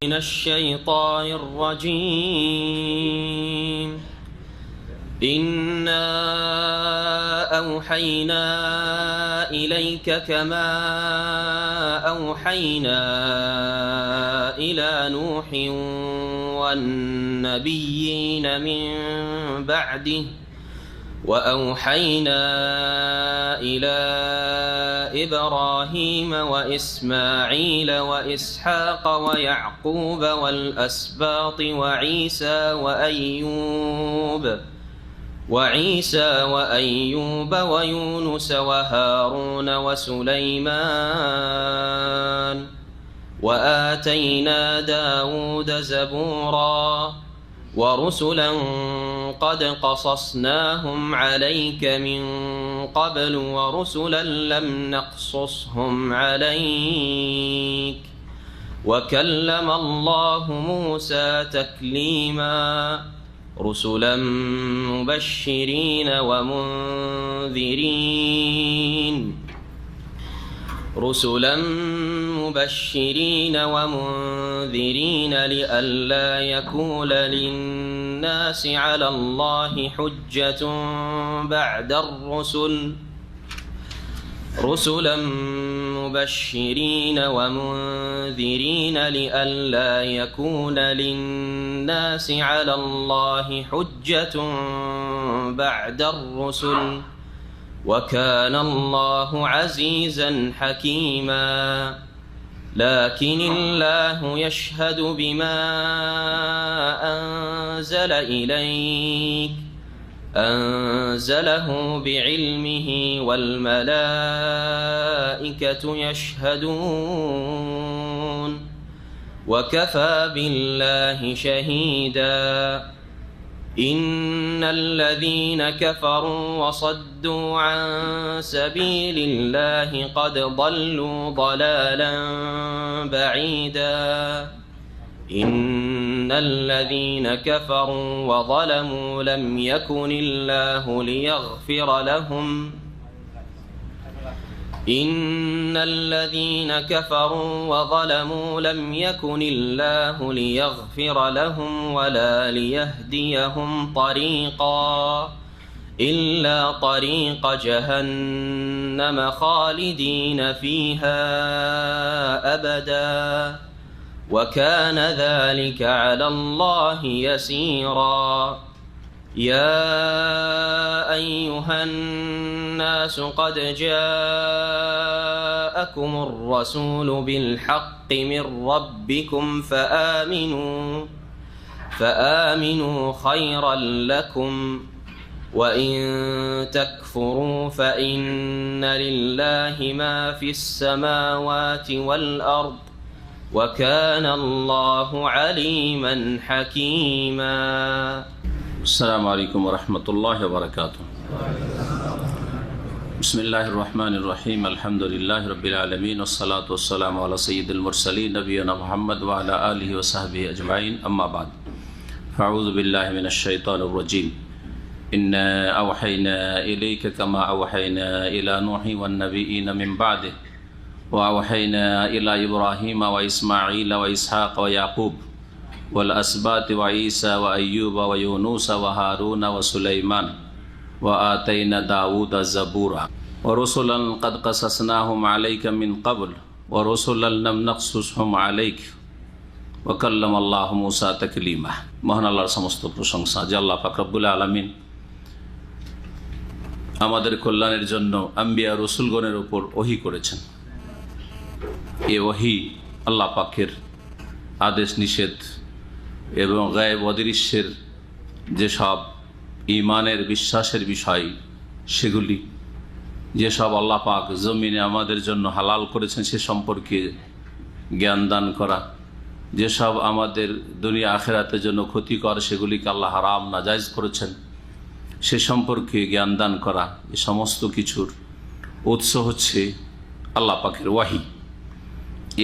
من الشيطان الرجيم. إنا أوحينا إليك كما أوحينا إلى نوح والنبيين من بعده وأوحينا إلى إبراهيم وإسماعيل وإسحاق ويعقوب والأسباط وعيسى وأيوب ويونس وهارون وسليمان وآتينا داود زبورا ورسلا قد قصصناهم عليك من قبل ورسلا لم نقصصهم عليك وكلم الله موسى تكليما رسلا مبشرين ومنذرين لئلا يكون للناس على الله حجة بعد الرسل رسلا مبشرين ومنذرين لئلا يكون للناس على الله حجة بعد الرسل وكان الله عزيزا حكيما لكن الله يشهد بما أنزل إليك أنزله بعلمه والملائكة يشهدون وكفى بالله شهيدا إن الذين كفروا وصدوا عن سبيل الله قد ضلوا ضلالا بعيدا إن الذين كفروا وظلموا لم يكن الله ليغفر لهم إن الذين كفروا وظلموا لم يكن الله ليغفر لهم ولا ليهديهم طريقا إلا طريق جهنم خالدين فيها أبدا وكان ذلك على الله يسيرا يا أيها الناس قد جاءكم الرسول بالحق من ربكم فآمنوا خيرا لكم وإن تكفروا فإن لله ما في السماوات والأرض وكان الله عليما حكيما. السلام عليكم ورحمة الله وبركاته. بسم الله الرحمن الرحيم الحمد لله رب العالمين والصلاة والسلام على سيد المرسلين نبينا محمد وعلى آله وصحبه أجمعين أما بعد فأعوذ بالله من الشيطان الرجيم إنا أوحينا إليك كما أوحينا إلى نوح والنبيين من بعده وأوحينا إلى إبراهيم وإسماعيل وإسحاق ويعقوب والأسباط وعيسى وأيوب ويونس وهارون وسليمان وآتينا داود زبورا ورسلا قد قصصناهم عليك من قبل ورسلا لم نقصصهم عليك وكلم الله موسى تكليما। মহান আল্লাহর সমস্ত প্রশংসা যে আল্লাহ পাক রব্বুল আলামিন আমাদের কল্যাণের জন্য আম্বিয়া রসুলগণের উপর ওহী করেছেন। এ ওহী আল্লাহ পাকের আদেশ নিষেধ এবং গায়েব অদৃশ্যের যেসব ঈমানের বিশ্বাসের বিষয় সেগুলি যেসব আল্লাহ পাক জমিনে আমাদের জন্য হালাল করেছেন সে সম্পর্কে জ্ঞান দান করা, যেসব আমাদের দুনিয়া আখিরাতের জন্য ক্ষতিকর সেগুলিকে আল্লাহ হারাম নাজায়েজ করেছেন সে সম্পর্কে জ্ঞান দান করা, এ সমস্ত কিছুর উৎস হচ্ছে আল্লাহ পাকের ওয়াহি।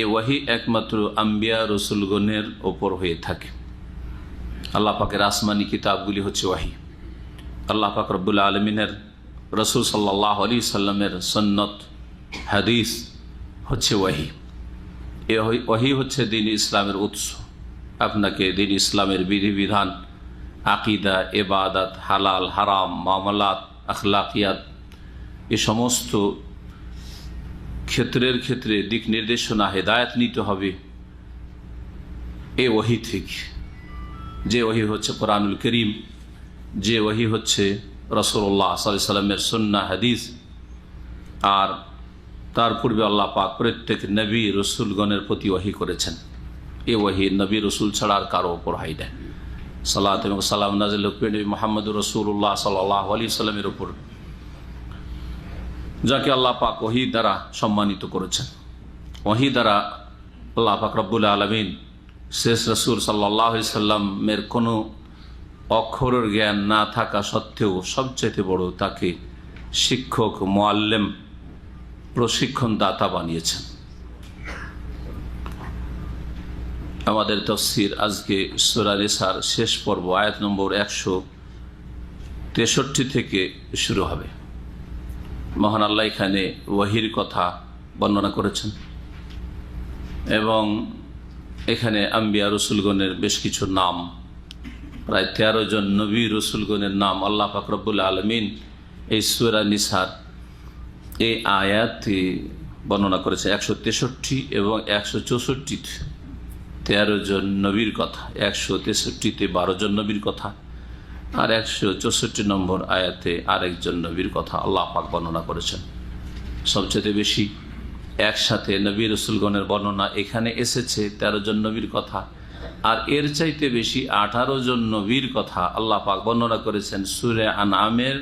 এ ওয়াহি একমাত্র আম্বিয়া রসুলগণের ওপর হয়ে থাকে। আল্লাহ পাকের আসমানি কিতাবগুলি হচ্ছে ওয়াহি। আল্লাহ পাক রব্বুল আলমিনের রসুল সাল্লাল্লাহু আলাইহি সাল্লামের সুন্নত হাদিস হচ্ছে ওয়াহি। এ ওয়াহি হচ্ছে দ্বীন ইসলামের উৎস। আপনাকে দিন ইসলামের বিধিবিধান, আকিদা, এবাদত, হালাল হারাম, মামলাত, আখলাকিয়াত এ সমস্ত ক্ষেত্রে দিক নির্দেশনা, হেদায়েত নিতে হবে এ ওহী থেকে। যে ওহী হচ্ছে কোরআনুল করিম, যে ওহী হচ্ছে রাসূলুল্লাহ সাল্লাল্লাহু আলাইহি ওয়াসাল্লামের সুন্নাহ হাদিস। আর তার পূর্বে আল্লাহ পাক প্রত্যেক নবী রসুলগণের প্রতি ওহী করেছেন। এ ওহী নবী রসুল ছাড়া আর কারো ওপর হয় না। সালাত এবং সালাম নাযিল হোক নবী মুহাম্মদুর রাসূলুল্লাহ সাল্লাল্লাহু আলাইহি ওয়াসাল্লামের উপর, যাকে আল্লাহ পাক ওহী দ্বারা সম্মানিত করেছেন। ওহী দ্বারা আল্লাহ পাক রব্বুল আলামিন শেষ রসুল সাল্লাল্লাহু আলাইহি ওয়াসাল্লামের কোনো অক্ষরের জ্ঞান না থাকা সত্ত্বেও সবচেয়ে বড় তাকে শিক্ষক, মুআল্লিম, প্রশিক্ষণ দাতা বানিয়েছেন। আমাদের তাফসীর আজকে সূরা নিসার শেষ পর্ব আয়াত নম্বর 163 থেকে শুরু হবে। মহান আল্লাহ এখানে ওহীর কথা বর্ণনা করেছেন এবং এখানে আম্বিয়া রসুলগণের বেশ কিছু নাম, প্রায় 13 জন নবী রসুলগণের নাম আল্লাহ পাক রব্বুল আলামিন এই সূরা নিসার এই আয়াতে বর্ণনা করেছে। 163 এবং 164 13 জন নবীর কথা, 163-তে 12 জন নবীর কথা, আর 164 নম্বর আয়াতে আরেকজন নবীর কথা আল্লাহ পাক বর্ণনা করেছেন। সবচেয়ে বেশি একসাথে নবী রসুলগণের বর্ণনা এখানে এসেছে 13 জন নবীর কথা, আর এর চাইতে বেশি 18 জন নবীর কথা আল্লাহ পাক বর্ণনা করেছেন সূরা আনআমের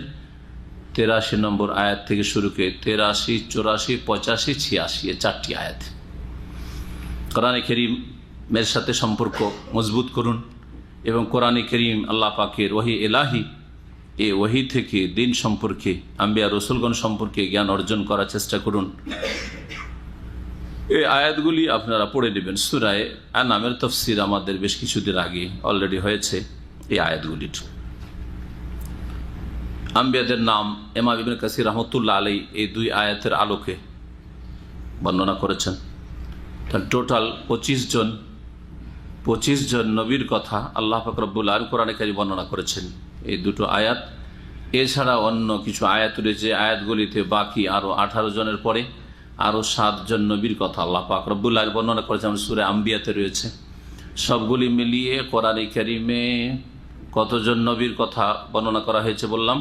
83 নম্বর আয়াত থেকে শুরু করে 83, 84, 85, 86 এ 4টি আয়াত। কোরআনে কারীমের সাথে সম্পর্ক মজবুত করুন এবং কোরআনে কারীম আল্লাহ পাকের ওহী ইলাহি, এই ওহী থেকে দিন সম্পর্কে, আম্বিয়া রসুলগণ সম্পর্কে জ্ঞান অর্জন করার চেষ্টা করুন। এই আয়াতগুলি আপনারা পড়ে নেবেন। সূরা আনআমের তাফসীর আমাদের বেশ কিছুদিন আগে অলরেডি হয়েছে। এই আয়াতগুলির আম্বিয়াদের নাম ইমাম ইবনে কাসির রাহমাতুল্লাহ আলাইহি এই 2 আয়াতের আলোকে বর্ণনা করেছেন। টোটাল 25 জন নবীর কথা আল্লাহ পাক রব্বুল আলামিন কোরআনে কারীম বর্ণনা করেছেন এই 2টো আয়াত। এছাড়া অন্য কিছু আয়াত রয়েছে, আয়াতগুলিতে বাকি আরও 18 জনের পরে আরও 7 জন নবীর কথা আল্লাহ পাক রব্বুল আলামিন বর্ণনা করেছেন সূরা আম্বিয়াতে রয়েছে। সবগুলি মিলিয়ে কোরআনে কারীমে কতজন নবীর কথা বর্ণনা করা হয়েছে বললাম?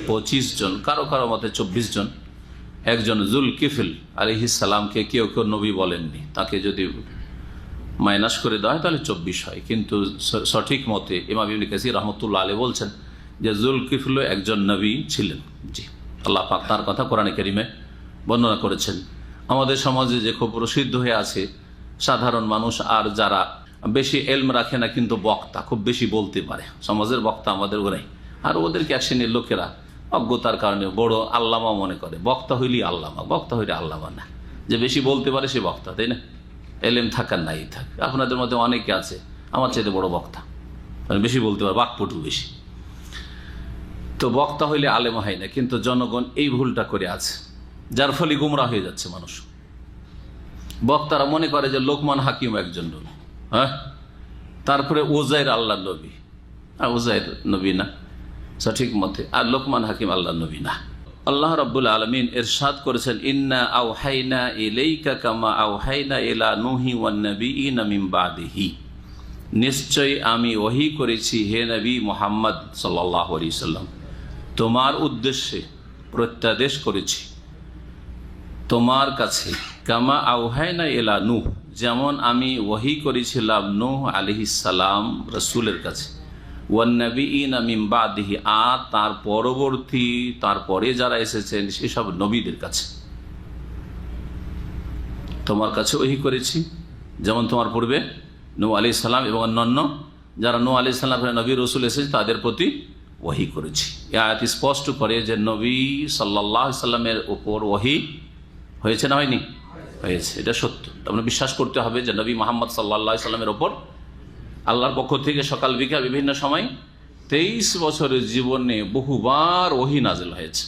25 জন, কারো কারো মতে 24 জন। একজন যুলকিফল আলাইহিস সালামকে কেউ কেউ নবী বলেননি, তাকে যদি মাইনাস করে দেওয়া হয় তাহলে 24 হয়, কিন্তু সঠিক মতে ইমাম ইবনে কাসির রাহমাতুল্লাহ আলাইহি বলছেন যে যুলকিফল একজন নবী ছিলেন। জি, আল্লাহ পাক তার কথা কোরআনে কারীমে বর্ণনা করেছেন। আমাদের সমাজে যে খুব প্রসিদ্ধ হয়ে আছে সাধারণ মানুষ আর যারা বেশি এলম রাখে না কিন্তু বক্তা, খুব বেশি বলতে পারে, সমাজের বক্তা আমাদের ওরাই। আর ওদেরকে এক শ্রেণীর লোকেরা অজ্ঞতার কারণে বড় আল্লামা মনে করে। বক্তা হইলেই আল্লামা, বক্তা হইলে আল্লামা না। যে বেশি বলতে পারে সে বক্তা, তাই না? এলেম থাকার নাই থাক, আপনাদের মধ্যে অনেকে আছে আমার চাইতে বড় বক্তা, মানে বেশি বলতে পারে, বাকপটু বেশি। তো বক্তা হইলে আলেমা হয় না, কিন্তু জনগণ এই ভুলটা করে আছে, যার ফলে গুমরাহ হয়ে যাচ্ছে মানুষ। বক্তারা মনে করে যে লোকমান হাকিম একজন নবী, হ্যাঁ, তারপরে ওজাইর আল্লাহ নবী, আর ওজাইর নবী না সঠিক মতে, আর লোকমান হাকিম আল্লাহ নবী না। আল্লাহ রাব্বুল আলামিন ইরশাদ করেছেন, ইন্না আওহাইনা ইলাইকা কামা আওহাইনা ইলা নূহি ওয়ান নাবিয়িনা মিন বাদিহি, নিশ্চয় আমি ওহী করেছি হে নবী মুহাম্মদ সাল্লাল্লাহু আলাইহি সাল্লাম, তোমার উদ্দেশ্যে প্রত্যাদেশ করেছি তোমার কাছে, কামা আওহাইনা ইলা নূহ, যেমন আমি ওহী করেছিলাম নূহ আলাইহিস সালাম রাসূলের কাছে, ওয়ান নাবিয়িনা মিন বাদিহি, আর তার পরবর্তী, তারপরে যারা এসেছেন সেসব নবীদের কাছে তোমার কাছে ওহী করেছি, যেমন তোমার পূর্বে নূহ আলাইহিস সালাম এবং অন্যান্য যারা নূহ আলাইহিস সালাম নবী রসুল এসেছে তাদের প্রতি ওহী করেছি। এই আয়াত স্পষ্ট করে যে নবী সাল্লাল্লাহু আলাইহি সাল্লামের উপর ওহী হয়েছে না হয়নি? হয়েছে, এটা সত্য। আমরা বিশ্বাস করতে হবে যে নবী মুহাম্মদ সাল্লাল্লাহু আলাইহি সাল্লামের ওপর আল্লাহর পক্ষ থেকে সকাল বিকাল বিভিন্ন সময় 23 বছরের জীবনে বহুবার ওহী নাযিল হয়েছে।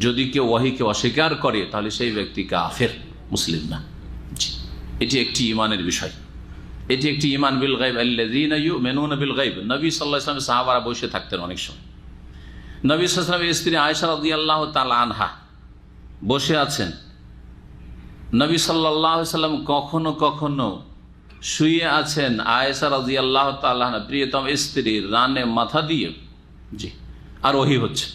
যদি কেউ ওহীকে অস্বীকার করে তাহলে সেই ব্যক্তি কাফের, মুসলিম না। জি, এটি একটি ঈমানের বিষয়। এটি একটি ঈমান বিল গায়ব, আল্লাযীনা ইউমিনুনা বিল গায়ব। নবী সাল্লাল্লাহু আলাইহি ওয়াসাল্লাম সাহাবারা বসে থাকতেন অনেক সময়। নবী সাল্লাল্লাহু আলাইহি ওয়াসাল্লামের স্ত্রী আয়েশা রাদিয়াল্লাহু তাআলা আনহা বসে আছেন। নবী সাল্লাল্লাহু আলাইহি ওয়াসাল্লাম কখনো কখনো শুয়ে আছেন আয়েশা রাদিয়াল্লাহু তাআলা আনহা প্রিয়তম স্ত্রীর রানে মাথা দিয়ে। জি, আর ওহী হচ্ছে,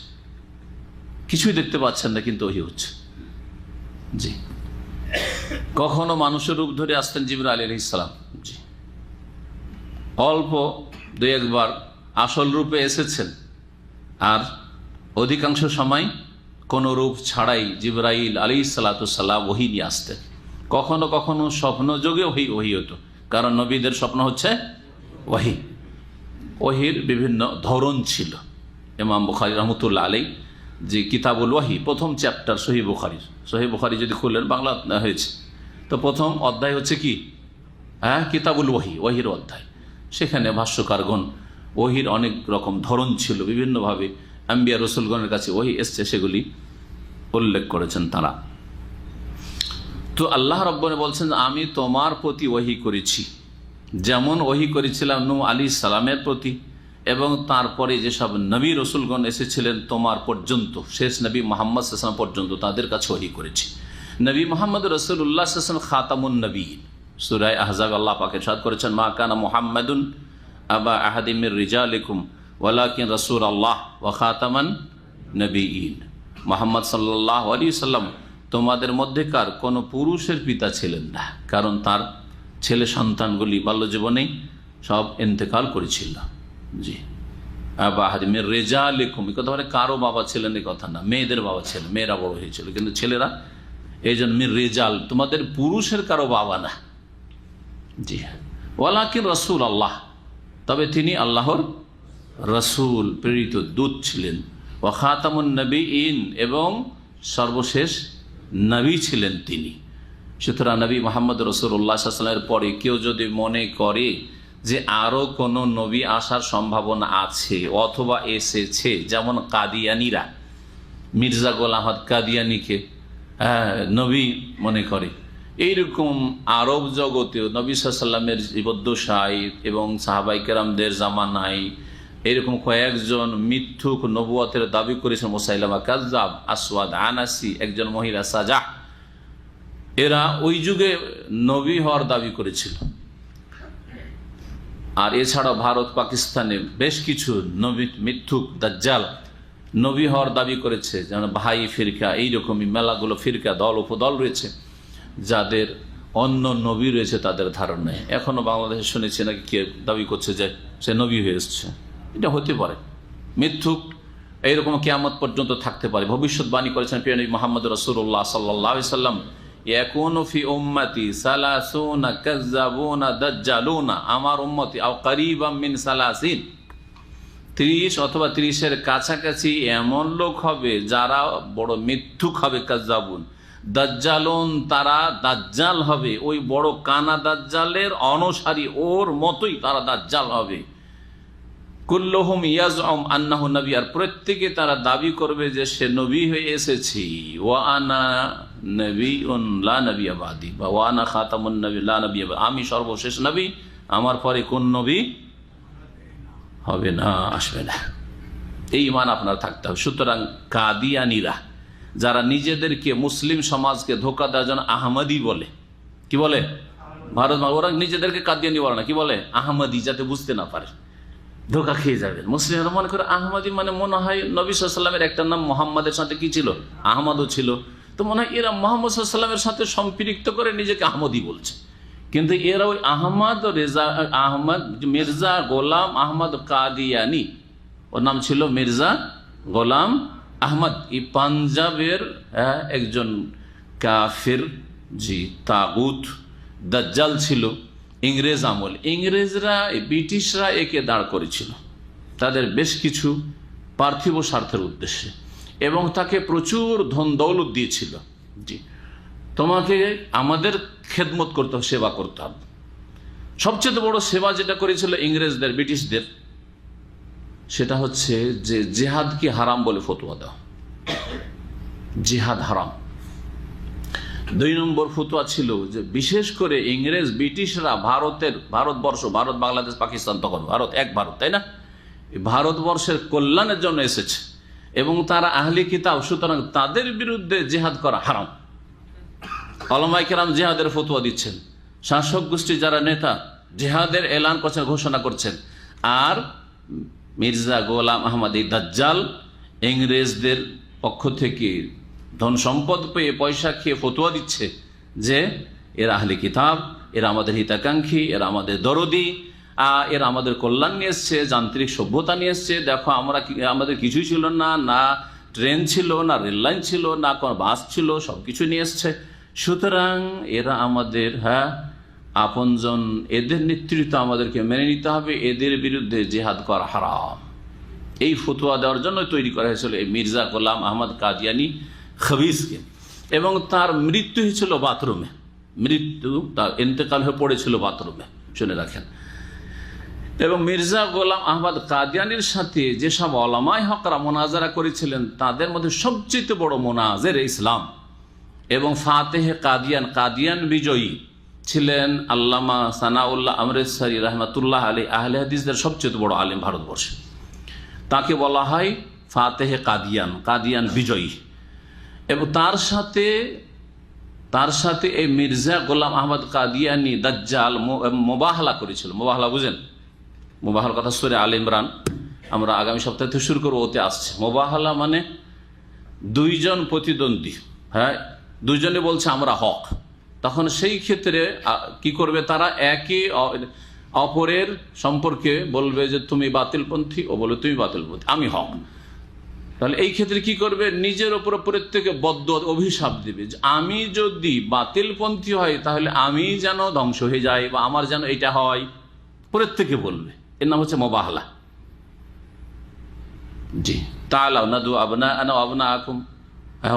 কিছুই দেখতে পাচ্ছেন না কিন্তু ওহী হচ্ছে। জি, কখনো মানুষের রূপ ধরে আসতেন জিবরাইল আলাইহিস সালাম। জি, অল্প দু একবার আসল রূপে এসেছেন, আর অধিকাংশ সময় কোনো রূপ ছাড়াই জিবরাইল আলাইহিস সালাতু সালাম ওহী নিয়ে আসতেন। কখনো কখনো স্বপ্ন যোগে ওহী হতো, কারণ নবীদের স্বপ্ন হচ্ছে ওহী। ওহীর বিভিন্ন ধরন ছিল। ইমাম বুখারী রহমতুল্লাহ আলাইহি যে কিতাবুল ওহী, প্রথম চ্যাপ্টার সহিহ বুখারীর, সহিহ বুখারী যদি খুললেন, বাংলা হয়েছে, তো প্রথম অধ্যায় হচ্ছে কি? কিতাবুল ওহী, ওহীর অধ্যায়। সেখানে ভাষ্যকারগণ ওহীর অনেক রকম ধরন ছিল, বিভিন্নভাবে আম্বিয়া রসুলগণের কাছে ওহী এসছে, সেগুলি উল্লেখ করেছেন তারা। তো আল্লাহ রাব্বুল বলছেন, আমি তোমার প্রতি ওহী করেছি যেমন ওহী করেছিলাম নূহ আলাইহিস সালামের প্রতি, এবং তারপরে যেসব নবী রসুলগণ এসেছিলেন তোমার পর্যন্ত, শেষ নবী মুহাম্মদ সাল্লাল্লাহু আলাইহি ওয়াসাল্লাম পর্যন্ত, তাদের কাছে ওহী করেছি। নবী মুহাম্মদ রাসূলুল্লাহ সাল্লাল্লাহু আলাইহি ওয়াসাল্লাম খাতামুন নবীয়্যিন। সূরা আহজাব আল্লাহ পাক ইরশাদ করেছেন, মা কানা মুহাম্মাদুন আবা আহাদিম মির রিজালিকুম ওয়ালাকিন রাসূলুল্লাহ ওয়া খাতামান নবীয়্যিন। মুহাম্মদ সাল্লাল্লাহু আলাইহি ওয়াসাল্লাম তোমাদের মধ্যেকার কোনো পুরুষের পিতা ছিলেন না, কারণ তার ছেলে সন্তানগুলি বাল্যজীবনেই সব ইন্তেকাল করেছিল। জি, আবা আহাদিম মির রিজালিকুম, এই কথা মানে কারো বাবা ছিলেন এই কথা না, মেয়েদের বাবা ছিলেন, মেয়েরা বড় হয়েছিল, কিন্তু ছেলেরা, এই জন্য মির রিজাল, তোমাদের পুরুষের কারো বাবা না। জি, ওয়ালাকিন রাসূল আল্লাহ, তবে তিনি আল্লাহর রাসূল, প্রেরিত দূত ছিলেন। ওয়া খাতামুন নবীয়্যিন, এবং সর্বশেষ নবী ছিলেন তিনি। সুতরাং নবী মুহাম্মদ রাসূলুল্লাহ সাল্লাল্লাহু আলাইহি ওয়াসাল্লামের পরে কেউ যদি মনে করে যে আরও কোনো নবী আসার সম্ভাবনা আছে অথবা এসেছে, যেমন কাদিয়ানিরা মির্জা গোলাম আহমদ কাদিয়ানিকে নবী মনে করে, এইরকম আরব জগতেও নবী সাল্লাল্লাহু আলাইহি ওয়াসাল্লামের জীবদ্দশায় এবং সাহাবায়ে কেরামদের জামানায় এরকম কয়েকজন মিথ্যুক নবুয়তের দাবি করেছেন। মুসাইলামা কাযযাব, আসওয়াদ আনাসি, একজন মহিলা সাজাহ, এরা ওই যুগে নবী হওয়ার দাবি করেছিল। আর এছাড়া ভারত পাকিস্তানে বেশ কিছু নবী মিথ্যুক দাজ্জাল নবী হওয়ার দাবি করেছে, যেমন ভাই ফিরকা, এইরকমই মেলাগুলো ফিরকা, দল উপদল রয়েছে যাদের অন্য নবী রয়েছে তাদের ধারণায়। এখনো বাংলাদেশে শুনেছি নাকি কে দাবি করছে যে সে নবী হয়ে এসছে। এটা হতে পারে, মিথ্যুক এইরকম কিয়ামত পর্যন্ত থাকতে পারে। ভবিষ্যৎবাণী করেছেন প্রিয় নবী মুহাম্মদ রাসূলুল্লাহ সাল্লাল্লাহু আলাইহি ওয়াসাল্লাম, ইয়াকুনু ফি উম্মতি সালাসুনা কাযযাবুনা দাজ্জালুনা, আমার উম্মতি আও করিবাম মিন সালাসিন, 30 অথবা 30-এর কাছাকাছি এমন লোক হবে যারা বড় মিথ্যুক হবে। কাযযাবুন, দাজ্জালুন, তারা দাজ্জাল হবে, ওই বড় কানা দাজ্জালের অনুসারী, ওর মতোই তারা দাজ্জাল হবে। কুল্লুহুম ইয়াজউম আন্নাহু নবী, আর প্রত্যেকে তারা দাবি করবে যে সে নবী হয়ে এসেছি। ওয়া আনা নবিয়্যুন লা নবিয়্যা বাদি, বা ওয়া আনা খাতামুন নবী লা নবিয়্যা বাদি, আমি সর্বশেষ নবী, আমার পরে কোন নবী হবে না, আসবে না। এই ঈমান আপনার থাকতে হবে। সুতরাং কাদিয়ানিরা যারা নিজেদেরকে মুসলিম সমাজকে ধোঁকা দেওয়ার জন্য আহমদি বলে, কি বলে ভারত, ওরা নিজেদেরকে কাদিয়ানি বলে না, কি বলে আহমদি, যাতে বুঝতে না পারে, ধোঁকা খেয়ে যাবেন। মুসলিমরা মনে করে আহমদি মানে মনে হয় নবী সাল্লাল্লাহু আলাইহি ওয়াসাল্লামের একটা নাম মোহাম্মদের সাথে কি ছিল, আহমদও ছিল, তো মনে হয় এরা মোহাম্মদ সাল্লাল্লাহু আলাইহি ওয়াসাল্লামের সাথে সম্পৃক্ত করে নিজেকে আহমদি বলছে। কিন্তু এরা ওই আহমদ রেজা, আহমদ মির্জা গোলাম আহমদ কাদিয়ানি, ওর নাম ছিল মির্জা গোলাম আহমদ, এই পাঞ্জাবের একজন কাফির, জি তাগুত দাজ্জাল ছিল। ইংরেজ আমল, ইংরেজরা, ব্রিটিশরা একে দাঁড় করেছিল তাদের বেশ কিছু পার্থিব স্বার্থের উদ্দেশ্যে, এবং তাকে প্রচুর ধন দৌলত দিয়েছিল। জি, তোমাকে আমাদের খেদমত করতে হবে, সেবা করতে হবে। সবচেয়ে বড় সেবা যেটা করেছিল ইংরেজদের, ব্রিটিশদের, সেটা হচ্ছে যে জিহাদকে হারাম বলে ফতোয়া দেওয়া। জিহাদ হারাম, 2 নম্বর ফতোয়া ছিল যে বিশেষ করে ইংরেজ ব্রিটিশরা ভারতবর্ষ, ভারত, বাংলাদেশ, পাকিস্তান, তখন ভারত, এক ভারত, তাই না, ভারতবর্ষের কল্যাণের জন্য এসেছে এবং তারা আহলি কিতাব, সুতরাং তাদের বিরুদ্ধে জিহাদ করা হারাম। উলামায়ে কেরাম জিহাদের ফতোয়া দিচ্ছেন, শাসক গোষ্ঠী যারা নেতা জিহাদের এলান করছেন, ঘোষণা করছেন। আর মির্জা গোলাম আহমদ এই দাজ্জাল ইংরেজদের পক্ষ থেকে ধন সম্পদ পেয়ে পয়সা খেয়ে ফতোয়া দিচ্ছে যে এরা আহলে কিতাব, এরা আমাদের হিতাকাঙ্ক্ষী, এরা আমাদের দরদি, এরা আমাদের কল্যাণ নিয়ে এসছে, যান্ত্রিক সভ্যতা নিয়ে এসছে। দেখো আমাদের কিছুই ছিল না, না ট্রেন ছিল, না রেললাইন ছিল, না কোনো বাস ছিল, সব কিছু নিয়ে এসছে। সুতরাং এরা আমাদের আপনজন, এদের নেতৃত্ব আমাদেরকে মেনে নিতে হবে, এদের বিরুদ্ধে জিহাদ করা হারাম। এই ফতোয়া দেওয়ার জন্য তৈরি করা হয়েছিল এই মির্জা গোলাম আহমদ কাদিয়ানি খবিসকে, এবং তার মৃত্যু হয়েছিল বাথরুমে, তার ইন্তেকাল হয়ে পড়েছিল বাথরুমে, শুনে রাখেন। এবং মির্জা গোলাম আহমদ কাদিয়ানির সাথে যেসব উলামায়ে হকরা মোনাজারা করেছিলেন তাদের মধ্যে সবচেয়ে বড় মোনাজের ইসলাম এবং ফাতেহে কাদিয়ান বিজয়ী ছিলেন আল্লামা সানাউল্লাহ আমৃতসরি রহমতুল্লাহ আলী, আহলে হাদিসদের সবচেয়ে বড় আলেম ভারতবর্ষে। তাকে বলা হয় ফাতেহে কাদিয়ান বিজয়ী। এবং তার সাথে এই মির্জা গোলাম আহমদ কাদিয়ানি দাজ্জাল মোবাহলা করেছিল। মোবাহলা বুঝেন? মোবাহলার কথা সূরা আল ইমরান আমরা আগামী সপ্তাহে থেকে শুরু করবো, ওতে আসছে। মোবাহলা মানে দুইজন প্রতিদ্বন্দ্বী, দুইজনে বলছে আমরা হক, তখন সেই ক্ষেত্রে কি করবে তারা, একে অপরের সম্পর্কে বলবে যে তুমি বাতিলপন্থী, ও বলবে তুমি বাতিলপন্থী, আমি হক। তাহলে এই ক্ষেত্রে কি করবে, নিজের ওপর প্রত্যেকে বদদুয়া অভিশাপ দিবে যে আমি যদি বাতিলপন্থী হয় তাহলে আমি যেন ধ্বংস হয়ে যাই, বা আমার যেন এটা হয়, প্রত্যেকে বলবে। এর নাম হচ্ছে মোবাহলা। জি, তাআলাউ নাদু আবনাআনা ওয়া আবনাআকুম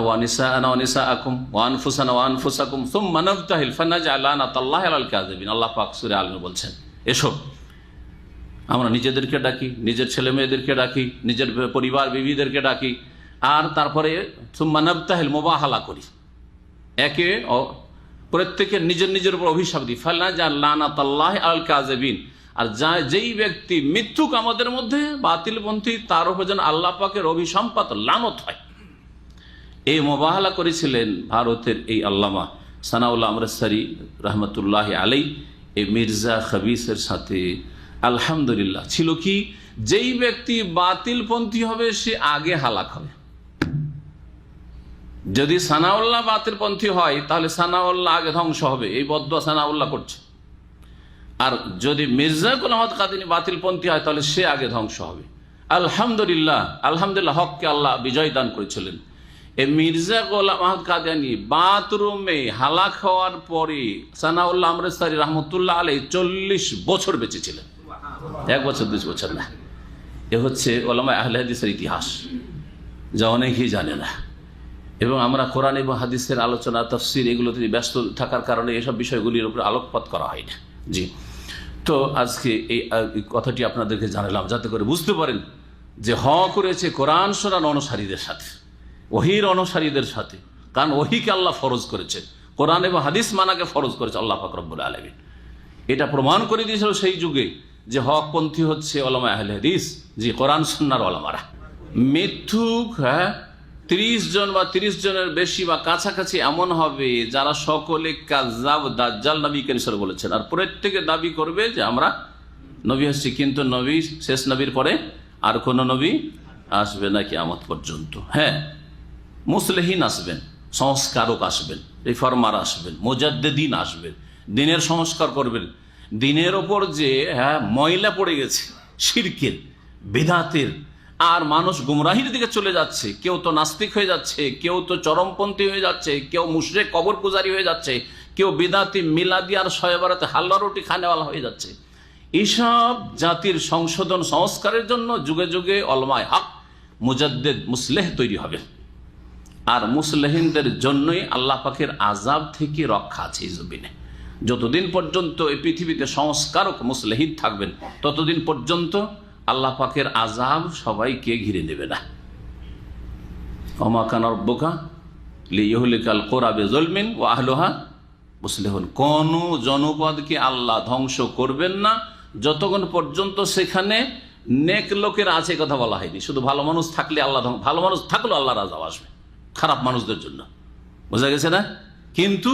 ওয়া নিসাআনা ওয়া নিসাআকুম ওয়া আনফুসানা ওয়া আনফুসাকুম সুম্মা নাবতাহিল ফানাজআল লানাতাল্লাহি আলাল কাযিবিন। আল্লাহ পাক সূরা আল ইমরান বলছেন, এসো আমরা নিজেদেরকে ডাকি, নিজের ছেলে মেয়েদেরকে ডাকি, নিজের পরিবার বিবিদেরকে ডাকি, আর তারপরে সুম্মা নাবতাহিল মোবাহলা করি, একে প্রত্যেকের নিজের উপর অভিশাপ দিই, ফানাজআল লানাতাল্লাহি আলাল কাযিবিন। আর যেই ব্যক্তি মিথ্যুক আমাদের মধ্যে, বাতিলপন্থী, তার উপর যেন আল্লাহ পাকের অভিসম্পাত লানত হয়। এই মোবাহলা করেছিলেন ভারতের এই আল্লামা সানাউল্লাহ আমৃতসরি রহমতুল্লাহ আলাই এই মির্জা খবিসের সাথে। আলহামদুলিল্লাহ ছিল কি, যেই ব্যক্তি বাতিলপন্থী হবে সে আগে হালাক হবে। যদি সানাউল্লাহ বাতিলপন্থী হয় তাহলে সানাউল্লাহ আগে ধ্বংস হবে, এই বদদুয়া সানাউল্লাহ করছে। আর যদি মির্জা গোলাম আহমদ কাদিয়ানী বাতিলপন্থী হয় তাহলে সে আগে ধ্বংস হবে। আলহামদুলিল্লাহ হককে আল্লাহ বিজয় দান করেছিলেন। এই মির্জা গোলাম আহমদ কাদিয়ানী বাথরুমে হালাক হওয়ার পরে সানাউল্লাহ আমৃতসরি রহমতুল্লাহ আলাইহি 40 বছর বেঁচে ছিলেন, 1 বছর 2 বছর না। এ হচ্ছে উলামায়ে আহলে হাদিসের ইতিহাস, যা অনেকেই জানে না। এবং আমরা কোরআন এবং হাদিসের আলোচনা, তাফসীর এগুলোতে ব্যস্ত থাকার কারণে এসব বিষয়গুলির উপরে আলোকপাত করা হয় না। জি, তো আজকে এই কথাটি আপনাদেরকে জানালাম যাতে করে বুঝতে পারেন যে হক করেছে কোরআন শোনার অনুসারীদের সাথে, ওহীর অনুসারীদের সাথে। কারণ ওহীকে আল্লাহ ফরজ করেছে, কোরআন এবং হাদিস মানাকে ফরজ করেছে আল্লাহ পাক রব্বুল আলামিন। এটা প্রমাণ করে দিয়েছিল সেই যুগে যে হকপন্থী হচ্ছে উলামায়ে আহলে হাদিস, জি, কোরআন সুন্নাহর উলামারা। মিথ্যুক 30 জন বা 30 জনের বেশি বা কাছাকাছি এমন হবে যারা সকলে কাযযাব, দাজ্জাল নবী কেন বলেছেন, আর প্রত্যেকে দাবি করবে যে আমরা নবী হচ্ছি, কিন্তু নবী, শেষ নবীর পরে আর কোন নবী আসবে না কিয়ামত পর্যন্ত। মুসলিহিন আসবেন, সংস্কারক আসবেন, রিফর্মার আসবেন, মুজাদ্দিদিন আসবেন, দিনের সংস্কার করবেন। দিনের ওপর যে ময়লা পড়ে গেছে শিরকের, বিদআতের, আর মানুষ গুমরাহির দিকে চলে যাচ্ছে, কেউ তো নাস্তিক হয়ে যাচ্ছে, কেউ তো চরমপন্থী হয়ে যাচ্ছে, কেউ মুশরিক কবর পূজারী হয়ে যাচ্ছে, কেউ বিদআতি মিলাদি আর শবে বরাতে হালুয়া রুটি খানেওয়ালা হয়ে যাচ্ছে। এইসব জাতির সংশোধন সংস্কারের জন্য যুগে যুগে উলামায়ে হক, মুজাদ্দিদ, মুসলিহ তৈরি হবে। আর মুসলিহিনদের জন্যই আল্লাহ পাকের আযাব থেকে রক্ষা আছে এই জমিনে। যতদিন পর্যন্ত এই পৃথিবীতে সংস্কারক মুসলিহিন থাকবেন ততদিন পর্যন্ত আল্লাহ পাকের আযাব সবাইকে ঘিরে নেবে না। ওমা কানা রাব্বুকা লিইহলিকাল কুরা বিযুলমিন ওয়া আহলুহা মুসলিহুন। কোন জনপদকে আল্লাহ ধ্বংস করবেন না যতক্ষণ পর্যন্ত সেখানে নেক লোকের আছে, কথা বলা হয়নি। শুধু ভালো মানুষ থাকলে আল্লাহ, ভালো মানুষ থাকলেও আল্লাহর আযাব আসবে খারাপ মানুষদের জন্য, বোঝা গেছে না? কিন্তু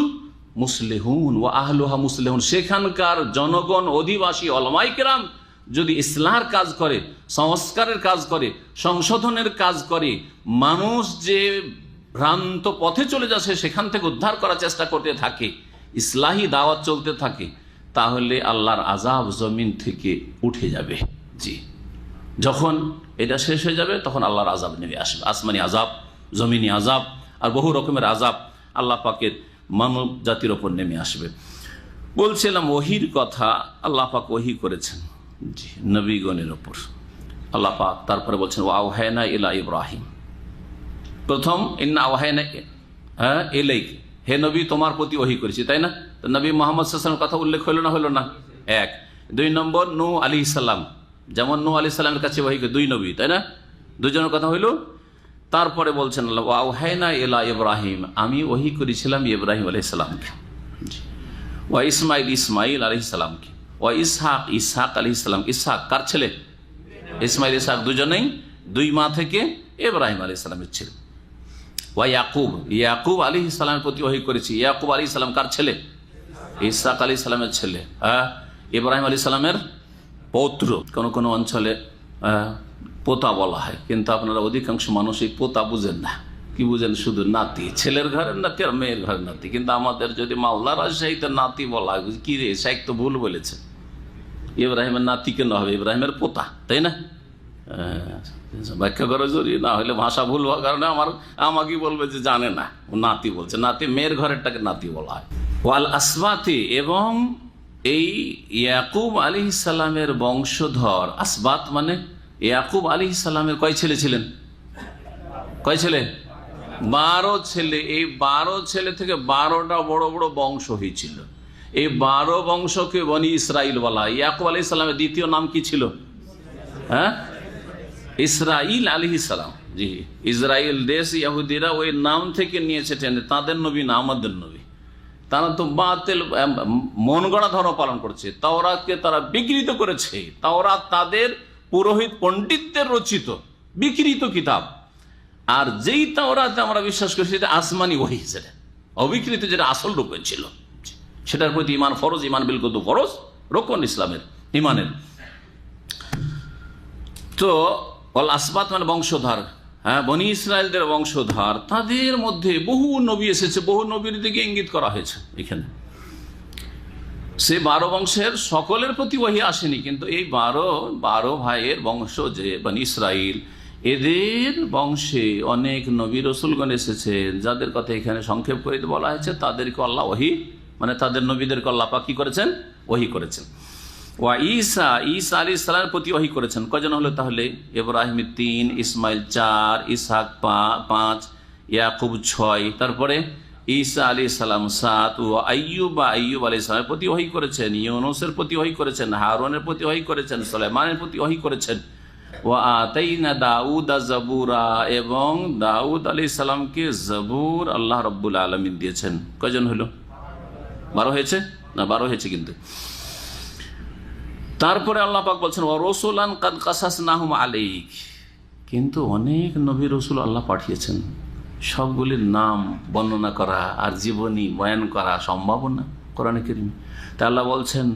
মুসলিহুন ওয়া আহলুহা মুসলিহুন, সেখানকার জনগণ, অধিবাসী, উলামায়ে কেরাম যদি ইসলাহের কাজ করে, সংস্কারের কাজ করে, সংশোধনের কাজ করে, মানুষ যে ভ্রান্ত পথে চলে যাচ্ছে সেখান থেকে উদ্ধার করার চেষ্টা করতে থাকে, ইসলাহি দাওয়াত চলতে থাকে, তাহলে আল্লাহর আযাব জমিন থেকে উঠে যাবে। জি, যখন এটা শেষ হয়ে যাবে তখন আল্লাহর আযাব নেমে আসবে, আসমানি আযাব, জমিনি আযাব, আর বহু রকমের আযাব আল্লাহ পাকের মানব জাতির ওপর নেমে আসবে। বলছিলাম ওহির কথা, আল্লাহ পাক ওহি করেছেন জি নবীগণের ওপর। আল্লাহ পাক তারপরে বলছেন ওয়া আওহায়না ইলা ইব্রাহিম, প্রথম ইন্না আওহায়না ইলাইক, হে নবী তোমার প্রতি ওহি করেছি, তাই না? তো নবী মুহাম্মদ সাল্লাল্লাহু আলাইহি ওয়াসাল্লামের কথা উল্লেখ হলো না, হলো না? এক। দুই নম্বর নূহ আলাইহিস সালাম, যেমন নূহ আলাইহিস সালামের কাছে ওহি, দুই নবী, তাই না? দুজনের কথা হইল। তারপরে বলছেন আল্লাহ ওয়া আওহায়না ইলা ইব্রাহিম, আমি ওহি করেছিলাম ইব্রাহিম আলাইহিস সালামকে, ওয়া ইসমাইল, ইসমাইল আলাইহিস সালামকে, ওয়া ইসহাক, ইসহাক আলাইহিস সালাম। ইসহাক কার ছেলে? ইসমাইল ইসহাক দুজনেই দুই মা থেকে ইব্রাহিম আলাইহিস সালামের ছেলে। ওয়া ইয়াকুব, ইয়াকুব আলাইহিস সালামের প্রতি ওহি করেছি। ইয়াকুব আলাইহিস সালাম কার ছেলে? ইসহাক আলাইহিস সালামের ছেলে, ইব্রাহিম আলাইহিস সালামের পৌত্র। কোন কোন অঞ্চলে পোতা বলা হয়, কিন্তু আপনারা অধিকাংশ মানুষ এই পোতা বুঝেন না। কি বুঝেন? শুধু নাতি, ছেলের ঘরের নাতি আর মেয়ের ঘরের নাতি। কিন্তু আমাদের যদি মাওলা রাজশাহীতে নাতি বলা হয়, কি রে শেখ তো ভুল বলেছে, ইব্রাহিমের নাতি কেন হবে? ইব্রাহিমের পোতা, তাই না? ব্যাখ্যা করা জরুরি, না হলে ভাষা ভুল হওয়ার কারণে আমাকে বলবে যে জানে না, ও নাতি বলছে। নাতি মেয়ের ঘরেরটাকে নাতি বলা হয়। ওয়াল আসবাতি, এবং এই ইয়াকুব আলাইহিস সালামের বংশধর, আসবাত মানে ইয়াকুব আলাইহিস সালামের কয় ছেলে ছিলেন? কয় ছেলে? 12 ছেলে। এই 12 ছেলে থেকে 12টা বড় বড় বংশ হয়েছিল। এই 12 বংশকে বনি ইসরাইল বলা হয়। ইয়াকুব আলাইহিস সালামের দ্বিতীয় নাম কি ছিল? হ্যাঁ, ইসরাইল আলাইহিস সালাম। জি, ইসরাইল দেশ ইহুদিরা ওই নাম থেকে নিয়েছে টেনে, তাদের নবী না আমাদের নবী। তারা তো বাতিল মন গড়া ধর্ম পালন করছে, তাওরাতকে তারা বিকৃত করেছে। তাওরাত তাদের পুরোহিত পণ্ডিতদের রচিত বিকৃত কিতাব। আর যেই তাওরাতে আমরা বিশ্বাস করি সেটা আসমানি ওহী, সেটা অবিকৃত, যেটা আসল রূপে ছিল, সেটার প্রতি ইমান ফরজ। ইমান বিল কুতুব ফরজ, রোকন ইসলামের ইমানের। তো অল আসবাত মানে বংশধর, হ্যাঁ, বনি ইসরায়েলদের বংশধর। তাদের মধ্যে বহু নবী এসেছে, বহু নবীর দিকে ইঙ্গিত করা হয়েছে এখানে। সে 12 বংশের সকলের প্রতি ওহী আসেনি, কিন্তু এই 12 ভাইয়ের বংশ যে বনি ইসরাইল, এদের বংশে অনেক নবী রসুলগণ এসেছে, যাদের কথা এখানে সংক্ষেপ করে বলা হয়েছে। তাদেরকে আল্লাহ ওহী মানে তাদের নবীদেরকে আল্লাহ পাক কি করেছেন? ওহী করেছেন। ওয়া ঈসা, ঈসা আলাইহিস সালামের প্রতি ওহী করেছেন। কয়জন হলো তাহলে? ইব্রাহিম 3, ইসমাইল 4, ইসহাক 5, ইয়াকুব 6, তারপরে ঈসা আলাইহিস সালাম 7, ও আইয়ুব আলাইহিস সালামের প্রতি ওহী করেছেন, ইউনূসের প্রতি ওহী করেছেন, হারুনের প্রতি ওহী করেছেন, সুলাইমানের প্রতি ওহী করেছেন। ওয়া আতাইনা দাউদা জাবুরা, এবং দাউদ আলাইহিস সালামকে জাবুর আল্লাহ রাব্বুল আলামিন দিয়েছেন। কয়জন হলো? 12 হয়েছে না? 12 হয়েছে কিন্তু। তারপরে আল্লাহ পাক বলছেন ওয়া রাসূলান কাদ কাসাসনাহুম আলাইক, কিন্তু অনেক নবী রসুল আল্লাহ পাঠিয়েছেন, সবগুলির নাম বর্ণনা করা আর জীবনী বয়ান করা সম্ভব না কোরআনে কারীমে। তা আল্লাহ বলছেন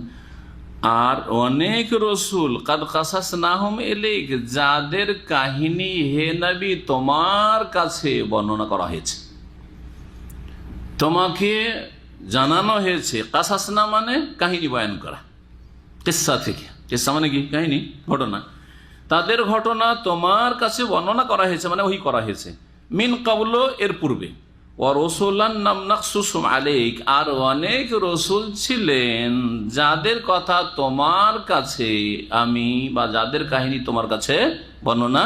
আর অনেক রসুল কাদ কাসাসনাহুম আলাইক, যাদের কাহিনী হে নবী তোমার কাছে বর্ণনা করা হয়েছে, তোমাকে জানানো হয়েছে। কাসাসনা মানে কাহিনী বয়ান করা, কিসসা থেকে। কিসসা মানে কি? কাহিনী, ঘটনা। তাদের ঘটনা তোমার কাছে বর্ণনা করা হয়েছে, মানে ওহী করা হয়েছে। মিন কাবল, এর পূর্বে। ওয়া রাসূলান লাম নাকসুসুম আলাইক, আর অনেক রসুল ছিলেন যাদের কথা তোমার কাছে আমি বা যাদের কাহিনী তোমার কাছে বর্ণনা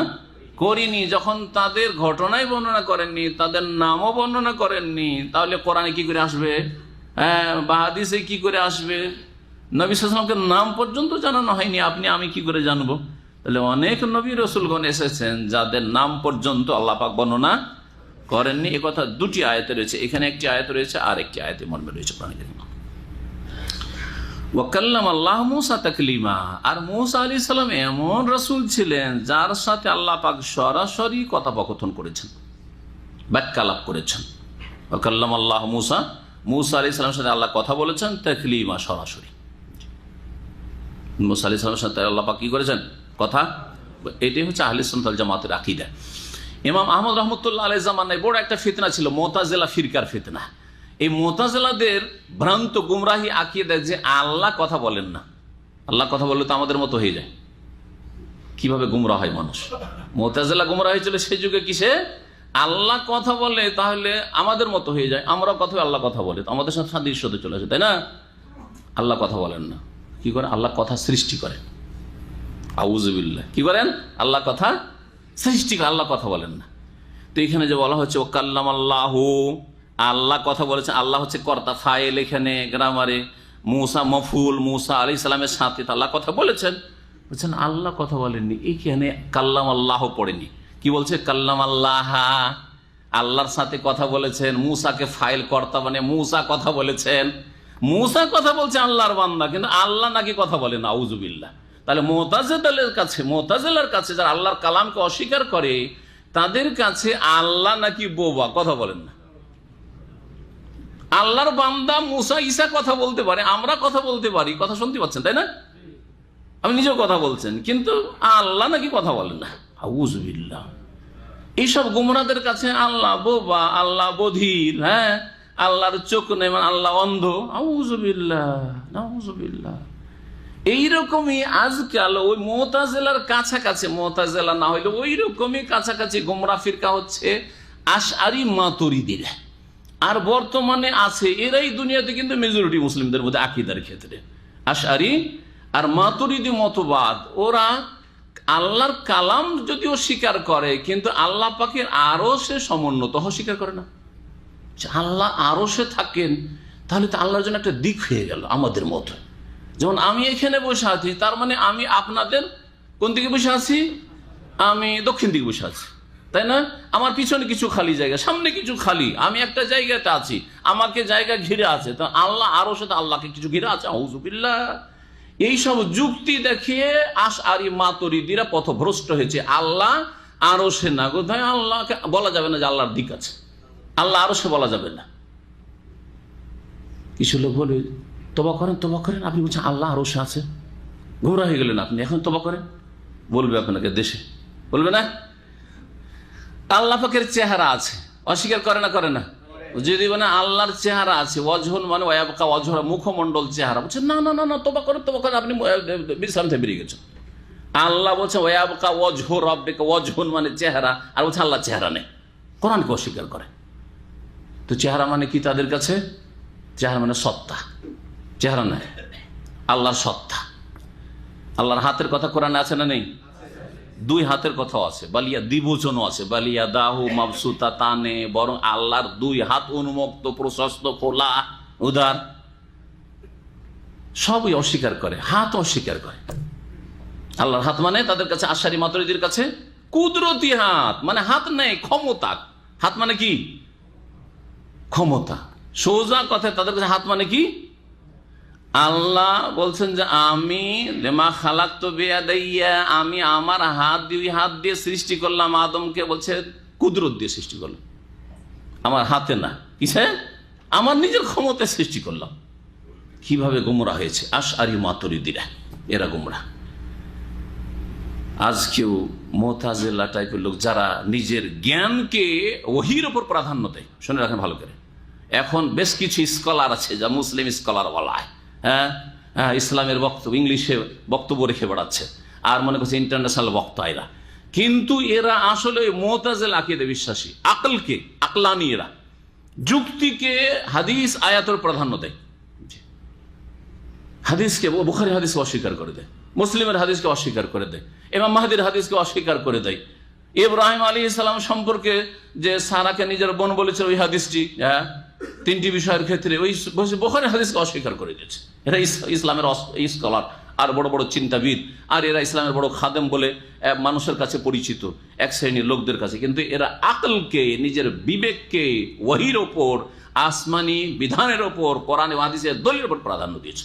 করিনি। যখন তাদের ঘটনাই বর্ণনা করেননি, তাদের নামও বর্ণনা করেননি, তাহলে কোরআনে কি করে আসবে? বা হাদিসে কি করে আসবে? নবী সাল্লাল্লাহু আলাইহি ওয়াসাল্লামকে নাম পর্যন্ত জানানো হয়নি, আমি কি করে জানবো? তাহলে অনেক নবী রসুলগণ এসেছেন যাদের নাম পর্যন্ত আল্লাহ পাক বর্ণনা করেননি। এ কথা দুটি আয়াতে রয়েছে, এখানে একটি আয়াত রয়েছে আর একটি আয়াতে মর্মে রয়েছে কোরআনে কারীমে। ওয়া কাল্লামা আল্লাহু মূসা তাকলিমা, আর মূসা আলাইহিস সালাম এমন রাসূল ছিলেন যার সাথে আল্লাহ পাক সরাসরি কথোপকথন করেছেন, বাক্যালাপ করেছেন। ওয়া কাল্লামা আল্লাহু মূসা, মূসা আলাইহিস সালামের সাথে আল্লাহ কথা বলেছেন তাকলিমা, সরাসরি। মূসা আলাইহিস সালামের সাথে আল্লাহ পাক কি করেছেন? কথা। এটাই হচ্ছে আহলে সুন্নাত ওয়াল জামাতের আকীদা। ইমাম আহমদ রহমতুল্লাহ আলাইহির জামানায় বড় একটা ফিতনা ছিল, মুতাজিলা ফিরকার ফিতনা। এই মুতাজিলাদের ভ্রান্ত গুমরাহি আকীদা যে আল্লাহ কথা বলেন না, আল্লাহ কথা বললে তো আমাদের মতো হয়ে যায়। কিভাবে গুমরাহ হয় মানুষ? মুতাজিলা গুমরাহ হয়েছিল সেই যুগে, কিসে? আল্লাহ কথা বলে তাহলে আমাদের মতো হয়ে যায়, আমরা কথা আল্লাহ কথা বলে তো আমাদের সাথে সাদৃশ্য হতে চলে আসে, তাই না? আল্লাহ কথা বলেন না, কি করে? আল্লাহ কথা সৃষ্টি করেন। আউযুবিল্লাহ, কি করেন? আল্লাহ কথা সৃষ্টি করে, আল্লাহ কথা বলেন না। তো এখানে যে বলা হচ্ছে ও কাল্লামাল্লাহু, আল্লাহ কথা বলেছেন, আল্লাহ হচ্ছে কর্তা, ফাইল এখানে গ্রামারে, মূসা মফুল, মূসা আলাইহিস সালামের সাথে আল্লাহ কথা বলেছেন। বলছেন আল্লাহ কথা বলেননি, এইখানে কাল্লামাল্লাহু পড়েনি, কি বলছে? কাল্লামাল্লাহ, আল্লাহর সাথে কথা বলেছেন। মূসাকে ফাইল কর্তা মানে মূসা কথা বলেছেন, মূসা কথা বলছে আল্লাহর বান্দা, কিন্তু আল্লাহ নাকি কথা বলেন। আউযুবিল্লাহ। তাহলে মুতাজিলার কাছে যারা আল্লাহর কালামকে অস্বীকার করে তাদের কাছে আল্লাহ নাকি বোবা, কথা বলেন না। আল্লাহর বান্দা মূসা ঈসা কথা বলতে পারে, আমরা কথা বলতে পারি, কথা শুনতে পাচ্ছেন তাই না? আমি নিজেও কথা বলছেন, কিন্তু আল্লাহ নাকি কথা বলেন না। আউযুবিল্লাহ। এইসব গুমরাদের কাছে আল্লাহ বোবা, আল্লাহ বধির, হ্যাঁ, আল্লাহর চোখ নেই মানে আল্লাহ অন্ধ। আউযুবিল্লাহ, নাউযুবিল্লাহ। এইরকমই আজকাল ওই মুতাজিলার কাছাকাছি, মুতাজিলা না হইলে ওই রকমই কাছাকাছি গুমরা ফিরকা হচ্ছে আশআরী মাতুরিদীরা। আর বর্তমানে আছে এরাই দুনিয়াতে কিন্তু মেজরিটি মুসলিমদের মধ্যে আকীদার ক্ষেত্রে আশআরী আর মাতুরিদী মতবাদ। ওরা আল্লাহর কালাম যদিও স্বীকার করে, কিন্তু আল্লাহ পাকের আরশে সমুন্নত স্বীকার করে না। আল্লাহ আরশে থাকেন, তাহলে তো আল্লাহর জন্য একটা দিক হয়ে গেল আমাদের মতো। যেমন আমি এখানে বসে আছি, তার মানে আমি আপনাদের কোন দিকে বসে আছি? আমি দক্ষিণ দিকে বসে আছি, তাই না? আমার পিছনে কিছু খালি জায়গা, সামনে কিছু খালি, আমি একটা জায়গাতে আছি, আমাকে জায়গা ঘিরে আছে। তো আল্লাহ আরো সাথে আল্লাহকে কিছু ঘিরে আছে। আউযুবিল্লাহ। এইসব যুক্তি দেখিয়ে আশআরী মাতুরিদীরা পথভ্রষ্ট হয়েছে। আল্লাহ আরশে না, কোথায়? আল্লাহকে বলা যাবে না যে আল্লাহর দিক আছে, আল্লাহ আরশে বলা যাবে না। কিছু লোক বলে তওবা করেন, তওবা করেন, আপনি বলছেন আল্লাহ আরশে আছে, গোমরা হয়ে গেলেন আপনি, এখন তওবা করেন। বলবে আপনাকে দেশে, বলবে না? আল্লাহ পাকের চেহারা আছে, অস্বীকার করে না? করে না? যদি মানে আল্লাহর চেহারা আছে, ওয়াজহুন মানে ওয়ায়াবকা ওয়াজহুরা, মুখমণ্ডল চেহারা, বলছে না না না না, তওবা করেন, তওবা করেন, আপনি বিশ্রাম থেকে বেরিয়ে গেছেন। আল্লাহ বলছে ওয়ায়াবকা ওয়াজহু রাব্বিকা, ওয়াজহুন মানে চেহারা, আর বলছে আল্লাহ চেহারা নেই, কোরআনকে অস্বীকার করে। তো চেহারা মানে কি তাদের কাছে? চেহারা মানে সত্তা, চেহারা নাই, আল্লাহর সত্তা। আল্লাহর হাতের কথা কোরআনে আছে না নেই? দুই হাতের কথাও আছে, বালিয়া দ্বিবচনও আছে, বালিয়া দাহু মাবসুতা তানে, বরং আল্লাহর দুই হাত উন্মুক্ত, প্রশস্ত, খোলা, উদার। সবই অস্বীকার করে, হাত অস্বীকার করে। আল্লাহর হাত মানে তাদের কাছে, আশআরী মাতুরিদীর কাছে কুদরতি হাত, মানে হাত নেই, ক্ষমতা। হাত মানে কি? ক্ষমতা। সোজা কথা, তাদের কাছে হাত মানে কি? আল্লাহ বলছেন যে আমি লিমা খালাকতু বিয়াদাইয়া, আমি আমার হাত দিয়ে সৃষ্টি করলাম আদমকে। বলছে কুদরত দিয়ে সৃষ্টি করলাম, আমার হাতে না, কিসে? আমার নিজের ক্ষমতায় সৃষ্টি করলাম। কিভাবে গুমরা হয়েছে আশআরী মাতুরিদীরা, এরা গুমরা। আজকেও মুতাজিলা টাইপের লোক যারা নিজের জ্ঞানকে ওহীর উপর প্রাধান্য দেয়, শুনে রাখেন ভালো করে। এখন বেশ কিছু স্কলার আছে যা মুসলিম স্কলার বলা হয়, হ্যাঁ হ্যাঁ, ইসলামের বক্তব্য ইংলিশে বক্তব্য রেখে বেড়াচ্ছে, আর মনে করছে ইন্টারন্যাশনাল বক্তা এরা। কিন্তু এরা আসলে মুতাজিলা আকীদা বিশ্বাসী, আকলকে, আকলানি, এরা যুক্তিকে হাদিস আয়াতের প্রাধান্য দেয়। হাদিসকে, বুখারী হাদিসকে অস্বীকার করে দেয়, মুসলিমের হাদিসকে অস্বীকার করে দেয়, ইমাম মাহদীর হাদিসকে অস্বীকার করে দেয়। ইব্রাহিম আলাইহিস সালাম সম্পর্কে যে সারাকে নিজের বোন বলেছিল, ওই হাদিসটি, হ্যাঁ, তিনটি বিষয়ের ক্ষেত্রে ওই বুখারী হাদিসকে অস্বীকার করে দিয়েছে। এটা ইসলামের স্কলার, আর বড় বড় চিন্তাবিদ, আর এরা ইসলামের বড় খাদেম বলে মানুষের কাছে পরিচিত এক শ্রেণীর লোকদের কাছে। কিন্তু এরা আকলকে, নিজের বিবেককে ওহীর ওপর, আসমানি বিধানের ওপর, কোরআন ও হাদিসের দলিলের ওপর প্রাধান্য দিয়েছে।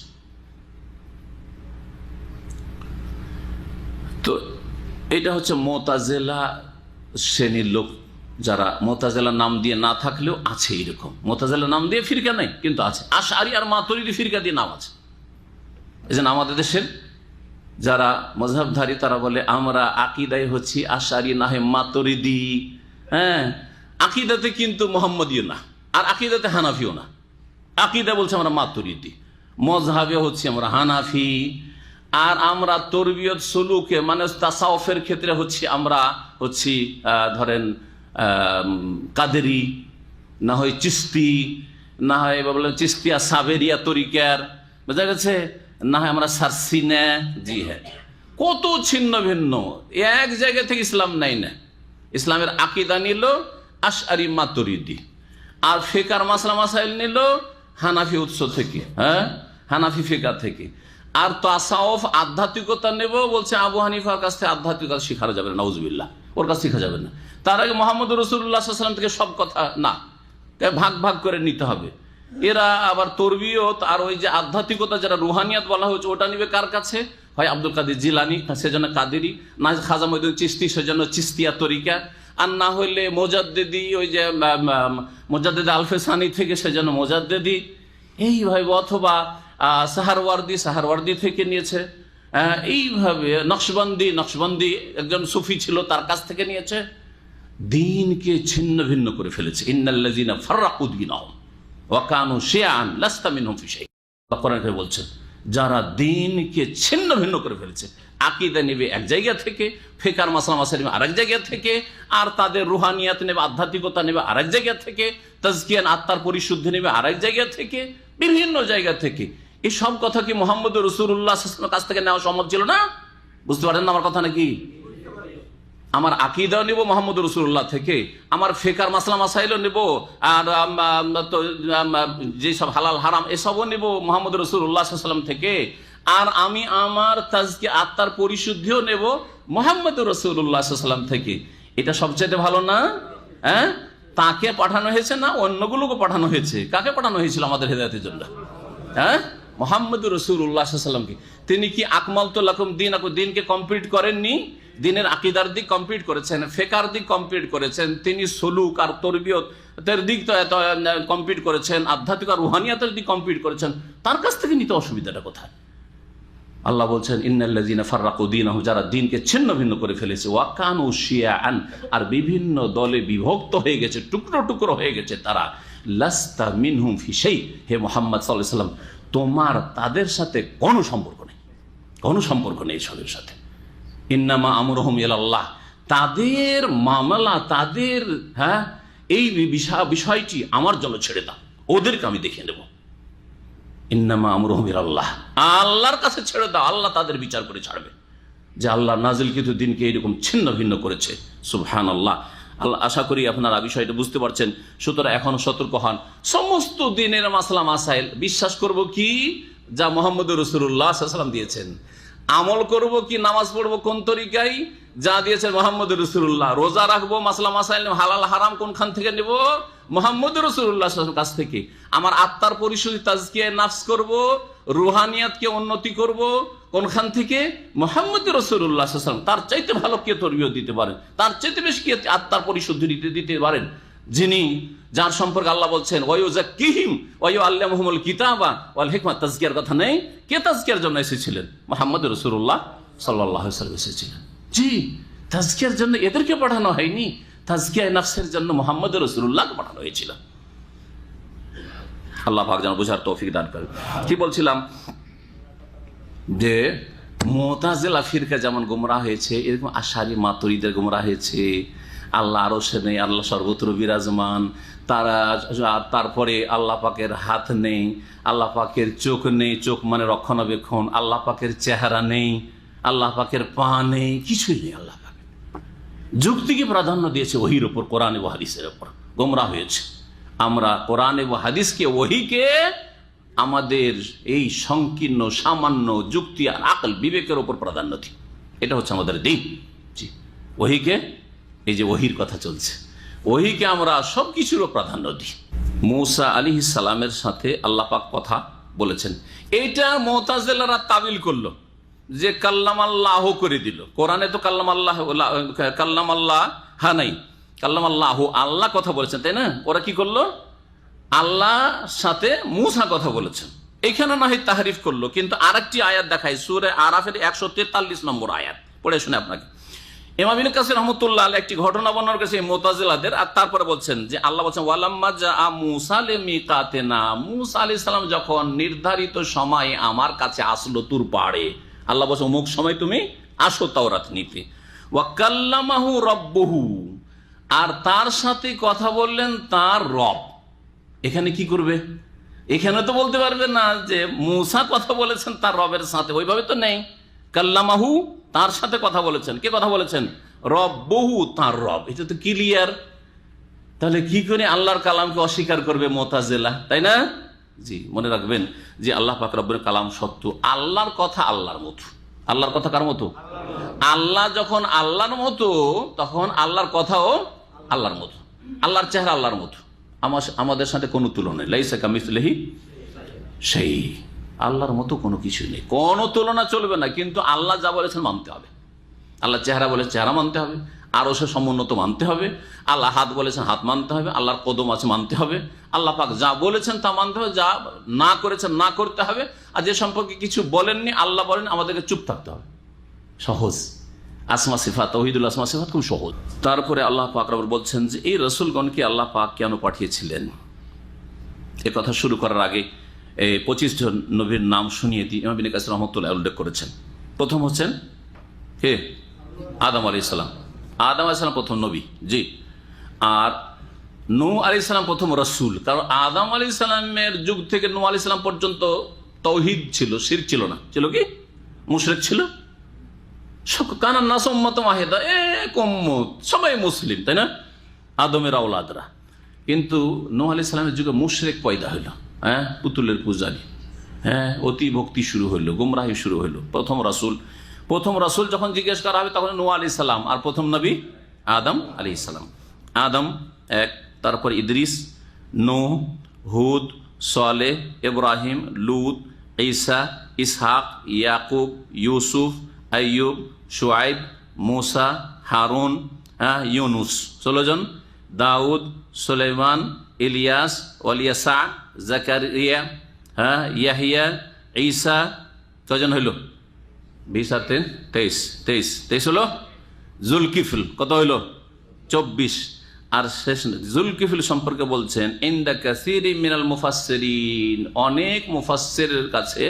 তো এটা হচ্ছে মুতাজিলা শ্রেণীর লোক, যারা মুতাজিলা নাম দিয়ে না থাকলেও আছে এরকম। মুতাজিলা নাম দিয়ে ফিরকা নেই, কিন্তু আছে। আশআরী আর মাতুরিদি ফিরকা দিয়ে নাম আছে। এই জন্য আমাদের দেশের যারা মযহাবধারী তারা বলে আমরা আকীদায় হচ্ছি আশআরী না হয় মাতুরিদি। হ্যাঁ, আকীদাতে কিন্তু মুহাম্মদীয় না, আর আকীদাতে হানাফিও না। আকীদা বলছে আমরা মাতুরিদি, মযহাবে হচ্ছি আমরা হানাফি, আর আমরা তরবিয়ত সুলুকে মানে তাসাউফের ক্ষেত্রে আমরা হচ্ছি ধরেন কাদেরি, না হয় চিস্তি, না হয় বললেন চিস্তিয়া সাবেরিয়া তরিকার, বোঝা গেছে, না হয় আমরা সারসিনা। জি হ্যাঁ, কত ছিন্ন ভিন্ন, এক জায়গা থেকে ইসলাম নাই না। ইসলামের আকীদা নিল আশআরী মাতুরিদি, আর ফিকার মাসলা মাসাইল নিল হানাফি উৎস থেকে, হ্যাঁ হানাফি ফিকা থেকে। আর তাসাউফ আধ্যাত্মিকতা নেব বলছে আবু হানিফার কাছ থেকে আধ্যাত্মিকতা শিখানো যাবে না, নাউজুবিল্লাহ, ওর কাছে শিখা যাবে না। তার আগে মুহাম্মদ রাসূলুল্লাহ সাল্লাল্লাহু আলাইহি ওয়াসাল্লাম থেকে সব কথা না, ভাগ ভাগ করে নিতে হবে। এরা আবার তরবিয়ত আর ওই যে আধ্যাত্মিকতা যারা রুহানিয়াত বলা হয়েছে ওটা নিবে কার কাছে? হয় আব্দুল কাদের জিলানী, সেজন্য কাদেরি, না খাজা মঈনুদ্দিন চিশতি, সেজন্য চিশতিয়া তরিকা, আর না হইলে মোজাদ্দেদি, ওই যে মোজাদ্দেদ আলফেসানি থেকে সেজন্য মোজাদ্দেদি, এইভাবে, অথবা সাহারওয়ার্দি থেকে নিয়েছে, এইভাবে নকশবন্দি একজন সুফি ছিল, তার কাছ থেকে নিয়েছে। দিনকে ছিন্ন ভিন্ন করে ফেলেছে। ইন্নাল্লাযীনা ফাররাকু দীনাহুম ওয়া কানু শিয়াআন লাস্তা মিনহুম ফি শাই। আল্লাহ কোরআনে বলছেন যারা দিনকে ছিন্ন ভিন্ন করে ফেলেছে, আকীদা নেবে এক জায়গা থেকে, ফিকার মাসলা মাসাইল নেবে আরেক জায়গা থেকে, আর তাদের রুহানিয়াত নেবে, আধ্যাত্মিকতা নেবে আরেক জায়গা থেকে, তাজকিয়ান আত্মার পরিশুদ্ধি নেবে আরেক জায়গা থেকে, বিভিন্ন জায়গা থেকে। এই সব কথা কি মুহাম্মদ রাসূলুল্লাহ সাল্লাল্লাহু আলাইহি ওয়াসাল্লামের কাছ থেকে নেওয়া সম্ভব ছিল না? বুঝতে পারেন না আমার কথা নাকি? আমার আকীদা নেব মুহাম্মদ রাসূলুল্লাহ থেকে, আমার ফিকার মাসলা মাসাইলও নেব, আর যেসব হালাল হারাম এসবও নেব মুহাম্মদ রাসূলুল্লাহ সাল্লাল্লাহু আলাইহি ওয়াসাল্লাম থেকে, আর আমি আমার তাজকিয়া আত্মার পরিশুদ্ধিও নেব মুহাম্মদ রাসূলুল্লাহ সাল্লাল্লাহু আলাইহি ওয়াসাল্লাম থেকে। এটা সবচেয়ে ভালো না? হ্যাঁ, তাকে পাঠানো হয়েছে না অন্যগুলোকে পাঠানো হয়েছে? কাকে পাঠানো হয়েছিল আমাদের হেদায়েতের জন্য? হ্যাঁ, মুহাম্মদ রাসূলুল্লাহ সাল্লাল্লাহু আলাইহি ওয়াসাল্লামকে। তিনি কি আকমালতু লাকুম দীনাকুম, দিনকে কমপ্লিট করেননি? দিনের আকীদার দিক কমপ্লিট করেছেন, ফিকার দিক কমপ্লিট করেছেন, তিনি সুলুক আর তরবিয়তের দিক কমপ্লিট করেছেন, আধ্যাত্মিক আর রুহানিয়াতের দিক কমপ্লিট করেছেন। তার কাছ থেকে নিতে অসুবিধাটা কোথায়? আল্লাহ বলছেন ইন্নাল্লাযীনা ফাররাকু দীনাহুম, যারা দিনকে ছিন্ন ভিন্ন করে ফেলেছে, ওয়া কানু শিয়াআন, আর বিভিন্ন দলে বিভক্ত হয়ে গেছে, টুকরো টুকরো হয়ে গেছে তারা, লাস্তা মিনহুম ফি শাই, হে মুহাম্মদ সাল্লাল্লাহু আলাইহি ওয়াসাল্লাম তোমার তাদের সাথে কোনো সম্পর্ক নেই, কোনো সম্পর্ক নেই সবের সাথে। ইন্নামা আমরুহুম ইলাল্লাহ, তাদের মামলা, তাদের এই বিষয়টি আমার জন্য ছেড়ে দাও, ওদেরকে আমি দেখে নেব। ইন্নামা আমরুহুম ইলাল্লাহ, আল্লাহর কাছে ছেড়ে দাও, আল্লাহ তাদের বিচার করে ছাড়বে। যে আল্লাহ নাজিলকৃত দিনকে এইরকম ছিন্ন ভিন্ন করেছে, সুবহানাল্লাহ। আল্লাহ, আশা করি আপনারা বিষয়টা বুঝতে পারছেন। সুতরাং এখন সতর্ক হন। সমস্ত দিনের মাসলা মাসাইল বিশ্বাস করব কি যা মুহাম্মদ রাসূলুল্লাহ সাল্লাল্লাহু আলাইহি ওয়াসাল্লাম দিয়েছেন, আমল করব কি নামাজ পড়বো কোন তরিকায় যা দিয়েছেন মুহাম্মদ রাসূলুল্লাহ, রোজা রাখবো, মাসলা মাসাইল হালাল হারাম কোনখান থেকে নেব? মুহাম্মদ রাসূলুল্লাহ সাল্লাল্লাহু আলাইহি ওয়াসাল্লামের কাছ থেকে। আমার আত্মার পরিশুদ্ধি, তাজকিয়া নাফস করব, রুহানিয়াতকে উন্নতি করব কোনখান থেকে? মুহাম্মদ রাসূলুল্লাহ সাল্লাল্লাহু আলাইহি ওয়াসাল্লাম। তার চাইতে ভালো কে তরবিয়ত দিতে পারেন? তার চাইতে বেশি কে আত্মার পরিশুদ্ধি দিতে পারেন? যার সম্পর্কে আল্লাহ বলছেন ওয়ায়ুযাক্কিহিম ওয়া ইউআল্লিমুহুমুল কিতাবা ওয়াল হিকমা, তাজকিয়ার কথা নেই? কে তাজকিয়ার জন্য এসেছিলেন? মুহাম্মদ রাসূলুল্লাহ সাল্লাল্লাহু আলাইহি ওয়াসাল্লাম এসেছিলেন। জি, তাজকিয়ার জন্য এদেরকে পাঠানো হয়নি, তাজকিয়া নাফসের জন্য মুহাম্মদ রাসূলুল্লাহকে পাঠানো হয়েছিল। আল্লাহ পাক যেন বোঝার তৌফিক দান করেন। কি বলছিলাম যে মুতাজিলা ফিরকা যেমন গোমরাহ হয়েছে, এরকম আশআরী মাতুরিদের গোমরাহ হয়েছে। আল্লাহ আরশে নেই, আল্লাহ সর্বত্র বিরাজমান, তারপরে আল্লাহ পাকের হাত নেই, আল্লাহ পাকের চোখ নেই, চোখ মানে রক্ষণাবেক্ষণ, আল্লাহ পাকের চেহারা নেই, আল্লাহ পাকের পা নেই, কিছুই নেই। আল্লাহ পাক যুক্তিকে প্রাধান্য দিয়েছে ওহীর ওপর, কোরআন ও হাদিসের ওপর। গোমরাহ হয়েছে আমরা। কোরআন ও হাদিসকে, ওহীকে আমাদের এই সংকীর্ণ সামান্য যুক্তি আর আকল বিবেকের ওপর প্রাধান্য দিই। এটা হচ্ছে আমাদের দিন। জি, ওহিকে, এই যে ওহির কথা চলছে, ওহিকে আমরা সব কিছুরও প্রাধান্য দিই। মূসা আলাইহিস সালামের সাথে আল্লাহ পাক কথা বলেছেন, এইটা মুতাজিলারা তাবিল করলো যে কাল্লাম আল্লাহ করে দিল। কোরআনে তো কাল্লাম আল্লাহ নাই, কাল্লাম আল্লাহ, আল্লাহ কথা বলেছেন, তাই না? ওরা কি করলো? আল্লাহর সাথে মূসা কথা বলেছেন, এখানে না হয় তাহরিফ করলো। কিন্তু আরেকটি আয়াত দেখায় সূরা আরাফের 143 নম্বর আয়াত, পড়ে শুনে আপনাকে। ইমাম ইবনে কাসির রাহমাতুল্লাহ আলাইহি একটি ঘটনা বর্ণনা করেছে মুতাজিলাদের, আর তারপরে বলছেন যে আল্লাহ বলছেন ওয়ালাম্মা জাআ মূসা লিমিকাতিনা, মূসা আলাইহিস সালাম যখন নির্ধারিত সময়ে আমার কাছে আসলো তুর পাহাড়ে, আল্লাহ বলছেন অমুক সময় তুমি আসো তাওরাত নিতে। ওয়া কাল্লামাহু রাব্বুহু, আর তার সাথে কথা বললেন তার রব। এখানে কি করবে? এখানে তো বলতে পারবে না যে মূসা কথা বলেছেন তার রবের সাথে, ওইভাবে তো নেই। কাল্লামাহু, তার সাথে কথা বলেছেন। কে কথা বলেছেন? রব্বুহু, তার রব। এটা তো ক্লিয়ার। তাহলে কি করে আল্লাহর কালামকে অস্বীকার করবে মুতাজিলা, তাই না? জি, মনে রাখবেন যে আল্লাহ পাক রব্বুল কালাম সত্য। আল্লাহর কথা আল্লাহর মতো। আল্লাহর কথা কার মতো? আল্লাহ যখন আল্লাহর মতো, তখন আল্লাহর কথাও আল্লাহর মতো। আল্লাহর চেহারা আল্লাহর মতো, আমাদের সাথে কোনো তুলনা নেই। লাইসা কামিসলিহি সেই, আল্লাহর মতো কোনো কিছু নেই, কোনো তুলনা চলবে না। কিন্তু আল্লাহ যা বলেছেন মানতে হবে। আল্লাহ চেহারা বলে চেহারা মানতে হবে, আরো সে সমুন্নত মানতে হবে। আল্লাহ হাত বলেছেন হাত মানতে হবে, আল্লাহর কদম আছে মানতে হবে। আল্লাহ পাক যা বলেছেন তা মানতে হবে, যা না করেছেন না করতে হবে। আর যে সম্পর্কে কিছু বলেননি, আল্লাহ বলেন, আমাদেরকে চুপ থাকতে হবে। সহজ। আসমা সিফাত, তাওহীদুল আসমা সিফাত খুব সহজ। তারপরে আল্লাহ পাক রব্বুল বলছেন যে এই রাসূলগণকে আল্লাহ পাক কেন পাঠিয়েছিলেন। এ কথা শুরু করার আগে 25 জন নবীর নাম শুনিয়ে দিই। ইমাম ইবনে কাসির রাহমাতুল্লাহ উল্লেখ করেছেন। প্রথম হচ্ছেন কে? আদম আলাইহিস সালাম। আদম আলাইহিস সালাম প্রথম নবী। জি। আর নূহ আলাইহিস সালাম প্রথম রাসূল। কারণ আদম আলাইহিস সালামের যুগ থেকে নূহ আলাইহিস সালাম পর্যন্ত তাওহীদ ছিল, শিরক ছিল না। ছিল কি? মুশরিক ছিল। কানান নাস উম্মাতান ওয়াহিদা, এক উম্মত, সবাই মুসলিম, তাই না? আদমের আওলাদরা। কিন্তু নূহ আলাইহিস সালামের যুগে মুশরিক পয়দা হইল। হ্যাঁ, পুতুলের পূজারী, হ্যাঁ, অতি ভক্তি শুরু হইল, গুমরাহি শুরু হইল। প্রথম রাসূল যখন জিজ্ঞেস করা হবে তখন নূহ আলাইহিস সালাম, আর প্রথম নবী আদম আলাইহিস সালাম। আদম এক, তারপর ইদ্রিস, নূহ, হুদ, সালেহ, ইব্রাহিম, লূত, ঈসা, ইসহাক, ইয়াকুব, ইউসুফ, আইয়ুব, শুআইব, মূসা, হারুন, ইউনুস, 16 জন। দাউদ, সুলাইমান, ইলিয়াস, ওয়ালিয়াসা, জাকারিয়া, ইয়াহিয়া, ঈসা, কজন হইল? 20 আর 3 23 হলো। জুলকিফল কত হইল? 24। আর শেষ জুলকিফল সম্পর্কে বলছেন ইনদা কাসীরি মিনাল মুফাসসিরিন, অনেক মুফাসসিরের কাছে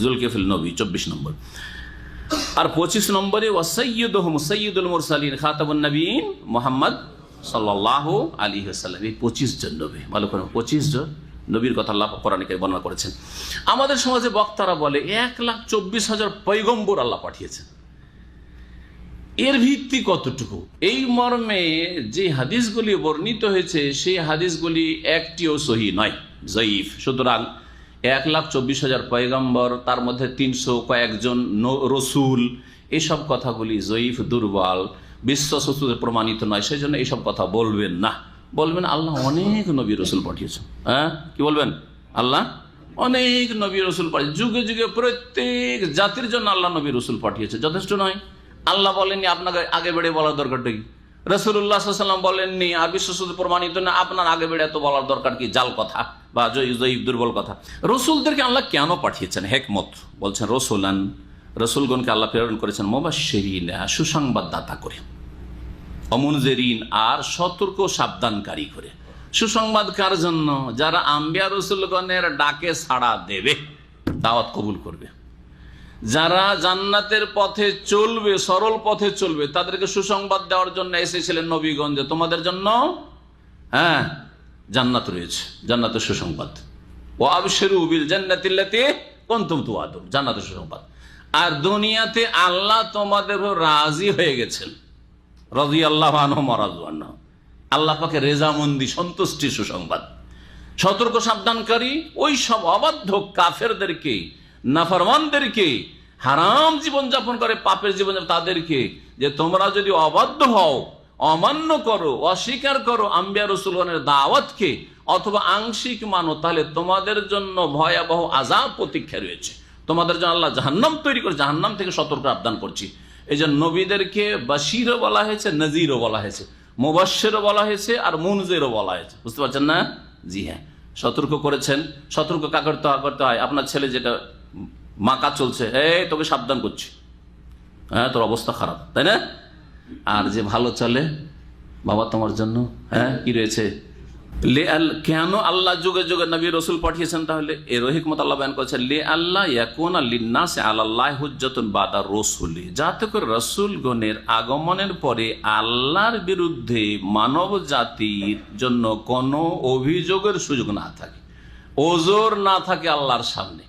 জুলকিফল নবী 24 নম্বর। আর 25 নম্বরে ওয়াসাইয়্যিদুহুম সাইয়্যিদুল মুরসালিন খাতামুন নবীন মুহাম্মদ সাল্লাল্লাহু আলাইহি ওয়াসাল্লাম। এই 25 জন নবী, ভালো করে 25 জন নবীর কথা আল্লাহ কোরআনে বর্ণনা করেছেন। আমাদের সমাজে বক্তারা বলে 1,24,000 পয়গম্বর আল্লাহ পাঠিয়েছেন। এর ভিত্তি কতটুকু? এই মর্মে যে হাদিসগুলি বর্ণিত হয়েছে সেই হাদিসগুলি একটিও সহিহ নয়, জয়ীফ। সুতরাং 1,24,000 পয়গম্বর, তার মধ্যে 300 কয়েকজন রসুল, এসব কথাগুলি জয়ীফ, দুর্বল, বিশ্বসূত্রে প্রমাণিত নয়। সেই জন্য এইসব কথা বলবেন না। বলবেন আল্লাহ অনেক নবী রসুল পাঠিয়েছেন। হ্যাঁ, কি বলবেন? আল্লাহ অনেক নবী রসুল পাঠিয়েছে, যুগে যুগে প্রত্যেক জাতির জন্য আল্লাহ নবী রসুল পাঠিয়েছে। যথেষ্ট নয়? আল্লাহ বলেননি আপনাকে আগে বেড়ে বলার দরকারটা কি? রাসূলুল্লাহ সাল্লাল্লাহু আলাইহি ওয়াসাল্লাম বলেননি, আর বিশ্বসূত্রে প্রমাণিত না, আপনার আগে বেড়ে এত বলার দরকার কি? জাল কথা বা জয়ীফ দুর্বল কথা। রসুলদেরকে আল্লাহ কেন পাঠিয়েছেন? হেকমত বলছেন রসুলান, রসুলগণকে আল্লাহ প্রেরণ করেছেন মুবাশশিরিন, সুসংবাদদাতা করে, অমুনজিরিন, আর সতর্ক সাবধানকারী করে। সুসংবাদ কার জন্য? যারা আম্বিয়া রসুলগণের ডাকে সাড়া দেবে, দাওয়াত কবুল করবে, যারা জান্নাতের পথে চলবে, সরল পথে চলবে, তাদেরকে সুসংবাদ দেওয়ার জন্য এসেছিলেন নবীগণ যে তোমাদের জন্য জান্নাত রয়েছে, জান্নাতের সুসংবাদ। ওয়া আবশিরু বিল জান্নাতিল্লাতী কুনতুম তুআদুন, জান্নাতের সুসংবাদ। আর দুনিয়াতে আল্লাহ তোমাদের রাজি হয়ে গেছেন, রাদিয়াল্লাহু আনহুম ওয়া রাদু আনহু, আল্লাহ পাকের রেজামন্দি, সন্তুষ্টি সুসংবাদ। সতর্ক সাবধানকারী ওই সব অবাধ্য কাফেরদেরকে, নাফরমানদেরকে, হারাম জীবনযাপন করে পাপের জীবনযাপন তাদেরকে, যে তোমরা যদি অবাধ্য হও, অমান্য করো, অস্বীকার করো আম্বিয়া রাসূলগণের দাওয়াতকে, অথবা আংশিক মানো, তাহলে তোমাদের জন্য ভয়াবহ আযাব প্রতীক্ষা রয়েছে। তোমাদের জন্য আল্লাহ জাহান্নাম তৈরি করে, জাহান্নাম থেকে সতর্ক সাবধান করছি। এই যে নবীদেরকে বাশিরও বলা হয়েছে, নাজিরও বলা হয়েছে, মুবাশশিরও বলা হয়েছে, আর মুনজিরও বলা হয়েছে। বুঝতে পারছেন না? জি হ্যাঁ, সতর্ক করেছেন। সতর্ক কাকে করতে হয়? আপনার ছেলে যেটা মাকা চলছে, এই তোকে সাবধান করছি, হ্যাঁ তোর অবস্থা খারাপ, তাই না? আর যে ভালো চলে, বাবা তোমার জন্য হ্যাঁ কি রয়েছে। কেন আল্লাহ যুগে যুগে নবী রসুল পাঠিয়েছেন? তাহলে এর হিকমত আল্লাহ বয়ান করেছেন, লে আল্লাহ ইয়াকুনা লিন্নাসি আলাল্লাহি হুজ্জাতুন বাদা রাসূলি, যাতে করে রাসূলগণের আগমনের পরে আল্লাহর বিরুদ্ধে মানব জাতির জন্য কোনো অভিযোগের সুযোগ না থাকে, ওজোর না থাকে আল্লাহর সামনে।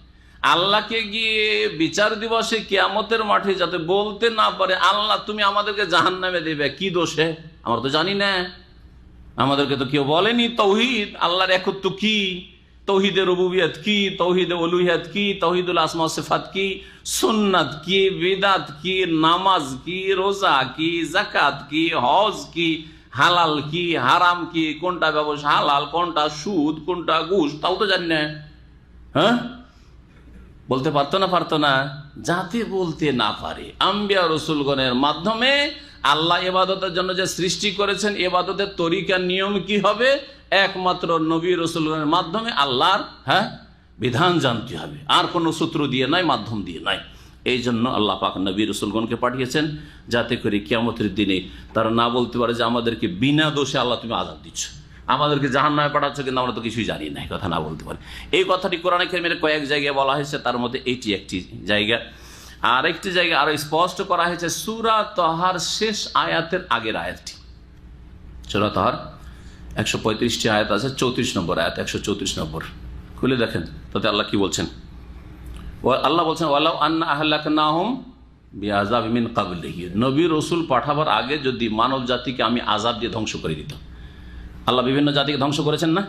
আল্লাহকে গিয়ে বিচার দিবসে কিয়ামতের মাঠে যাতে বলতে না পারে, আল্লাহ তুমি আমাদেরকে জাহান্নামে দেবে, কি দোষে? আমরা তো জানি না, আমাদেরকে তো কেউ বলেনি তাওহীদ, আল্লাহর একত্ব কি, তাওহীদে রুবুবিয়ত কি, তাওহীদে উলুহিয়ত কি, তাওহীদুল আসমা ওয়া সিফাত কি, সুন্নাত কি, বিদআত কি, নামাজ কি, রোজা কি, যাকাত কি, হজ কি, হালাল কি, হারাম কি, কোনটা ব্যবসা হালাল, কোনটা সুদ, কোনটা ঘুষ, তাও তো জানি না। হ্যাঁ, বলতে পারতো না, যাতে বলতে না পারে। আম্বিয়া রাসূলগণের মাধ্যমে আল্লাহ ইবাদতের জন্য যে সৃষ্টি করেছেন, ইবাদতের তরিকা নিয়ম কি হবে, একমাত্র নবী রাসূলগণের মাধ্যমে আল্লাহর বিধান জানতে হবে, আর কোনো সূত্র দিয়ে নয়, মাধ্যম দিয়ে নয়। এই জন্য আল্লাহ পাক নবী রাসূলগণকে পাঠিয়েছেন, যাতে করে কিয়ামতের দিনে তারা না বলতে পারে যে আমাদেরকে বিনা দোষে আল্লাহ তুমি আযাব দিচ্ছ, আমাদেরকে জাহান্নামে পাঠাচ্ছ, কিন্তু আমরা তো কিছুই জানি না, কথা না বলতে পারে। এই কথাটি কোরআনে কারীমের কয়েক জায়গায় বলা হয়েছে, তার মধ্যে এটি একটি জায়গা। আর একটি জায়গা আরো স্পষ্ট করা হয়েছে সূরা তাহার শেষ আয়াতের আগের আয়াতটি। সূরা তাহার 135টি আয়াত আছে, 34 নম্বর আয়াত, 134 নম্বর খুলে দেখেন, তাতে আল্লাহ কি বলছেন। আল্লাহ বলছেন, ওয়ালাউ আন্না আহলাকনাহুম বিআযাবিন মিন ক্বাবলিহি, নবী রাসূল পাঠাবার আগে যদি মানব জাতিকে আমি আযাব দিয়ে ধ্বংস করে দিতাম। আল্লাহ বিভিন্ন জাতিকে ধ্বংস করেছেন না?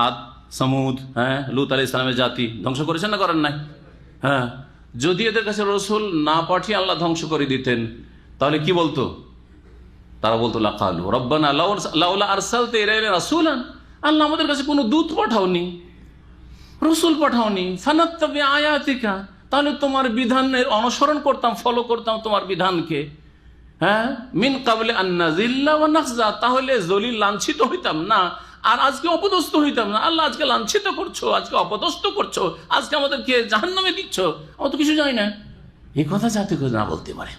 আদ, সামুদ, লূত আলাইহিস সালামের জাতি ধ্বংস করেছেন না, করেন নাই? হ্যাঁ, যদি এদের কাছে রসুল না পাঠিয়ে আল্লাহ ধ্বংস করে দিতেন, তাহলে কি বলতো? তারা বলতো লাকালু রব্বানা লাউলা আরসালতা ইলাইনা রাসূলান, আল্লাহ আমাদের কাছে কোনো দূত পাঠাওনি, রসুল পাঠাওনি, ফানাত্তাবি আয়াতিকা, তাহলে তোমার বিধানের অনুসরণ করতাম, ফলো করতাম তোমার বিধানকে। হ্যাঁ, মিন কাবলি আন নাযিল্লা ওয়া নাখজা, তাহলে জলিল লাঞ্ছিত হইতাম না, আর আজকে অপদস্থ হইতাম না। আল্লাহ আজকে লাঞ্ছিত করছো, আজকে অপদস্থ করছো, আজকে আমাদেরকে জাহান্নামে দিচ্ছ, আমরা তো কিছু জানি না, এই কথা যাতে করে না বলতে পারে।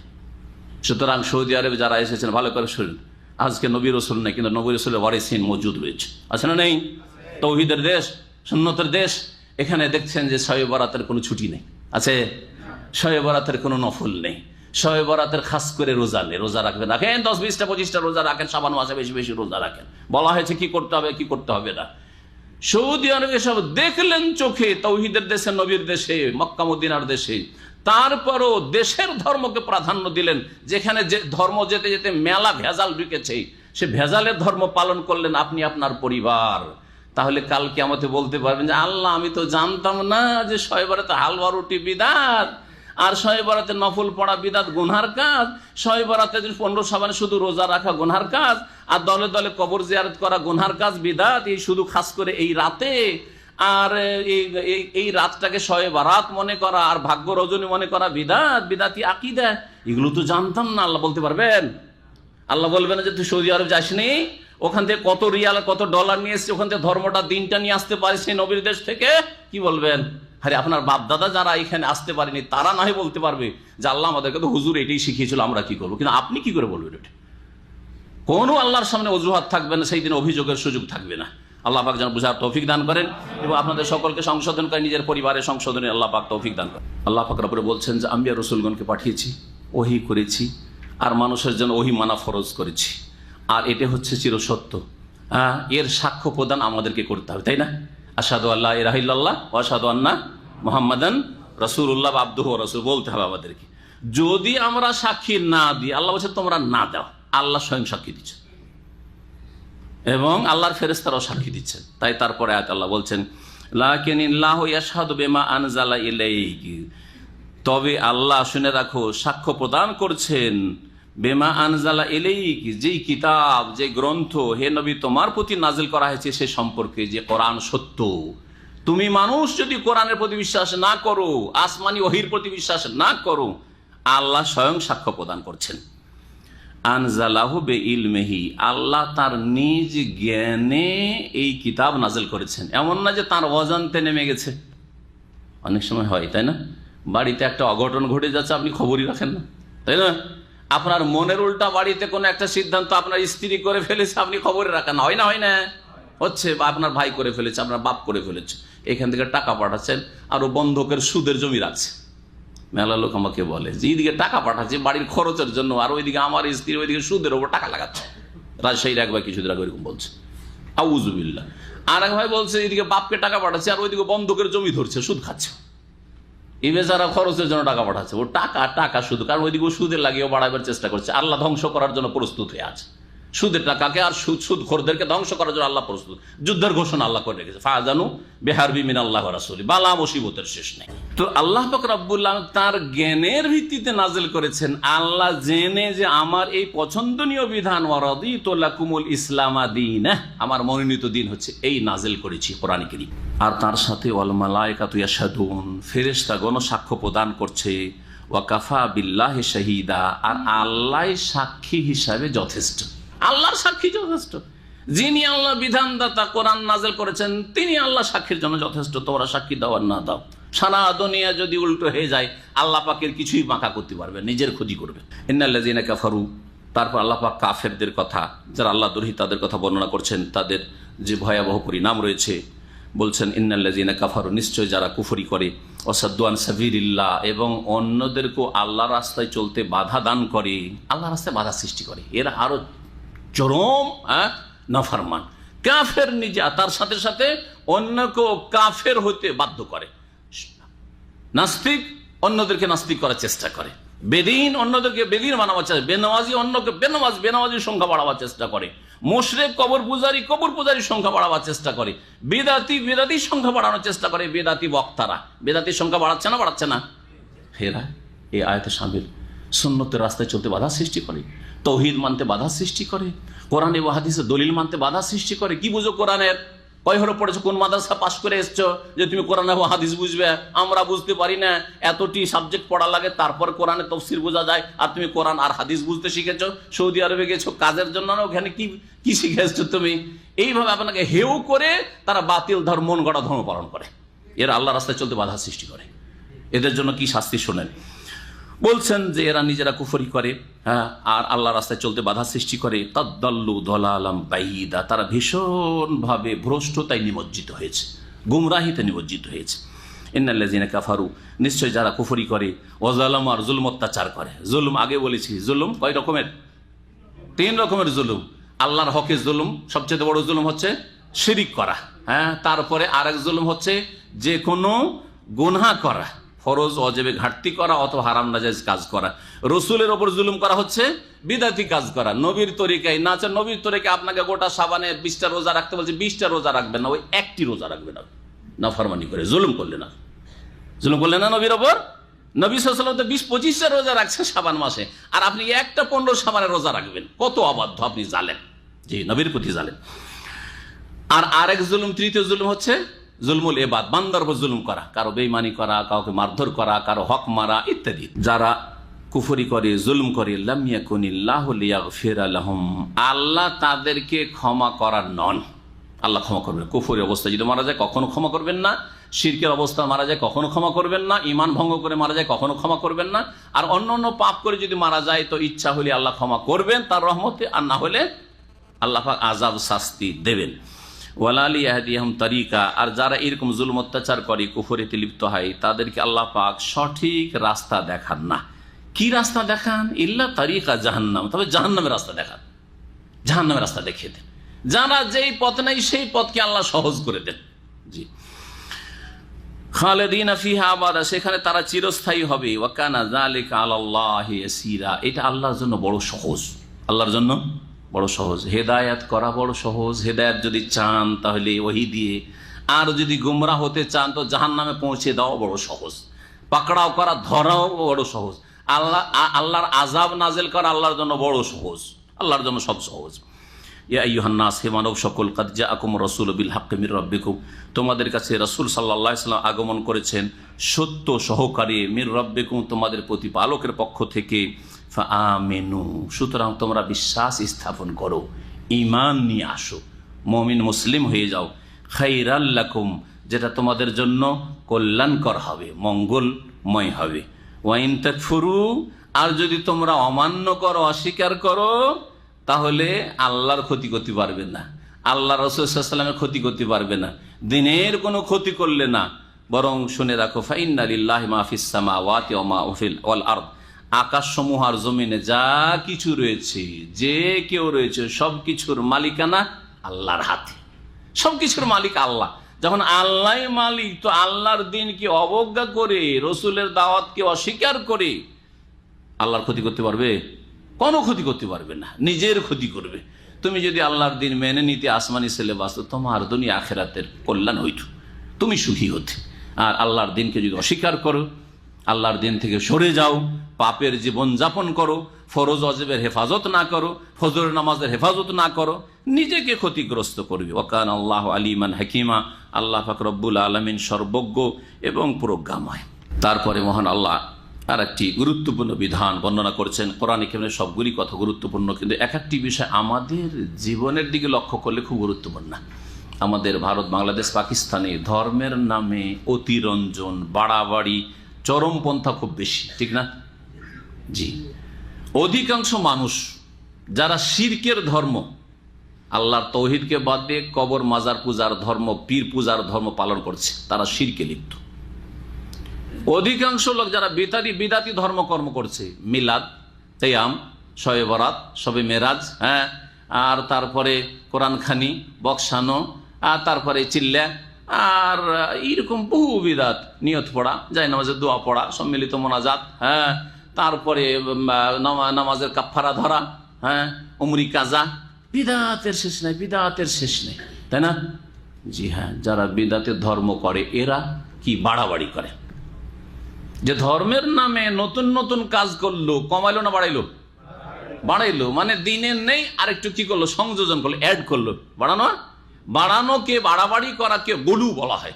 সুতরাং সৌদি আরবে যারা এসেছেন ভালো করে শুনুন, আজকে নবী রাসূল নেই, কিন্তু নবী রাসূলের ওয়ারিসিন মজুদ রয়েছে, আছে না নেই? তাওহীদের দেশ, সুন্নতের দেশ। এখানে দেখছেন যে শবে বরাতের কোনো ছুটি নেই, আছে? শবে বরাতের কোনো নফল নেই, শবে বরাতের খাস করে রোজা নেই। রোজা রাখবেন, রাখেন 10, 20টা, 25টা রোজা রাখেন, শাবান মাসে বেশি বেশি রোজা রাখেন। বলা হয়েছে কি করতে হবে, কি করতে হবে না। সৌদি আরবে সব দেখলেন চোখে, তাওহীদের দেশে, নবীর দেশে, মক্কা মদিনার দেশে, তারপরও দেশের ধর্মকে প্রাধান্য দিলেন। যেখানে যে ধর্ম যেতে যেতে মেলা ভেজাল ঢুকেছে, সে ভেজালের ধর্ম পালন করলেন আপনি, আপনার পরিবার। তাহলে কাল কিয়ামতে বলতে পারবেন যে আল্লাহ আমি তো জানতাম না যে শবে বরাতে হালুয়া রুটি বিদআত, আর শবে বরাতে নফল পড়া বিদআত গুনহার কাজ, শবে বরাতে 15 শাবানে শুধু রোজা রাখা গুনহার কাজ, আর দলে দলে কবর জিয়ারত করা গুনহার কাজ বিদআত, এই শুধু খাস করে এই রাতে, আর এই রাতটাকে শবে বরাত মনে করা, আর ভাগ্য রজনী মনে করা বিদআত, বিদআতি আকীদা, এগুলো তো জানতাম না। আল্লাহ বলতে পারবেন? আল্লাহ বলবেন যে তুই সৌদি আরব যাসনি, ওখান থেকে কত রিয়াল কত ডলার নিয়ে এসছে, ওখান থেকে ধর্মটা দিনটা নিয়ে আসতে পারিস সেই নবীর দেশ থেকে? কি বলবেন? আরে আপনার বাপ দাদা যারা এখানে আসতে পারেনি তারা না হয় বলতে পারবে যে আল্লাহ আমাদেরকে তো হুজুর এটাই শিখিয়েছিল, আমরা কি করবো, কিন্তু আপনি কি করে বলবেন? এটা কোনো আল্লাহর সামনে অজুহাত থাকবে না, সেই দিন অভিযোগের সুযোগ থাকবে না। আল্লাহ পাক যেন বুঝার তৌফিক দান করেন এবং আপনাদের সকলকে সংশোধন করে, নিজের পরিবারের সংশোধনে আল্লাহ পাক তৌফিক দান করেন। আল্লাহ পাকের উপরে বলছেন যে আম্বিয়া রাসূলগণকে পাঠিয়েছি, ওহী করেছি, আর মানুষের জন্য ওহী মানা ফরজ করেছি, আর এটা হচ্ছে চিরসত্য। এর সাক্ষ্য প্রদান আমাদেরকে করতে হবে, তাই না? আশহাদু আল্লা ইলাহা ইল্লাল্লাহ ওয়া আশহাদু আন্না মুহাম্মাদান রাসূলুল্লাহ আবদুহু ওয়া রাসূলুহু বলতে হবে আমাদেরকে। যদি আমরা সাক্ষী না দিই, আল্লাহ বলছে তোমরা না দাও, আল্লাহ স্বয়ং সাক্ষী দিচ্ছে। এবং আল্লাহর ফেরেশতারাও সাক্ষী দিচ্ছেন। তাই তারপরে আয়াত আল্লাহ বলছেন লাকিনিল্লাহু ইয়াশহাদু বিমা আনজালা ইলাইহি, তবে আল্লাহ শুনে রাখো সাক্ষ্য প্রদান করছেন বেমা আনজালা ইলাইহি, যেই কিতাব যে গ্রন্থ হে নবী তোমার প্রতি নাজিল করা হয়েছে সে সম্পর্কে, যে কোরআন সত্য। তুমি মানুষ যদি কোরআনের প্রতি বিশ্বাস না করো, আসমানি ওহীর প্রতি বিশ্বাস না করো, আল্লাহ স্বয়ং সাক্ষ্য প্রদান করছেন। আনজালাহু বিইলমিহি, আল্লাহ তার নিজ জ্ঞানে এই কিতাব নাজিল করেছেন। এমন না যে তার অজান্তে নেমে গেছে, অনেক সময় হয় তাই না? বাড়িতে একটা অঘটন ঘটে যাচ্ছে, আপনি খবরই রাখেন না, তাই না? আপনার মনের উল্টা বাড়িতে কোনো একটা সিদ্ধান্ত আপনার স্ত্রী করে ফেলেছে, আপনি খবরে রাখেন না, হয় না? হয় না? হচ্ছে, বা আপনার ভাই করে ফেলেছে, আপনার বাপ করে ফেলেছে, এখান থেকে টাকা পাঠাচ্ছেন আরো বন্ধকের সুদের জমি রাখছে। মেলা লোক আমাকে বলে যে এইদিকে টাকা পাঠাচ্ছে বাড়ির খরচের জন্য, আর ওইদিকে আমার স্ত্রী ওইদিকে সুদের ওপর টাকা লাগাচ্ছে। রাজশাহীর এক ভাই কিছুদিন আগে এরকম বলছে, আউযুবিল্লাহ। আর এক ভাই বলছে এইদিকে বাপকে টাকা পাঠাচ্ছে আর ওইদিকে বন্ধকের জমি ধরছে, সুদ খাচ্ছে। এই বেচারা খরচের জন্য টাকা পাঠাচ্ছে, ও টাকা শুধু, কারণ ওইদিকে সুদের লাগিয়েও বাড়াবার চেষ্টা করছে। আল্লাহ ধ্বংস করার জন্য প্রস্তুত হয়ে আছে সুদের টাকাকে, আর সুদখোরদেরকে ধ্বংস করার জন্য আল্লাহ প্রস্তুত। যুদ্ধের ঘোষণা আল্লাহ করে রেখেছে, ফাজানু বিহারবি মিনাল্লাহি ওয়া রাসূলি, বালা মুসিবতের শেষ নেই। তো আল্লাহ পাক রব্বুল আলামিন তার জ্ঞানের ভিত্তিতে নাজিল করেছেন। আল্লাহ জেনে যে আমার এই পছন্দনীয় বিধান, ওয়ারাদিতু লাকুমুল ইসলামা দীনা, আমার মনোনীত দিন হচ্ছে এই, নাজিল করেছি কোরআন কারীম। আর তার সাথে ওয়াল মালায়েকাতু ইয়াশহাদুন, ফেরেশতাগণ সাক্ষ্য প্রদান করছে, ওয়া কাফা বিল্লাহি শাহীদা, আর আল্লাহ সাক্ষী হিসাবে যথেষ্ট। আল্লাহর সাক্ষী যথেষ্ট। যিনি আল্লাহ বিধানদাতা কোরআন নাজিল করেছেন তিনি আল্লাহ সাক্ষীর জন্য যথেষ্ট। তোমরা সাক্ষী দাও আর না দাও, সারা দুনিয়া যদি উল্টো হয়ে যায় আল্লাহ পাকের কিছুই বাঁকা করতে পারবে, নিজের ক্ষতি করবে। ইন্নাল্লাযীনা কাফারু, তারপর আল্লাহ পাক কাফেরদের কথা, যারা আল্লাহ দ্রোহী তাদের কথা বর্ণনা করছেন, তাদের যে ভয়াবহ পরিণাম রয়েছে। বলছেন ইন্নাল্লাযীনা কাফারু, নিশ্চয় যারা কুফরি করে, ওয়াসাদ্দু আন সাবিলিল্লাহ, এবং অন্যদেরকে আল্লাহর রাস্তায় চলতে বাধা দান করে, আল্লাহর রাস্তায় বাধা সৃষ্টি করে, এরা আরো চরম নাফরমান। কাফের নিজে, তার সাথে সাথে অন্যকেও কাফের হতে বাধ্য করে। নাস্তিক অন্যদেরকে নাস্তিক করার চেষ্টা করে, বেদিন অন্যদেরকে বেদিন বানাবার চেষ্টা, বেনামাজি অন্যকে বেনামাজির সংখ্যা বাড়াবার চেষ্টা করে, মুশরিক কবর পূজারীর সংখ্যা বাড়াবার চেষ্টা করে, বেদাতির সংখ্যা বাড়ানোর চেষ্টা করে, বেদাতি বক্তারা বেদাতির সংখ্যা বাড়াচ্ছে না। হেরা এই আয়াতে শামিল। সুন্নতের রাস্তায় চলতে বাধা সৃষ্টি করে, তৌহিদ মানতে বাধা সৃষ্টি করে, কোরআন এবং হাদিসের দলিল মানতে বাধা সৃষ্টি করে। কি বুঝো কোরআনের? কয় হরে পড়েছো, কোন মাদ্রাসা পাশ করে এসছো যে তুমি কোরআন এবং হাদিস বুঝবে? আমরা বুঝতে পারি না, এতটি সাবজেক্ট পড়া লাগে, তারপর কোরআনের তাফসীর বোঝা যায়, আর তুমি কোরআন আর হাদিস বুঝতে শিখেছো। সৌদি আরবে গেছো কাজের জন্য, না ওখানে কি শিখে এসছো তুমি? এইভাবে আপনাকে হেউ করে তারা বাতিল ধর্ম, মন গড়া ধর্ম পালন করে। এরা আল্লাহ রাস্তায় চলতে বাধা সৃষ্টি করে। এদের জন্য কি শাস্তি শোনেন? বলছেন যে এরা নিজেরা কুফরি করে, হ্যাঁ, আর আল্লাহ রাস্তায় চলতে বাধা সৃষ্টি করে। তাদাল্লু দলালাম বাইদা, তারা ভীষণভাবে ভ্রষ্টতায় নিমজ্জিত হয়েছে, গুমরাহিতে নিমজ্জিত হয়েছে। ইন্নাল্লাযীনা কাফারু, নিশ্চয় যারা কুফরি করে, ওয়াজালামু, আর জুলম অত্যাচার করে। জুলুম আগে বলেছি, জুলুম কয় রকমের? 3 রকমের জুলুম। আল্লাহর হকে জুলুম, সবচেয়ে বড় জুলুম হচ্ছে শিরিক করা, হ্যাঁ। তারপরে আরেক জুলুম হচ্ছে যে কোনো গুনাহ করা, ফরজ অজেবে ঘাটতি করা অথবা হারাম নাজায়েজ কাজ করা। রসুলের ওপর জুলুম করা হচ্ছে বিদাতি কাজ করা, নবীর তরিকায় না। নবীর তরিকায় আপনাকে গোটা সাবানে 20টা রোজা রাখতে বলছে, 20টা রোজা রাখবেন না, ওই একটি রোজা রাখবেন না, ফরমানি করে জুলুম করলে না, নবীর ওপর। নবী সাল্লাল্লাহু আলাইহি ওয়াসাল্লাম তো 20-25টা রোজা রাখছে সাবান মাসে, আর আপনি একটা 15 সাবানের রোজা রাখবেন, কত অবাধ্য আপনি, জালেম, জি নবীর প্রতি জালেম। আর আরেক জুলুম, তৃতীয় জুলুম হচ্ছে জুলমুল ইবাদ, বান্দার উপর জুলুম করা, কারো বেঈমানি করা, কাউকে মারধর করা, কারো হক মারা ইত্যাদি। যারা কুফরি করে, জুলুম করে, লাম ইয়াকুনিল্লাহু লিয়াগফিরা লাহুম, আল্লাহ তাদেরকে ক্ষমা করার নন। আল্লাহ ক্ষমা করবেন। কুফরি অবস্থায় যদি মারা যায় কখনো ক্ষমা করবেন না, শিরকের অবস্থা মারা যায় কখনো ক্ষমা করবেন না, ঈমান ভঙ্গ করে মারা যায় কখনো ক্ষমা করবেন না। আর অন্য পাপ করে যদি মারা যায় তো ইচ্ছা হলে আল্লাহ ক্ষমা করবেন তার রহমতে, আর না হলে আল্লাহ পাক আযাব শাস্তি দেবেন। ওয়ালালি ইয়াহদিয়াহুম তারিকা, আর যারা এরকম জুলুম অত্যাচার করে, কুফরিতে লিপ্ত হয়, তাদেরকে আল্লাহ পাক সঠিক রাস্তা দেখান না। কি রাস্তা দেখান? ইল্লা তারিকা জাহান্নাম, তবে জাহান্নামের রাস্তা দেখান, জাহান্নামের রাস্তা দেখিয়ে দেন। যারা যেই পথ নাই সেই পথকে আল্লাহ সহজ করে দেন। জি, খালিদিনা ফিহা আবাদা, সেখানে তারা চিরস্থায়ী হবে। ওয়া কানা যালিকা আলাল্লাহি ইয়াসীরা, এটা আল্লাহর জন্য বড় সহজ, আল্লাহর জন্য বড় সহজ, হেদায়াত করা বড় সহজ। হেদায়াত যদি চান তাহলে ওহী দিয়ে, আর যদি গুমরাহ হতে চান তো জাহান্নামে পৌঁছে দেওয়া বড় সহজ, পাকড়াও করা ধরাও বড় সহজ, আল্লাহর আযাব নাযিল করা আল্লাহর জন্য বড় সহজ, আল্লাহর জন্য সব সহজ। ইয়া আইয়ুহান নাস, হে মানব সকল, কাদ জাআকুম রাসূলুম বিল হাক্কি মির রাব্বিকুম, তোমাদের কাছে রাসূল সাল্লাল্লাহু আলাইহি ওয়াসাল্লাম আগমন করেছেন সত্য সহকারী, মির রাব্বিকুম, তোমাদের প্রতিপালকের পক্ষ থেকে, ফাআমিনু, সুতরাং তোমরা বিশ্বাস স্থাপন করো, ঈমান নিয়ে আসো, মুমিন মুসলিম হয়ে যাও, খাইরাল লাকুম, যেটা তোমাদের জন্য কল্যাণকর হবে, মঙ্গলময় হবে। ওয়া ইন তাকফুরু, আর যদি তোমরা অমান্য করো, অস্বীকার করো, তাহলে আল্লাহর ক্ষতি করতে পারবে না, আল্লাহ রাসূল সাল্লাল্লাহু আলাইহি ওয়াসাল্লামের ক্ষতি করতে পারবে না, দিনের কোনো ক্ষতি করলে না, বরং শুনে রাখো, ফাইন্না লিল্লাহি মা ফিস সামাওয়াতি ওয়া মা ফিল আরদ, আকাশসমূহ আর জমিনে যা কিছু রয়েছে, যে কেউ রয়েছে, সব কিছুর মালিকানা আল্লাহর হাতে, সব কিছুর মালিক আল্লাহ। যখন আল্লাহ মালিক, তো আল্লাহর দিনকে অবজ্ঞা করে, রসুলের দাওয়াতকে অস্বীকার করে আল্লাহর ক্ষতি করতে পারবে? কোনো ক্ষতি করতে পারবে না, নিজের ক্ষতি করবে। তুমি যদি আল্লাহর দিন মেনে নিতে আসমানি সিলেবাস, তোমার দুনিয়া আখিরাতের কল্যাণ হইত, তুমি সুখী হতে। আর আল্লাহর দিনকে যদি অস্বীকার করো, আল্লাহর দিন থেকে সরে যাও, পাপের জীবন যাপন করো, ফরজ ওয়াজিবের হেফাজত না করো, ফজর নামাজের হেফাজত না করো, নিজেকে ক্ষতিগ্রস্ত করবে। ওয়াকান আল্লাহু আলিমান হাকিমা, আল্লাহ পাক রব্বুল আলামিন সর্বজ্ঞ এবং প্রজ্ঞাময়। তারপরে মহান আল্লাহ আর একটি গুরুত্বপূর্ণ বিধান বর্ণনা করেছেন। কোরআনে কারিমে সবগুলি কথা গুরুত্বপূর্ণ, কিন্তু এক একটি বিষয় আমাদের জীবনের দিকে লক্ষ্য করলে খুব গুরুত্বপূর্ণ। আমাদের ভারত, বাংলাদেশ, পাকিস্তানে ধর্মের নামে অতিরঞ্জন, বাড়াবাড়ি, চরমপন্থা খুব বেশি, ঠিক না? জি, অধিকাংশ মানুষ যারা শিরকের ধর্ম, আল্লাহর তৌহিদকে বাদ দিয়ে কবর মাজার পূজার ধর্ম, পীর পূজার ধর্ম পালন করছে, তারা শিরকে লিপ্ত। অধিকাংশ লোক যারা বিদাতি ধর্মকর্ম করছে, মিলাদ, কিয়াম, শবে বরাত, শবে মেরাজ, হ্যাঁ, আর তারপরে কোরআন খানি, বক্সানো, আর তারপরে চিল্লা, আর এইরকম বহু বিদাত, নিয়ত পড়া, জায়নামাজের দোয়া পড়া, সম্মিলিত মোনাজাত, হ্যাঁ, তারপরে নামাজের কাফারা ধরা, হ্যাঁ, উমরি কাজা, বিদাতের শেষ নাই, বিদাতের শেষ নেই, তাই না? জি হ্যাঁ, যারা বিদাতের ধর্ম করে এরা কি বাড়াবাড়ি করে, যে ধর্মের নামে নতুন নতুন কাজ করলো, কমাইলো না বাড়াইলো? বাড়াইলো, মানে দিনের নেই আর একটু কি করলো, সংযোজন করলো, অ্যাড করলো। বাড়ানোকে, বাড়াবাড়ি করাকে গুলু বলা হয়।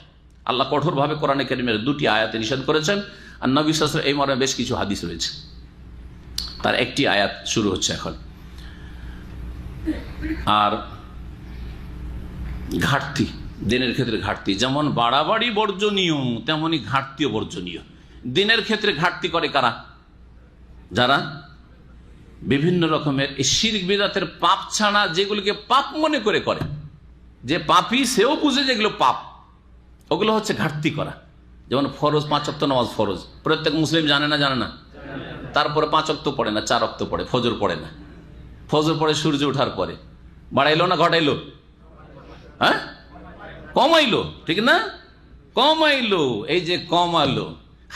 আল্লাহ কঠোরভাবে কোরআনে কারিমের দুটি আয়াতে নিষেধ করেছেন, আর নবী সাল্লাল্লাহু আলাইহি ওয়াসাল্লাম এই মর্মে বেশ কিছু হাদিস রয়েছে। তার একটি আয়াত শুরু হচ্ছে এখন। আর ঘাটতি, দিনের ক্ষেত্রে ঘাটতি, যেমন বাড়াবাড়ি বর্জনীয়, তেমনি ঘাটতিও বর্জনীয়। দিনের ক্ষেত্রে ঘাটতি করে কারা? যারা বিভিন্ন রকমের শিরক বিদআতের পাপ ছাড়া যেগুলোকে পাপ মনে করে করে, যে পাপী সেও বুঝে যেগুলো পাপ, ওগুলো হচ্ছে ঘাটতি করা। যেমন ফরজ, 5 ওয়াক্ত নামাজ ফরজ, প্রত্যেক মুসলিম জানে না? জানে না। তারপরে 5 ওয়াক্ত পড়ে না, 4 ওয়াক্ত পড়ে, ফজর পড়ে না। ফজর পড়ে সূর্য ওঠার পরে। বাড়াইলো না ঘটাইলো? হ্যাঁ, কমাইলো, ঠিক না? কমাইলো। এই যে কমালো,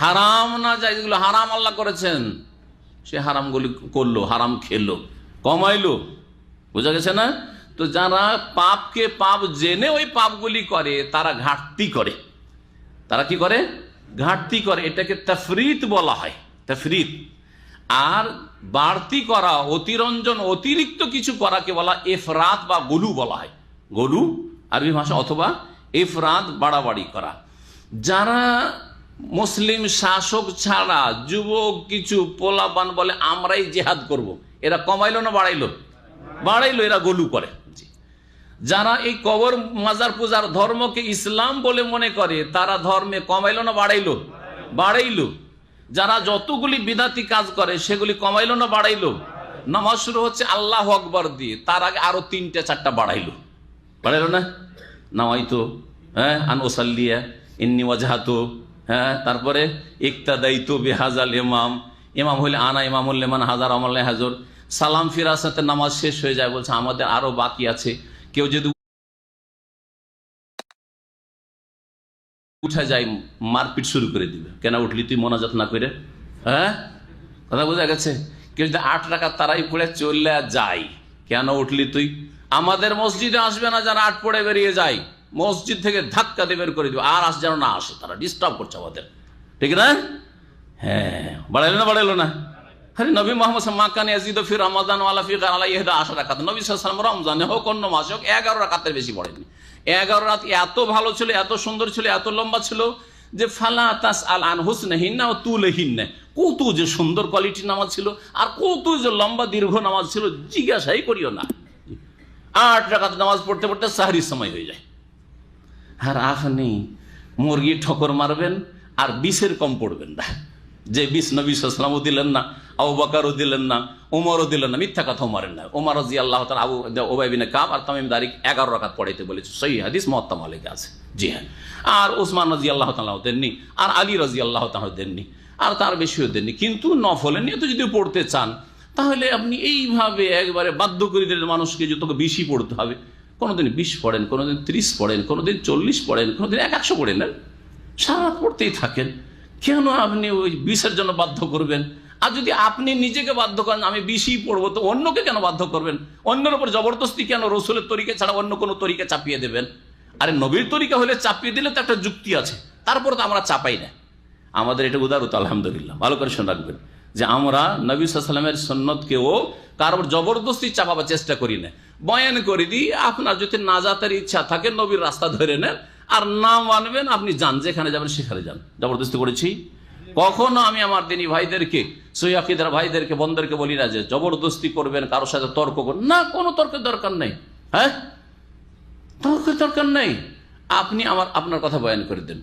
হারাম না যায়, যেগুলো হারাম আল্লাহ করেছেন সে হারামগুলি করলো, হারাম খেলো, কমাইলো। বোঝা গেছে না? তো যারা পাপকে পাপ জেনে ওই পাপগুলি করে, তারা ঘাটতি করে। তারা কি করে? ঘাটতি করে। এটাকে তাফরিত বলা হয়, তাফরিত। আর বাড়তি করা, অতিরঞ্জন, অতিরিক্ত কিছু করাকে বলা ইফরাত বা গুলু বলা হয়। গুলু আরবি ভাষা, অথবা ইফরাত, বাড়াবাড়ি করা। যারা মুসলিম শাসক ছাড়া যুবক কিছু পোলাপান বলে আমরাই জেহাদ করব, এরা কমাইলো না বাড়াইলো? বাড়াইলো, এরা গলু করে। যারা এই কবর মাজার পূজার ধর্মকে ইসলাম বলে মনে করে, তারা ধর্মে কমাইলো না বাড়াইলো? বাড়াইলো। যারা যতগুলি বিদাতি কাজ করে সেগুলি কমাইলো না বাড়াইলো? নামাজ শুরু হচ্ছে আল্লাহু আকবার দিয়ে, তার আগে আরো 3-4টা বাড়াইলো। বাড়াইলো না? নাওয়াইতো, হ্যাঁ, আন উসাল্লিয়া, ইন্নী ওয়াজহাতু, হ্যাঁ, তারপরে ইক্তাদাইতু বিহাজাল ইমাম, ইমাম হইলে আনা ইমামুল লিমান হাজার আমাল্লাহ হাজর। সালাম ফিরার সাথে নামাজ শেষ হয়ে যায়, বলছে আমাদের আরো বাকি আছে। কেউ যদি উঠে যায়, মারপিট শুরু করে দিবে, কেন উঠলি তুই মোনাজাত না করে? হ্যাঁ, কথা বোঝা গেছে? কেউ যদি 8 রাকাত তারাই পড়ে চলে যায়, কেন উঠলি তুই? আমাদের মসজিদে আসবে না, যারা আট পড়ে বেরিয়ে যায়, মসজিদ থেকে ধাক্কা দিয়ে বের করে দিবে, আর যেন না আসে, তারা ডিস্টার্ব করছে আমাদের, ঠিক না? হ্যাঁ, বাড়াইলো না বাড়াইলো না? আরে নবী মোহাম্মদ মাকান ইয়াজিদ ফি রমাদান ওয়ালা ফি গায়রা ইহদা 10 রাকাত, নবী সাল্লাল্লাহু আলাইহি ওয়াসাল্লাম রমজানে হোক অন্য মাসে হোক 11 রাকাতের বেশি পড়েননি। 11 রাত এত ভালো ছিল, এত সুন্দর ছিল, এত লম্বা ছিল যে ফালা তাসআল আন হুসনিহিন্না ওয়া তুলিহিন্না, কত যে সুন্দর কোয়ালিটি নামাজ ছিল আর কত যে লম্বা দীর্ঘ নামাজ ছিল, জিজ্ঞাসাই করিও না। 8 রাকাত নামাজ পড়তে পড়তে সাহরির সময় হয়ে যায়। আর আপনি মুরগি ঠোকর মারবেন আর 20-এর কম পড়বেন না, যে 20 নবী সাল্লাল্লাহু আলাইহি ওয়াসাল্লামও দিলেন না, আবু বকরও দিলেন না, ওমরও দিলেন না, মিথ্যা কথাও মারেন না। ওমর রাদিয়াল্লাহু তাআলা আবু উবাই বিন কাব আর তামিম দারি 11 রাকাত পড়াইতে বলেছে, সহিহ হাদিস মুওয়াত্তা মালিকে আছে। জি হ্যাঁ, আর ওসমান রাদিয়াল্লাহু তাআলাও দেননি, আর আলী রাদিয়াল্লাহু তাআলাও দেননি, আর তার বেশিও দেননি। কিন্তু নফলের নিয়ে তো যদি পড়তে চান তাহলে আপনি এইভাবে একবারে বাধ্য করে দিলেন মানুষকে যে তোকে 20ই পড়তে হবে। কোনোদিন 20 পড়েন, কোনোদিন 30 পড়েন, কোনোদিন 40 পড়েন, কোনোদিন 100 পড়েন, সারা পড়তেই থাকেন। কেন আপনি ওই 20-এর জন্য বাধ্য করবেন? আর যদি আপনি নিজেকে বাধ্য করেন আমি 20ই পড়বো, তো অন্যকে কেন বাধ্য করবেন? অন্যের উপর জবরদস্তি কেন? রসুলের তরিকা ছাড়া অন্য কোনো তরিকা চাপিয়ে দেবেন? আরে নবীর তরিকা হলে চাপিয়ে দিলে তো একটা যুক্তি আছে, তারপর তো আমরা চাপাই না। আমাদের এটা উদারত, আলহামদুলিল্লাহ। ভালো করে শুনে রাখবেন যে আমরা নবী সাল্লাল্লাহু আলাইহি ওয়াসাল্লামের সুন্নতকেও কারোর জবরদস্তি চাপাবার চেষ্টা করি না, বয়ান করে দিই। আপনার যদি নাজাতের ইচ্ছা থাকে নবীর রাস্তা ধরে নেন, আর না মানবেন আপনি যান, যেখানে যাবেন সেখানে যান। জবরদস্তি করেছি কখনো? আমি আমার দিনী ভাইদেরকে, সহিহ আকীদার ভাইদেরকে, বন্ধুদেরকে বলি না যে জবরদস্তি করবেন, কারোর সাথে তর্ক করবেন না, কোনো তর্কের দরকার নেই। হ্যাঁ, তর্কের দরকার নেই। আপনি আপনার কথা বয়ান করে দেন,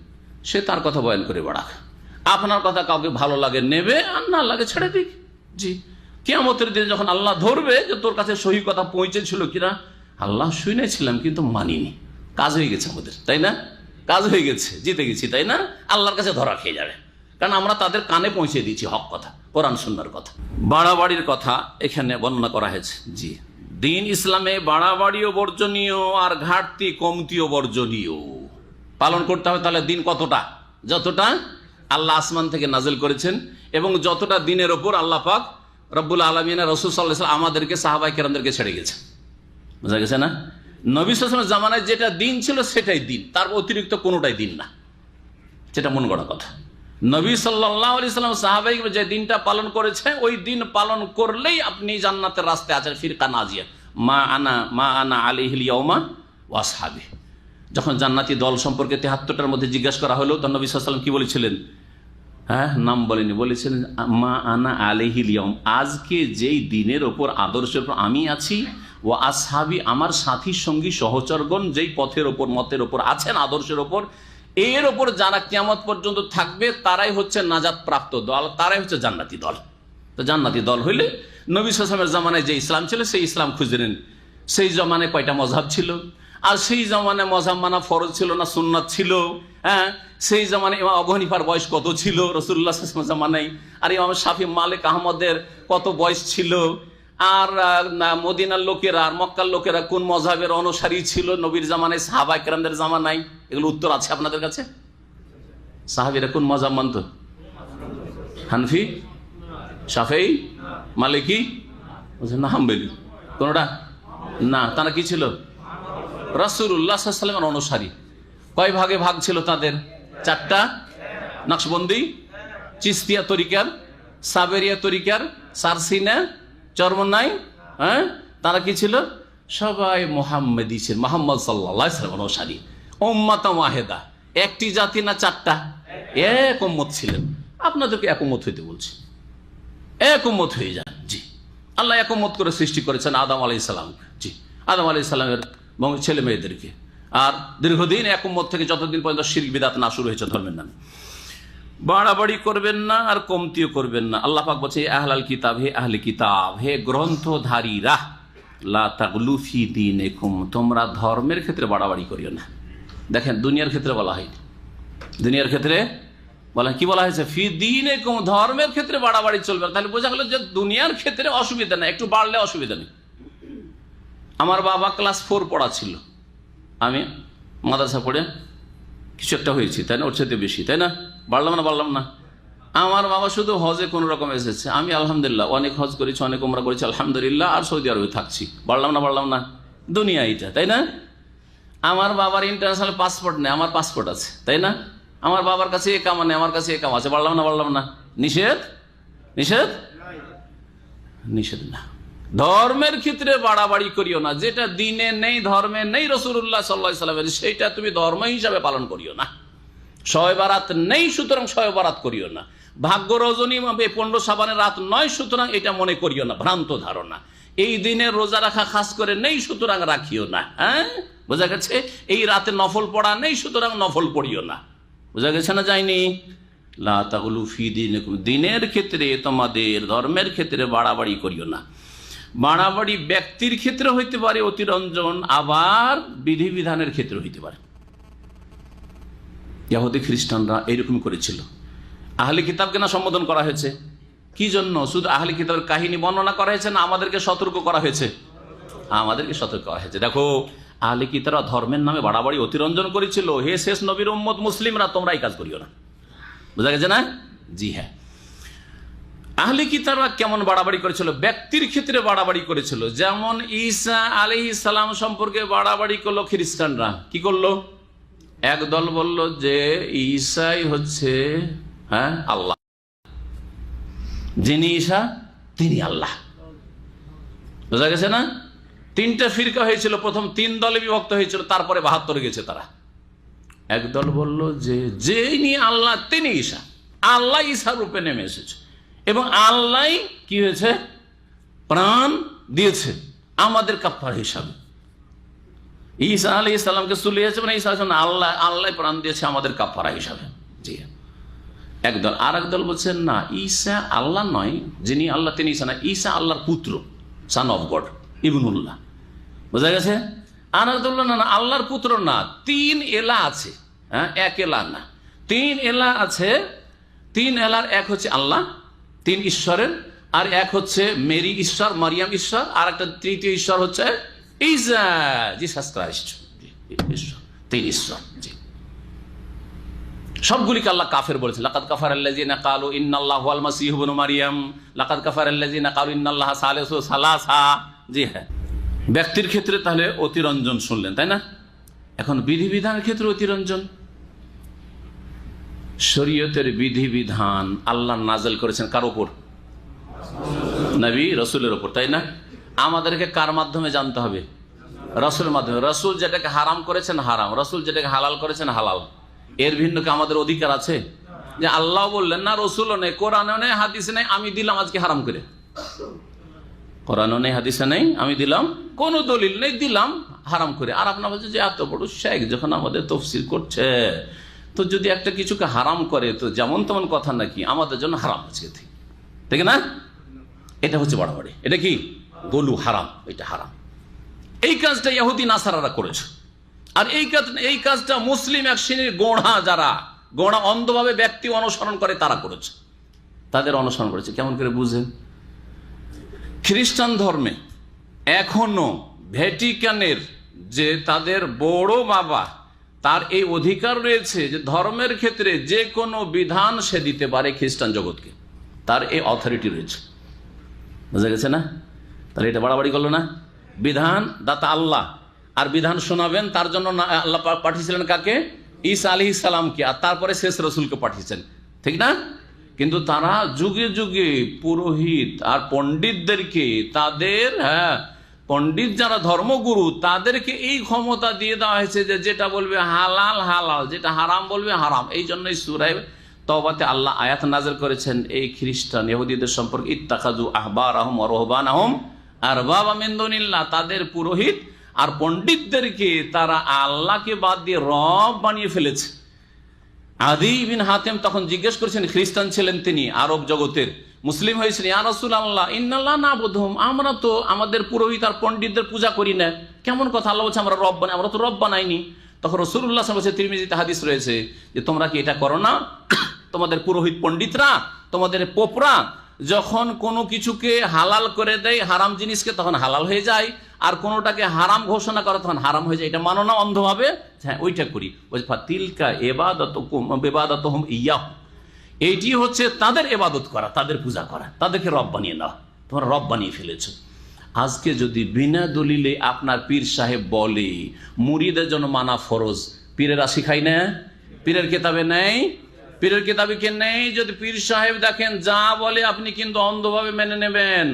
সে তার কথা বয়ান করে বেড়াক। আপনার কথা কাউকে ভালো লাগে নেবে, আর না লাগে ছেড়ে দিক। জি, কিয়ামতের দিনে যখন আল্লাহ ধরবে যে তোর কাছে সহি কথা পৌঁছেছিল কিনা, আল্লাহ শুনেছিলাম কিন্তু মানিনি, কাজ হয়ে গেছে আমাদের, তাই না? কাজ হয়ে গেছে, জিতে গেছি, তাই না? আল্লাহর কাছে ধরা খেয়ে যাবে, কারণ আমরা তাদের কানে পৌঁছে দিয়েছি হক কথা, কোরআন সুন্নাহর কথা। বাড়াবাড়ির কথা এখানে বর্ণনা করা হয়েছে। জি, দিন ইসলামে বাড়াবাড়িও বর্জনীয় আর ঘাটতি কমতিও বর্জনীয়। পালন করতে হবে তাহলে দিন কতটা? যতটা আল্লাহ আসমান থেকে নাজিল করেছেন, এবং যতটা দিনের ওপর আল্লাহ পাক রব্বুল আলামিন রাসূল সাল্লাল্লাহু আলাইহি ওয়াসাল্লাম আমাদেরকে, সাহাবায়ে কেরামদেরকে ছেড়ে গেছে। বুঝা গেছে না? নবী সাল্লাল্লাহু আলাইহি ওয়াসাল্লামের জামানায় যেটা দিন ছিল সেটাই দিন, তার অতিরিক্ত কোনোটাই দিন না, সেটা মন গড়া কথা। নবী সাল্লাল্লাহু আলাইহি ওয়াসাল্লাম সাহাবায়ে যে দিনটা পালন করেছে, ওই দিন পালন করলেই আপনি জান্নাতের রাস্তায় আছেন। ফিরকা নাজিয়া, মা আনা আলাইহিল ইয়াউমা ওয়া আসহাবি। যখন জান্নাতি দল সম্পর্কে 73টার মধ্যে জিজ্ঞাসা করা হলো, তখন নবী সাল্লাল্লাহু আলাইহি ওয়াসাল্লাম কি বলেছিলেন? হ্যাঁ, নাম বলেনি, বলেছিলেন মা আনা আলাইহিল ইয়াউম, আজকে যেই দিনের ওপর, আদর্শের ওপর আমি আছি, ও আসহাবি, আমার সাথী সঙ্গী সহচরগণ যেই পথের ওপর, মতের ওপর আছেন, আদর্শের ওপর, এর ওপর যারা কিয়ামত পর্যন্ত থাকবে তারাই হচ্ছে নাজাত প্রাপ্ত দল, তারাই হচ্ছে জান্নাতি দল। তো জান্নাতি দল হইলে নবী সাল্লাল্লাহু আলাইহি ওয়াসাল্লামের জামানায় যে ইসলাম ছিল সেই ইসলাম খুঁজে নেন। সেই জমানায় কয়টা মযহাব ছিল, আর সেই জমানায় মযহাব মানা ফরজ ছিল না সুন্নাত ছিল? হ্যাঁ, সেই জমানায় ইমাম আবু হানিফার বয়স কত ছিল রাসূলুল্লাহ সাল্লাল্লাহু আলাইহি ওয়াসাল্লাম জামানায়? আর ইমাম শাফি, মালিক, আহমদের কত বয়স ছিল? আর মদিনার লোকেরা আর মক্কার লোকেরা কোন মযহাবের অনুসারী ছিল নবীর জামানায়, সাহাবায়ে কেরামদের জামানায়? এগুলো উত্তর আছে আপনাদের কাছে? সাহাবীরা কোন মযহাব মানত? হানফি, শাফেঈ, মালিকি, না হাম্বলি? কোনটা না। তারা কি ছিল? রাসূলুল্লাহ সাল্লাল্লাহু আলাইহি ওয়াসাল্লামের অনুসারী। কয় ভাগে ভাগ ছিল তাদের? 4টা। নকশবন্দি, চিশতিয়া তরিকার, সাবেরিয়া তরিকার, সারসিনা, চরমনাই। হ্যাঁ, তারা কি ছিল? সবাই মুহাম্মাদি ছিল, মুহাম্মদ সাল্লাল্লাহু আলাইহি ওয়াসাল্লাম অনুসারী। উম্মাতান ওয়াহিদা, একটি জাতি না 4টা? এক উম্মত ছিলেন। আপনাদেরকে এক উম্মত হইতে বলছি, এক উম্মত হয়ে যান। জি, আল্লাহ এক উম্মত করে সৃষ্টি করেছেন আদম আলাইহিস সালাম। জি, আদম আলাইহিস সালামের ছেলে মেয়েদেরকে। আর দীর্ঘদিন এক উম্মত থেকে যতদিন পর্যন্ত শিরক বিদআত না শুরু হয়েছে ধর্মের নামে। বাড়াবাড়ি করবেন না আর কমতিও করবেন না। আল্লাহ পাক বলছে, আহলাল কিতাব, হে আহলে কিতাব, হে গ্রন্থধারীরা, লা তাগলু ফি দীনিকুম, তোমরা ধর্মের ক্ষেত্রে বাড়াবাড়ি করিও না। দেখেন, দুনিয়ার ক্ষেত্রে বলা হয়নি, দুনিয়ার ক্ষেত্রে বলা কি বলা হয়েছে? ফি দীনিকুম, ধর্মের ক্ষেত্রে বাড়াবাড়ি চলবে না। তাহলে বোঝা গেল যে দুনিয়ার ক্ষেত্রে অসুবিধা নেই, একটু বাড়লে অসুবিধা নেই। আমার বাবা ক্লাস 4 পড়া ছিল, আমি মাদ্রাসা পড়ে কিছু একটা হয়েছি, তাই না? ওর সাথে বেশি, তাই না? বাড়লাম না? আমার বাবা শুধু হজে কোন রকম এসেছে, আমি আলহামদুলিল্লাহ অনেক হজ করেছি, অনেক উমরা করেছি আলহামদুলিল্লাহ, আর সৌদি আরবে থাকছি, বাড়লাম না দুনিয়া এইটা, তাই না? আমার বাবার ইন্টারন্যাশনাল পাসপোর্ট নেই, আমার পাসপোর্ট আছে, তাই না? আমার বাবার কাছে একামা নেই, আমার কাছে একামা আছে, বাড়লাম না নিষেধ নিষেধ নিষেধ না। ধর্মের ক্ষেত্রে বাড়াবাড়ি করিও না, যেটা দিনে নেই, ধর্মে নেই, রাসূলুল্লাহ সাল্লাল্লাহু আলাইহি ওয়াসাল্লামের, সেইটা তুমি ধর্ম হিসাবে পালন করিও না। শবে বারাত নেই, সুতরাং শবে বারাত করিও না। ভাগ্য রজনী 15 শাবানের রাত নয়, সুতরাং এটা মনে করিও না, ভ্রান্ত ধারণা। এই দিনে রোজা রাখা খাস করে নেই, সুতরাং রাখিও না। হ্যাঁ, বোঝা গেছে? এই রাতে নফল পড়া নেই, সুতরাং নফল পড়িও না। বোঝা গেছে না? যায়নি? লা তাগুলু ফি দীনিকুম, দিনের ক্ষেত্রে, তোমাদের ধর্মের ক্ষেত্রে বাড়াবাড়ি করিও না। বাড়াবাড়ি ব্যক্তির ক্ষেত্রে হইতে পারে অতিরঞ্জন, আবার বিধিবিধানের ক্ষেত্রে হইতে পারে। ইহুদি খ্রিস্টানরা এইরকম করেছিল। আহলে কিতাবকে না সম্বোধন করা হয়েছে, কি জন্য? শুধু আহলে কিতাবের কাহিনী বর্ণনা করা হয়েছে না আমাদেরকে সতর্ক করা হয়েছে? আমাদেরকে সতর্ক করা হয়েছে। দেখো, আহলে কিতাবরা ধর্মের নামে বাড়াবাড়ি অতিরঞ্জন করেছিল। হে শেষ নবীর উম্মত মুসলিমরা, তোমরা এই কাজ করিও না। বোঝা গেছে না? জি হ্যাঁ। আহলে কিতাবরা কেমন বাড়াবাড়ি করেছিল? ব্যক্তির ক্ষেত্রে বাড়াবাড়ি করেছিল। যেমন ঈসা আলাইহিস সালাম সম্পর্কে বাড়াবাড়ি করলো খ্রিস্টানরা। কি করলো? একদল বলল যে ঈসাই হচ্ছে আল্লাহ, যিনি ঈসা তিনি আল্লাহ। বোঝা গেছে না? 3টা ফিরকা হয়েছিল, প্রথম 3 দলে বিভক্ত হয়েছিল, তারপরে 72 গেছে তারা। একদল বলল যে যিনি আল্লাহ তিনি ঈসা, আল্লাহ ঈসা রূপে নেমে এসেছে এবং আল্লাহ কি হয়েছে? প্রাণ দিয়েছে আমাদের কাফারা হিসাবে। ঈসা আলাইহিস সালামকে সুলিয়েছে, মানে ঈসা আল্লাহ প্রাণ দিয়েছে আমাদের কাফারা হিসাবে। জি, একদল। আর একদল বলছেন না, ঈসা আল্লাহ নয়, যিনি আল্লাহ তিনি ঈসা না, ঈসা আল্লাহর পুত্র, সান অফ গড, ইবনুল্লাহ। বোঝা গেছে? আর একদল না, আল্লাহর পুত্র না, 3 এলা আছে, এক এলা না, 3 এলা আছে। 3 এলার এক হচ্ছে আল্লাহ, 3 ঈশ্বরের, আর এক হচ্ছে মেরি ঈশ্বর, মারিয়াম ঈশ্বর, আর একটা তৃতীয় ঈশ্বর হচ্ছে ঈসা, জিসাস ক্রাইস্ট, ঈশ্বর, 3 ঈশ্বর। জি, সবগুলিকে আল্লাহ কাফের বলেছেন। লাকাদ কাফারাল্লাযিনা ক্বালু ইন্নাল্লাহু আল মাসীহু ইবনু মারইয়াম, লাকাদ কাফারাল্লাযিনা ক্বালু ইন্নাল্লাহা সালিসু সালাসা। জি হ্যাঁ, ব্যক্তির ক্ষেত্রে তাহলে অতিরঞ্জন শুনলেন, তাই না? এখন বিধিবিধানের ক্ষেত্রে অতিরঞ্জন। শরীয়তের বিধিবিধান আল্লাহ নাযিল করেছেন কার উপর? নবী রাসূলের উপর, তাই না? আমাদেরকে কার মাধ্যমে জানতে হবে? রাসূলের মাধ্যমে। রাসূল যেটাকে হারাম করেছেন হারাম, রাসূল যেটাকে হালাল করেছেন হালাল। এর ভিন্ন কি আমাদের অধিকার আছে? যে আল্লাহ বললেন না, রসুলও নেই, কোরআনও নেই, হাদিসে নেই, আমি দিলাম আজকে হারাম করে। কোরআনও নেই, হাদিসে নেই, আমি দিলাম, কোন দলিল নেই, দিলাম হারাম করে। আর আপনার বলছে যে এত বড় শেখ যখন আমাদের তফসির করছে, তো যদি একটা কিছুকে হারাম করে তো যেমন তেমন কথা নাকি, আমাদের জন্য হারাম আছে, ঠিক না? এটা হচ্ছে বাড়াবাড়ি। এটা কি? গলু হারাম, এটা হারাম। এই কাজটা ইহুদি নাসারারা করেছে। আর এই কাজটা মুসলিম এক শ্রেণীর গোঁড়া, যারা গোঁড়া অন্ধভাবে ব্যক্তি অনুসরণ করে, তারা করেছে, তাদের অনুসরণ করেছে। কেমন করে বুঝেন? খ্রিস্টান ধর্মে এখনো ভ্যাটিকানের যে তাদের বড় বাবা, তার এই অধিকার রয়েছে যে ধর্মের ক্ষেত্রে যে কোনো বিধান সে দিতে পারে খ্রিস্টান জগৎকে, তার এই অথরিটি রয়েছে। বুঝা গেছে না? তাহলে এটা বাড়াবাড়ি করলো না? বিধান দাতা আল্লাহ, আর বিধান শোনাবেন তার জন্য আল্লাহ পাঠিয়েছিলেন কাকে? ঈসা আলাইহিস সালামকে, আর তারপরে শেষ রসুলকে পাঠিয়েছেন, ঠিক না? কিন্তু তারা যুগে যুগে পুরোহিত আর পণ্ডিতদেরকে, তাদের পণ্ডিত যারা ধর্মগুরু, তাদেরকে এই ক্ষমতা দিয়ে দেওয়া হয়েছে যে যেটা বলবে হালাল হালাল, যেটা হারাম বলবে হারাম। এই জন্যই সূরা তওবাতে আল্লাহ আয়াত নাযিল করেছেন এই খ্রিস্টান ইহুদিদের সম্পর্কে, ইত্তাখাযু আহবারাহুম ওয়া রুহবানাহুম আরবাবা মিন দুনিল্লাহ, তাদের পুরোহিত আর পণ্ডিতদেরকে তারা আল্লাহকে বাদ দিয়ে রব বানিয়ে ফেলেছে। আদি বিন হাতেম তখন জিজ্ঞেস করেছেন, খ্রিস্টান ছিলেন তিনি, আরব জগতের, মুসলিম হয়েছেন, ইয়া রাসূলুল্লাহ ইন্নাল্লাহ নাবুদুহুম, আমরা তো আমাদের পুরোহিত আর পণ্ডিতদের পূজা করি না। কেমন কথা? আল্লাহ বলছে আমরা রব বানাই, আমরা তো রব বানাইনি। তখন রাসূলুল্লাহ সাল্লাল্লাহু আলাইহি ওয়াসাল্লাম, তিরমিজিতে হাদিস রয়েছে যে তোমরা কি এটা করো না? তোমাদের পুরোহিত পণ্ডিতরা, তোমাদের পোপরা যখন কোনো কিছুকে হালাল করে দেয়, হারাম জিনিসকে, তখন হালাল হয়ে যায়, আর কোনোটাকে হারাম ঘোষণা করে তখন হারাম হয়ে যায়। এটা মানো না অন্ধভাবে? হ্যাঁ, ওইটা করি। তিলকা ইবাদাতুকুম ইবাদাতুহুম ইয়াহু, এইটি হচ্ছে তাদের ইবাদত করা, তাদের পূজা করা, তাদেরকে রব বানিয়ে নেওয়া। তোমরা রব বানিয়ে ফেলেছো। আজকে যদি বিনা দলিলে আপনার পীর সাহেব বলে মুরিদের জন্য মানা ফরজ, পীরেরা শিখাই না, পীরের কিতাবে নেই, পীরের কিতাবে কে নেই। যদি পীর সাহেব দেখেন যা বলে আপনি কিন্তু অন্ধভাবে মেনে নেবেন।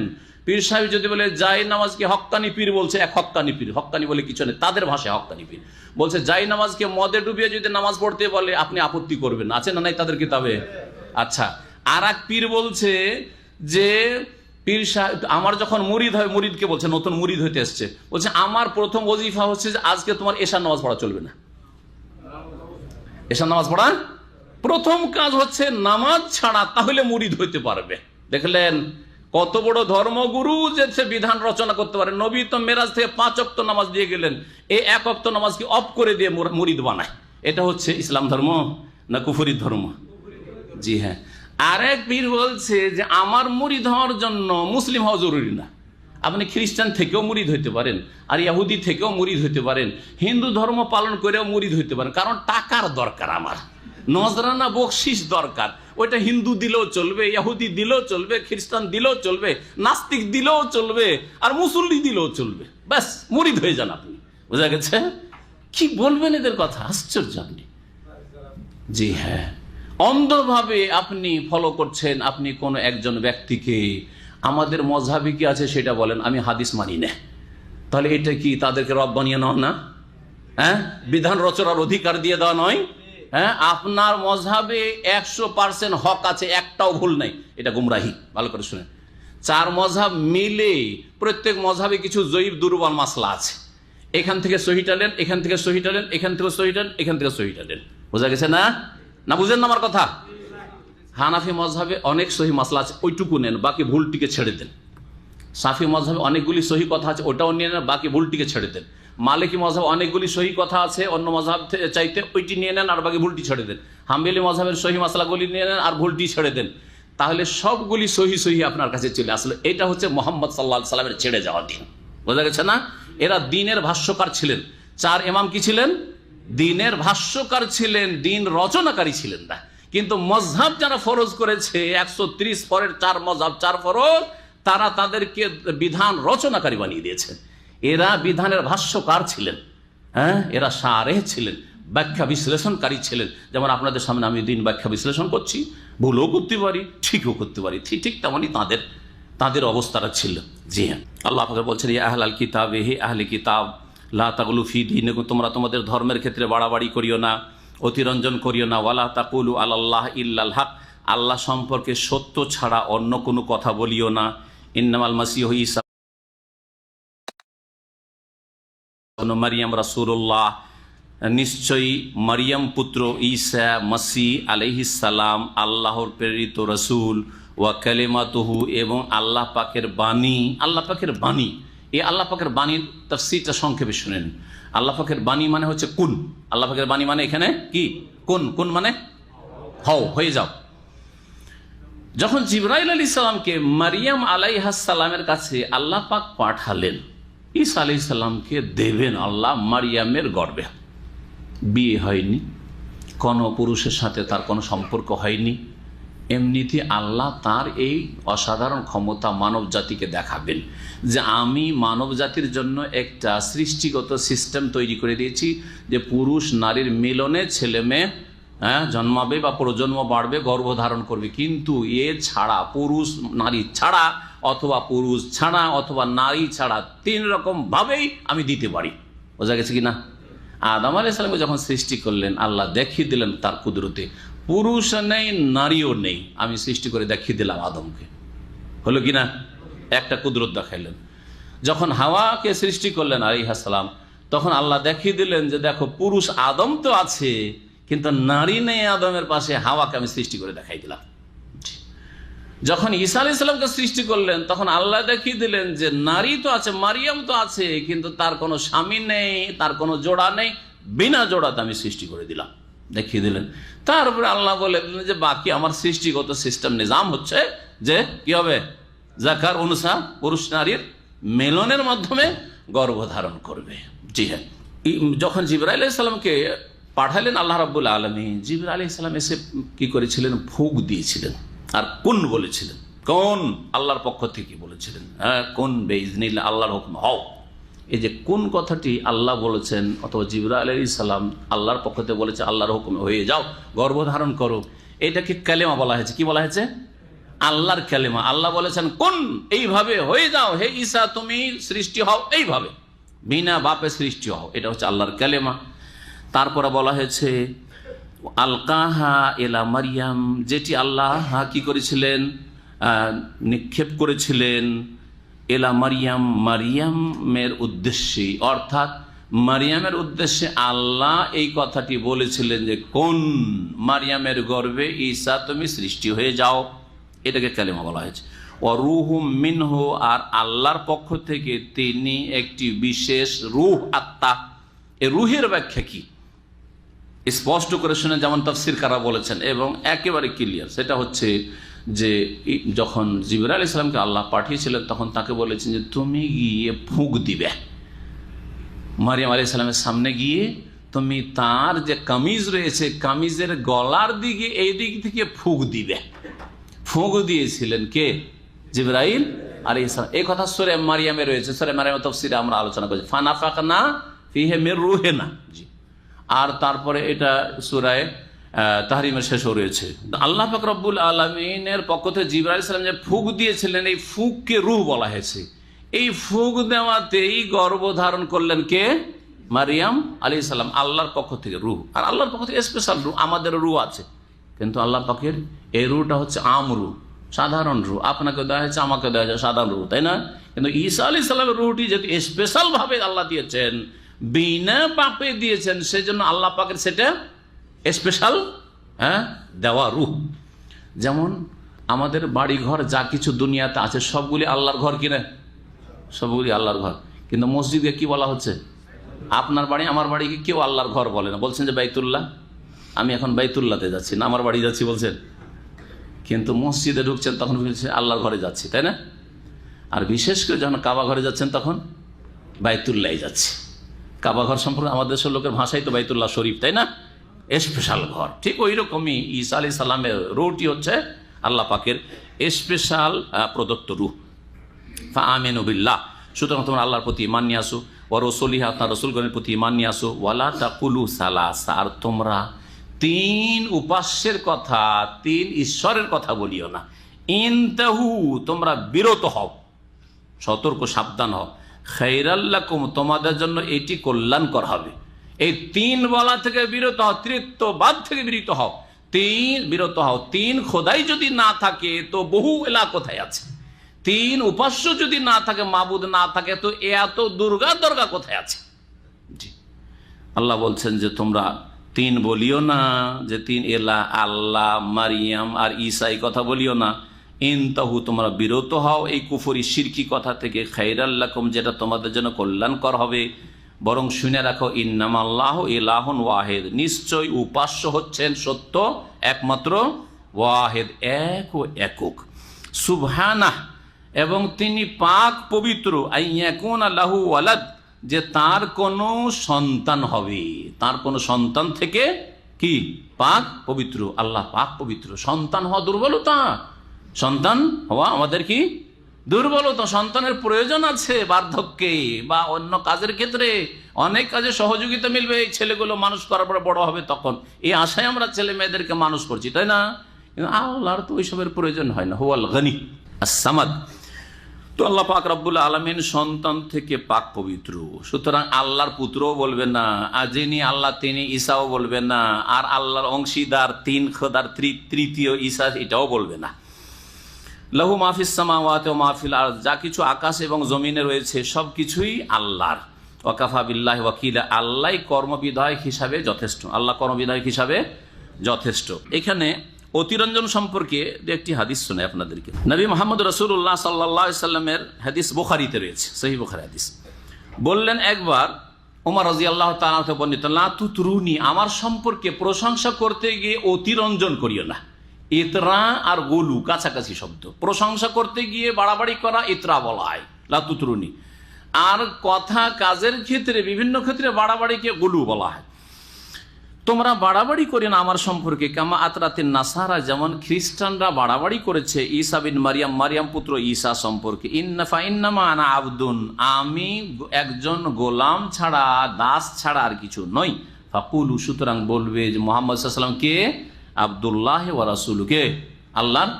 পীর সাহেব যদি বলে যাই নামাজকে হক্কানি পীর বলছে, এক হক্কানি পীর, হক্কানি বলে কিছু নেই, তাদের ভাষায় হক্কানি পীর বলছে, যাই নামাজকে মদে ডুবিয়ে যদি নামাজ পড়তে বলে আপনি আপত্তি করবেন, আছে না নাই তাদের কিতাবে? আচ্ছা, আর এক পীর বলছে যে পীর সাহেব আমার যখন মুরিদ হয়, মুরিদকে বলছে, নতুন মুরিদ হইতে এসছে, বলছে আমার প্রথম ওজিফা হচ্ছে যে আজকে তোমার এশার নামাজ পড়া চলবে না। এশার নামাজ পড়া প্রথম কাজ হচ্ছে নামাজ ছাড়া, তাহলে মুরিদ হইতে পারবে। দেখলেন কত বড় ধর্মগুরু যে সে বিধান রচনা করতে পারে। নবী তো মেরাজ থেকে 5 ওয়াক্ত নামাজ দিয়ে গেলেন, এই 1 ওয়াক্ত নামাজকে অফ করে দিয়ে মুরিদ বানায়। এটা হচ্ছে ইসলাম ধর্ম না কুফরি ধর্ম? জি হ্যাঁ। আরেক পীর বলছে যে আমার মুরিদ হওয়ার জন্য মুসলিম হওয়া জরুরি না, আপনি খ্রিস্টান থেকেও মুরিদ হইতে পারেন, আর ইহুদি থেকেও মুরিদ হইতে পারেন, হিন্দু ধর্ম পালন করেও মুরিদ হইতে পারেন, কারণ টাকার দরকার, আমার নজরানা বকশিস দরকার। ওইটা হিন্দু দিলেও চলবে, ইহুদি দিলেও চলবে, খ্রিস্টান দিলেও চলবে, নাস্তিক দিলেও চলবে, আর মুসল্লি দিলেও চলবে, ব্যাস মুরিদ হয়ে যান আপনি। বোঝা গেছে? কি বলবেন এদের কথা, আশ্চর্য আপনি। জি হ্যাঁ, অন্ধভাবে আপনি ফলো করছেন আপনি কোনো একজন ব্যক্তিকে। আমাদের মজহাবি কি আছে সেটা বলেন, আমি হাদিস মানি না, তাহলে এটা কি তাদেরকে রব বানিয়ে নেওয়া না? হ্যাঁ, বিধান রচনার অধিকার দিয়ে দেওয়া নয়? হ্যাঁ, আপনার মজহাবে 100% হক আছে, একটাও ভুল নাই, এটা গুমরাহি। ভালো করে শুনেন, 4 মজহাব মিলে প্রত্যেক মজহাবে কিছু জয়ীফ দুর্বল মাসলা আছে, এখান থেকে সহি টালেন, এখান থেকে সহি টালেন, এখান থেকে সহি টালেন, এখান থেকে সহি টালেন। বোঝা গেছে না? না বুঝেন না আমার কথা? হানাফি মজহাবে অনেক সহি মাসলা আছে, ওইটুকু নেন, বাকি ভুলটিকে ছেড়ে দেন। শাফি মজহাবে অনেকগুলি সহি কথা আছে, ওটাও নিয়ে নেন, বাকি ভুলটিকে ছেড়ে দেন। মালিকি মজহাব অনেকগুলি সহি কথা আছে অন্য মজহাব চাইতে, ওইটি নিয়ে নেন আর বাকি ভুলটি ছেড়ে দেন। হাম্বলি মজহাবের সহি মাসলাগুলি নিয়ে নেন আর ভুলটি ছেড়ে দেন, তাহলে সবগুলি সহি সহি আপনার কাছে চলে আসলে। এটা হচ্ছে মোহাম্মদ সাল্লাল্লাহু আলাইহি সাল্লামের ছেড়ে যাওয়া দিন। বোঝা গেছে না? এরা দিনের ভাষ্যকার ছিলেন। 4 ইমাম কি ছিলেন? দিনের ভাষ্যকার ছিলেন, দিন রচনাকারী ছিলেন না। কিন্তু মজহাব যারা ফরজ করেছে 130 পরের 4 মজহাব 4 ফরজ, তারা তাদেরকে বিধান রচনাকারী বানিয়ে দিয়েছেন। এরা বিধানের ভাষ্যকার ছিলেন, হ্যাঁ, এরা শারেহ ছিলেন, ব্যাখ্যা বিশ্লেষণকারী ছিলেন। যেমন আপনাদের সামনে আমি দিন ব্যাখ্যা বিশ্লেষণ করছি, ভুলও করতে পারি, ঠিকও করতে পারি, ঠিক তেমনই তাদের অবস্থাটা ছিল। জি হ্যাঁ, আল্লাহ পাক বলছেন, ইয়া আহলাল কিতাব, হে আহলে কিতাব, লা তাগলু ফি দীনিকুম, তোমরা তোমাদের ধর্মের ক্ষেত্রে বাড়াবাড়ি করিও না, অতিরঞ্জন করিও না, ওয়ালা তাকুলু আলাল্লাহ ইল্লাল হক, আল্লাহ সম্পর্কে সত্য ছাড়া অন্য কোনো কথা বলিও না। ইন্নামাল মাসিহু ঈসা মারিয়াম রাসূলুল্লাহ, নিশ্চয়ই মারিয়াম পুত্র ঈসা মসিহ আলাইহিস সালাম আল্লাহর প্রেরিত রাসূল, ওয়া কালিমাতুহু, এবং আল্লাহ পাকের বাণী। আল্লাহ পাকের বাণী, এই আল্লাহ পাকের বাণীর তাফসীরটা সংক্ষেপে শুনেন। আল্লাহ পাকের বাণী মানে হচ্ছে কুন। আল্লাহ পাকের বাণী মানে এখানে কি? কুন। কুন মানে হও, হয়ে যাও। যখন জিবরাইল আলাইহিস সালামকে মারিয়াম আলাইহাস সালামের কাছে আল্লাহ পাক পাঠালেন, ঈসা আলাইহিস সালামকে দেবেন আল্লাহ মারিয়ামের গর্ভে, বিয়ে হয়নি, কোনো পুরুষের সাথে তার কোনো সম্পর্ক হয়নি, এমনিতে আল্লাহ তার এই অসাধারণ ক্ষমতা মানব জাতিকে দেখাবেন যে আমি মানব জাতির জন্য একটা সৃষ্টিগত সিস্টেম তৈরি করে দিয়েছি, যে পুরুষ নারীর মিলনে ছেলে মেয়ে জন্মাবে বা প্রজন্ম বাড়বে, গর্ভধারণ করবে। কিন্তু এ ছাড়া, পুরুষ নারী ছাড়া, অথবা পুরুষ ছাড়া, অথবা নারী ছাড়া, 3 রকমভাবেই আমি দিতে পারি। বোঝা গেছে কি না? আদম আলাইহিস সালামকে যখন সৃষ্টি করলেন, আল্লাহ দেখিয়ে দিলেন তার কুদরতে, পুরুষ নেই নারীও নেই, আমি সৃষ্টি করে দেখিয়ে দিলাম আদমকে। হলো কি না? একটা কুদরত দেখাইলেন। যখন হাওয়াকে সৃষ্টি করলেন আলাইহিস সালাম, তখন আল্লাহ দেখিয়ে দিলেন যে দেখো, পুরুষ আদম তো আছে কিন্তু নারী নেই আদমের পাশে, হাওয়াকে আমি সৃষ্টি করে দেখাই দিলাম। যখন ঈসা আলাইহিস সালামকে সৃষ্টি করলেন, তখন আল্লাহ দেখিয়ে দিলেন যে নারী তো আছে, মারিয়াম তো আছে, কিন্তু তার কোনো স্বামী নেই, তার কোনো জোড়া নেই, বিনা জোড়াতে আমি সৃষ্টি করে দিলাম, দেখিয়ে দিলেন। তারপরে আল্লাহ বলে দিলেন যে বাকি আমার সৃষ্টিগত সিস্টেম নিজাম হচ্ছে যে কি হবে, যাকার উনসা, পুরুষ নারীর মিলনের মাধ্যমে গর্ভধারণ করবে। জি হ্যাঁ, যখন জিবরাইল আলাইহিস সালামকে পাঠালেন আল্লাহ রাব্বুল আলামিন। জিবরাইল আলাইহিস সালাম এসে কি করেছিলেন? ফুঁক দিয়েছিলেন আর কোন বলেছিলেন, কোন আল্লাহর পক্ষ থেকে বলেছিলেন, হ্যাঁ কোন বেইজনিল্লাহ, আল্লাহর হুকুম হও। এই যে কোন কথাটি আল্লাহ বলেছেন অথবা জিবরাইল আলাইহিস সালাম আল্লাহর পক্ষ থেকে বলেছে আল্লাহর হুকুমে হয়ে যাও, গর্ভধারণ করো, এটাকে কালেমা বলা হয়েছে। কি বলা হয়েছে? আল্লাহর কালেমা। আল্লাহ বলেছেন কোন, এইভাবে হয়ে যাও, হে ঈসা তুমি সৃষ্টি হও, এইভাবে বিনা বাপে সৃষ্টি হও, এটা হচ্ছে আল্লাহর কালেমা। তারপরে বলা হয়েছে আলকাহা এলা মারিয়াম, যেটি আল্লাহ কি করেছিলেন? নিক্ষেপ করেছিলেন এলা মারিয়াম, মারিয়ামের উদ্দেশ্যে, অর্থাৎ মারিয়ামের উদ্দেশ্যে আল্লাহ এই কথাটি বলেছিলেন যে কোন, মারিয়ামের গর্ভে ঈসা তুমি সৃষ্টি হয়ে যাও, এটাকে কালেমা বলা হয়েছে। রুহুম মিনহু, আর আল্লাহর পক্ষ থেকে তিনি একটি বিশেষ রূহ, আত্মা। এই রুহের ব্যাখ্যা কি স্পষ্ট করে শুনে যেমন তাফসীরকাররা বলেছেন এবং একেবারে ক্লিয়ার, সেটা হচ্ছে যে যখন জিবরাইল আলাইহিস সালামকে আল্লাহ পাঠিয়েছিলেন তখন তাকে বলেছেন যে তুমি গিয়ে ফুঁক দিবে মারিয়াম আলাইহিস সালামের সামনে গিয়ে, তুমি তার যে কামিজ রয়েছে কামিজের গলার দিকে এই দিক থেকে ফুঁক দিবে। ফুঁক দিয়েছিলেন কে? জিবরাইল আলাইহিস সালাম। এই কথা সূরা মারিয়ামে রয়েছে, সূরা মারিয়ামের তাফসীরে আমরা আলোচনা করেছি, ফানাফাকনা ফিহি মির রূহিনা। জি, আর তারপরে এটা সূরা তাহরিমের শেষও রয়েছে। আল্লাহ পাক রব্বুল আলামিনের পক্ষ থেকে জিবরাইল আলাইহিস সালাম যে ফুঁক দিয়েছিলেন, এই ফুঁককে রূহ বলা হয়েছে। এই ফুঁক দেওয়াতেই গর্ভধারণ করলেন কে? মারিয়াম আলাইহিস সালাম, আল্লাহর পক্ষ থেকে রূহ। আর আল্লাহর পক্ষ থেকে স্পেশাল রূহ, আমাদের রূহ আছে, কিন্তু আল্লাহ পাকের এই রূহটা হচ্ছে আম রূহ, সাধারণ রূহ। আপনাকে দেওয়া হয়েছে, আমাকে দেওয়া হয়েছে সাধারণ রূহ, তাই না? কিন্তু ঈসা আলাইহিস সালামের রূহটি যেহেতু স্পেশাল ভাবে আল্লাহ দিয়েছেন, বিনা পাপে দিয়েছেন, সেজন্য আল্লাহ পাকের সেটা স্পেশাল দেওয়া রূহ। যেমন আমাদের বাড়ি ঘর যা কিছু দুনিয়াতে আছে সবগুলি আল্লাহর ঘর, কিনা? সবগুলি আল্লাহর ঘর। কিন্তু মসজিদকে কি বলা হচ্ছে? আপনার বাড়ি আমার বাড়িকে কেউ আল্লাহর ঘর বলে না, বলছেন যে বাইতুল্লাহ। আমি এখন বাইতুল্লাহতে যাচ্ছি না, আমার বাড়ি যাচ্ছি বলছেন, কিন্তু মসজিদে ঢুকছেন তখন বলছে আল্লাহর ঘরে যাচ্ছি, তাই না? আর বিশেষ করে যখন কাবা ঘরে যাচ্ছেন তখন বাইতুল্লাহ যাচ্ছি। কাবা ঘর সম্পর্কে আমাদের দেশের লোকের ভাষাই তো বাইতুল্লাহ শরীফ, তাই না? স্পেশাল ঘর। ঠিক ওই রকমই ঈসা আলাইহিস সালামের রূহটি হচ্ছে আল্লাহ পাকের স্পেশাল প্রদত্ত রূহ। ফাআমিনু বিল্লাহ, সুতরাং তোমরা আল্লাহর প্রতি ঈমান নিয়ে আসো, ওয়া রাসূলিহি, আপনার রাসূলগণের প্রতি ঈমান নিয়ে আসো, ওয়ালা তাকুলু সালাসা, আর তোমরা তিন উপাস্যের কথা, তিন ঈশ্বরের কথা বলিও না। ইনতাহু, তোমরা বিরত হও, সতর্ক সাবধান হও, খায়রাল লাকুম, তোমাদের জন্য এটি কল্যাণকর হবে। এই তিন বলা থেকে বিরত হও, তৃতীয়বাদ থেকে বিরত হও, বিরত হও। তিন খোদাই যদি না থাকে তো বহু এলাকা কোথায় আছে? তিন উপাস্য যদি না থাকে, মাবুদ না থাকে, তো এত দুর্গা দরগা কোথায় আছে? জি, আল্লাহ বলছেন যে তোমরা তিন বলিও না, যে তিন এলা, আল্লাহ, মারিয়াম আর ঈসা, এই কথা বলিও না। ইনতাহু, তোমরা বিরত হও এই কুফরি শিরকি কথা থেকে, খায়রাল লাকুম, যেটা তোমাদের জন্য কল্যাণকর হবে। বরং শুনে রাখো, ইন্নামাল্লাহু ইলাহুন ওয়াহিদ, নিশ্চয় উপাস্য হচ্ছেন সত্য একমাত্র, ওয়াহিদ, এক ও একক, সুবহানাহ, এবং তিনি পাক পবিত্র, আইয়াকুনা লাহু ওয়ালাদ, যে তার কোনো সন্তান হবে, তার কোনো সন্তান থেকে কি পাক পবিত্র। আল্লাহ পাক পবিত্র। সন্তান হওয়া দুর্বলতা, সন্তান হওয়া আমাদের কি দুর্বলতা। সন্তানের প্রয়োজন আছে বার্ধক্যে বা অন্য কাজের ক্ষেত্রে, অনেক কাজে সহযোগিতা মিলবে, এই ছেলেগুলো মানুষ করার পরে বড় হবে, তখন এই আশায় আমরা ছেলে মেয়েদেরকে মানুষ করছি, তাই না? কিন্তু আল্লাহর তো ওইসবের প্রয়োজন হয় না। হুয়াল গনি আস-সামাদ। তো আল্লাহ পাক রব্বুল আলামিন সন্তান থেকে পাক পবিত্র, সুতরাং আল্লাহর পুত্রও বলবেন না, আর যিনি আল্লাহ তিনি ঈসাও বলবেন না, আর আল্লাহর অংশীদার তিন খোদার তৃতীয় ঈসা এটাও বলবে না। লাহু মাফিস সামাওয়াতি ওয়া মাফিল আরদ, যা কিছু আকাশ এবং জমিনে রয়েছে সব কিছুই আল্লাহর। ওয়া কাফা বিল্লাহি ওয়াকিলা, আল্লাহ কর্মবিধায়ক হিসাবে যথেষ্ট, আল্লাহ কর্মবিধায়ক হিসাবে যথেষ্ট। এখানে অতিরঞ্জন সম্পর্কে একটি হাদিস শুনে আপনাদেরকে। নবী মুহাম্মদ রাসূলুল্লাহ সাল্লাল্লাহু আলাইহি সাল্লামের হাদিস বুখারীতে রয়েছে, সহিহ বুখারী হাদিস। বললেন একবার ওমর রাদিয়াল্লাহু তাআলা থেকে বর্ণিত, লা তুতরুনি, আমার সম্পর্কে প্রশংসা করতে গিয়ে অতিরঞ্জন করিও না। ইতরা আর গোলু কাছাকাছি শব্দ। প্রশংসা করতে গিয়ে বাড়াবাড়ি করা ইতরা বলা হয়, লা তুতরুনি। আর কথা কাজের ক্ষেত্রে বিভিন্ন ক্ষেত্রে বাড়াবাড়িকে গোলু বলা হয়। তোমরা বাড়াবাড়ি করে না আমার সম্পর্কে, কামা আতরাতিন নাসারা, যেমন খ্রিস্টানরা বাড়াবাড়ি করেছে ঈসা বিন মারিয়াম, মারিয়াম পুত্র ঈসা সম্পর্কে। ইন্নামা আনা আবদুন, আমি একজন গোলাম ছাড়া, দাস ছাড়া আর কিছু নই। ফাকুলু, সুতরাং বলবে যে মুহাম্মদ সাল্লাল্লাহু আলাইহি ওয়াসাল্লাম কে? আব্দুল্লাহ ওয়া রাসূলু, কে? আল্লাহর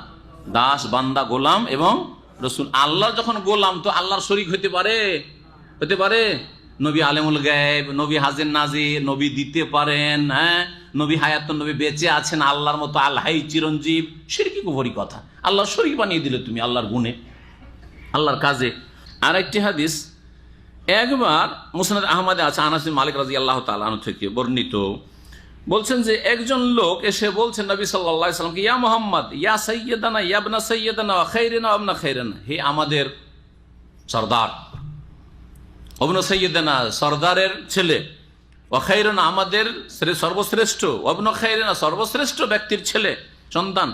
দাস, বান্দা, গোলাম এবং রসুল। আল্লাহর যখন গোলাম তো আল্লাহর শরীক হতে পারে? হতে পারে? নবী আলেমুল গায়েব, নবী হাজির নাজির, নবী দিতে পারেন, হ্যাঁ, নবী হায়াতুন, নবী বেঁচে আছেন আল্লাহর মতো, আল্লাহই চিরঞ্জীব। শিরকি কুফরি কথা, আল্লাহর শরীক বানিয়ে দিলে তুমি আল্লাহর গুণে, আল্লাহর কাজে। আর একটি হাদিস একবার মুসনাদ আহমদে আছে, আনাস বিন মালিক রাদিয়াল্লাহু তাআলা আনহু থেকে বর্ণিত, বলছেন যে একজন লোক এসে বলছেন নবী সাল্লাল্লাহু আলাইহি ওয়াসাল্লামকে, ইয়া মুহাম্মদ, ইয়া সাইয়্যিদানা, ইয়া ইবনা সাইয়্যিদানা, ওয়া খাইরানা ওয়া ইবনা খাইরানা, হে আমাদের সরদার, ইবনা সাইয়্যিদানা, সরদারের ছেলে, ওয়া খাইরানা, আমাদের সর্বশ্রেষ্ঠ, ওয়া ইবনা খাইরানা, সর্বশ্রেষ্ঠ ব্যক্তির ছেলে, সন্তান।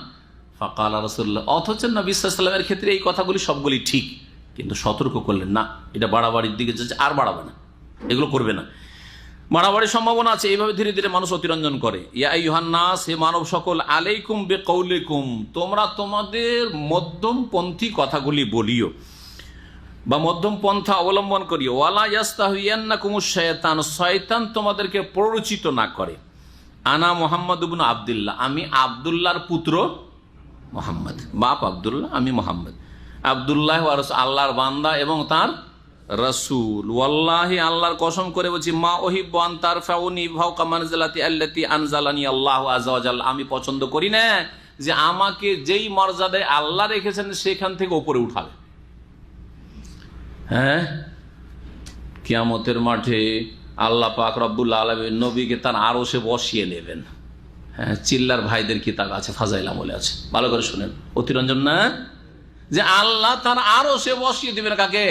ফাকালা রাসূলুল্লাহ, অথচ নবী সাল্লাল্লাহু আলাইহি ওয়াসাল্লামের ক্ষেত্রে এই কথাগুলি সবগুলি ঠিক, কিন্তু সতর্ক করলেন না, এটা বাড়াবাড়ির দিকে যাচ্ছে, আর বাড়াবে না, এগুলো করবে না। বাড়াবাড়ির সম্ভাবনা আছে, এইভাবে ধীরে ধীরে মানুষ অতিরঞ্জন করে। ইয়া আইয়ুহান নাস, হে মানব সকল, আলাইকুম বিকাউলিকুম, তোমরা তোমাদের মধ্যমপন্থী কথাগুলি বলিও বা মধ্যম পন্থা অবলম্বন করিও। ওয়ালা ইয়াস্তাহিয়ান্নাকুমুশ শায়তান, শয়তান তোমাদেরকে প্ররোচিত না করে। আনা মুহাম্মদ ইবনে আব্দুল্লাহ, আমি আব্দুল্লাহর পুত্র মুহাম্মদ, বাপ আব্দুল্লাহ, আমি মুহাম্মদ। আব্দুল্লাহ ওয়া রাসূল, আল্লাহর বান্দা এবং তার রাসূল। ওয়াল্লাহি, আল্লাহর কসম করে বলছি, মা উহিব্বু আন তারফাউনি ফাওকা মানজিলাতি আল্লাতী আনজালানি আল্লাহু আযজা ওয়া জাল্লা, আমি পছন্দ করি না যে আমাকে যেই মর্যাদায় আল্লাহ রেখেছেন সেখান থেকে উপরে উঠাবে। হ্যাঁ, কিয়ামতের মাঠে আল্লাহ পাক রব্বুল আলামিন নবীকে তার আরশে বসিয়ে নেবেন। হ্যাঁ, চিল্লার ভাইদের কিতাব আছে, ফাজাইল আমলে আছে, ভালো করে শুনেন, অতিরঞ্জন না, যে আল্লাহ তার আরশে বসিয়ে দিবেন কাকে?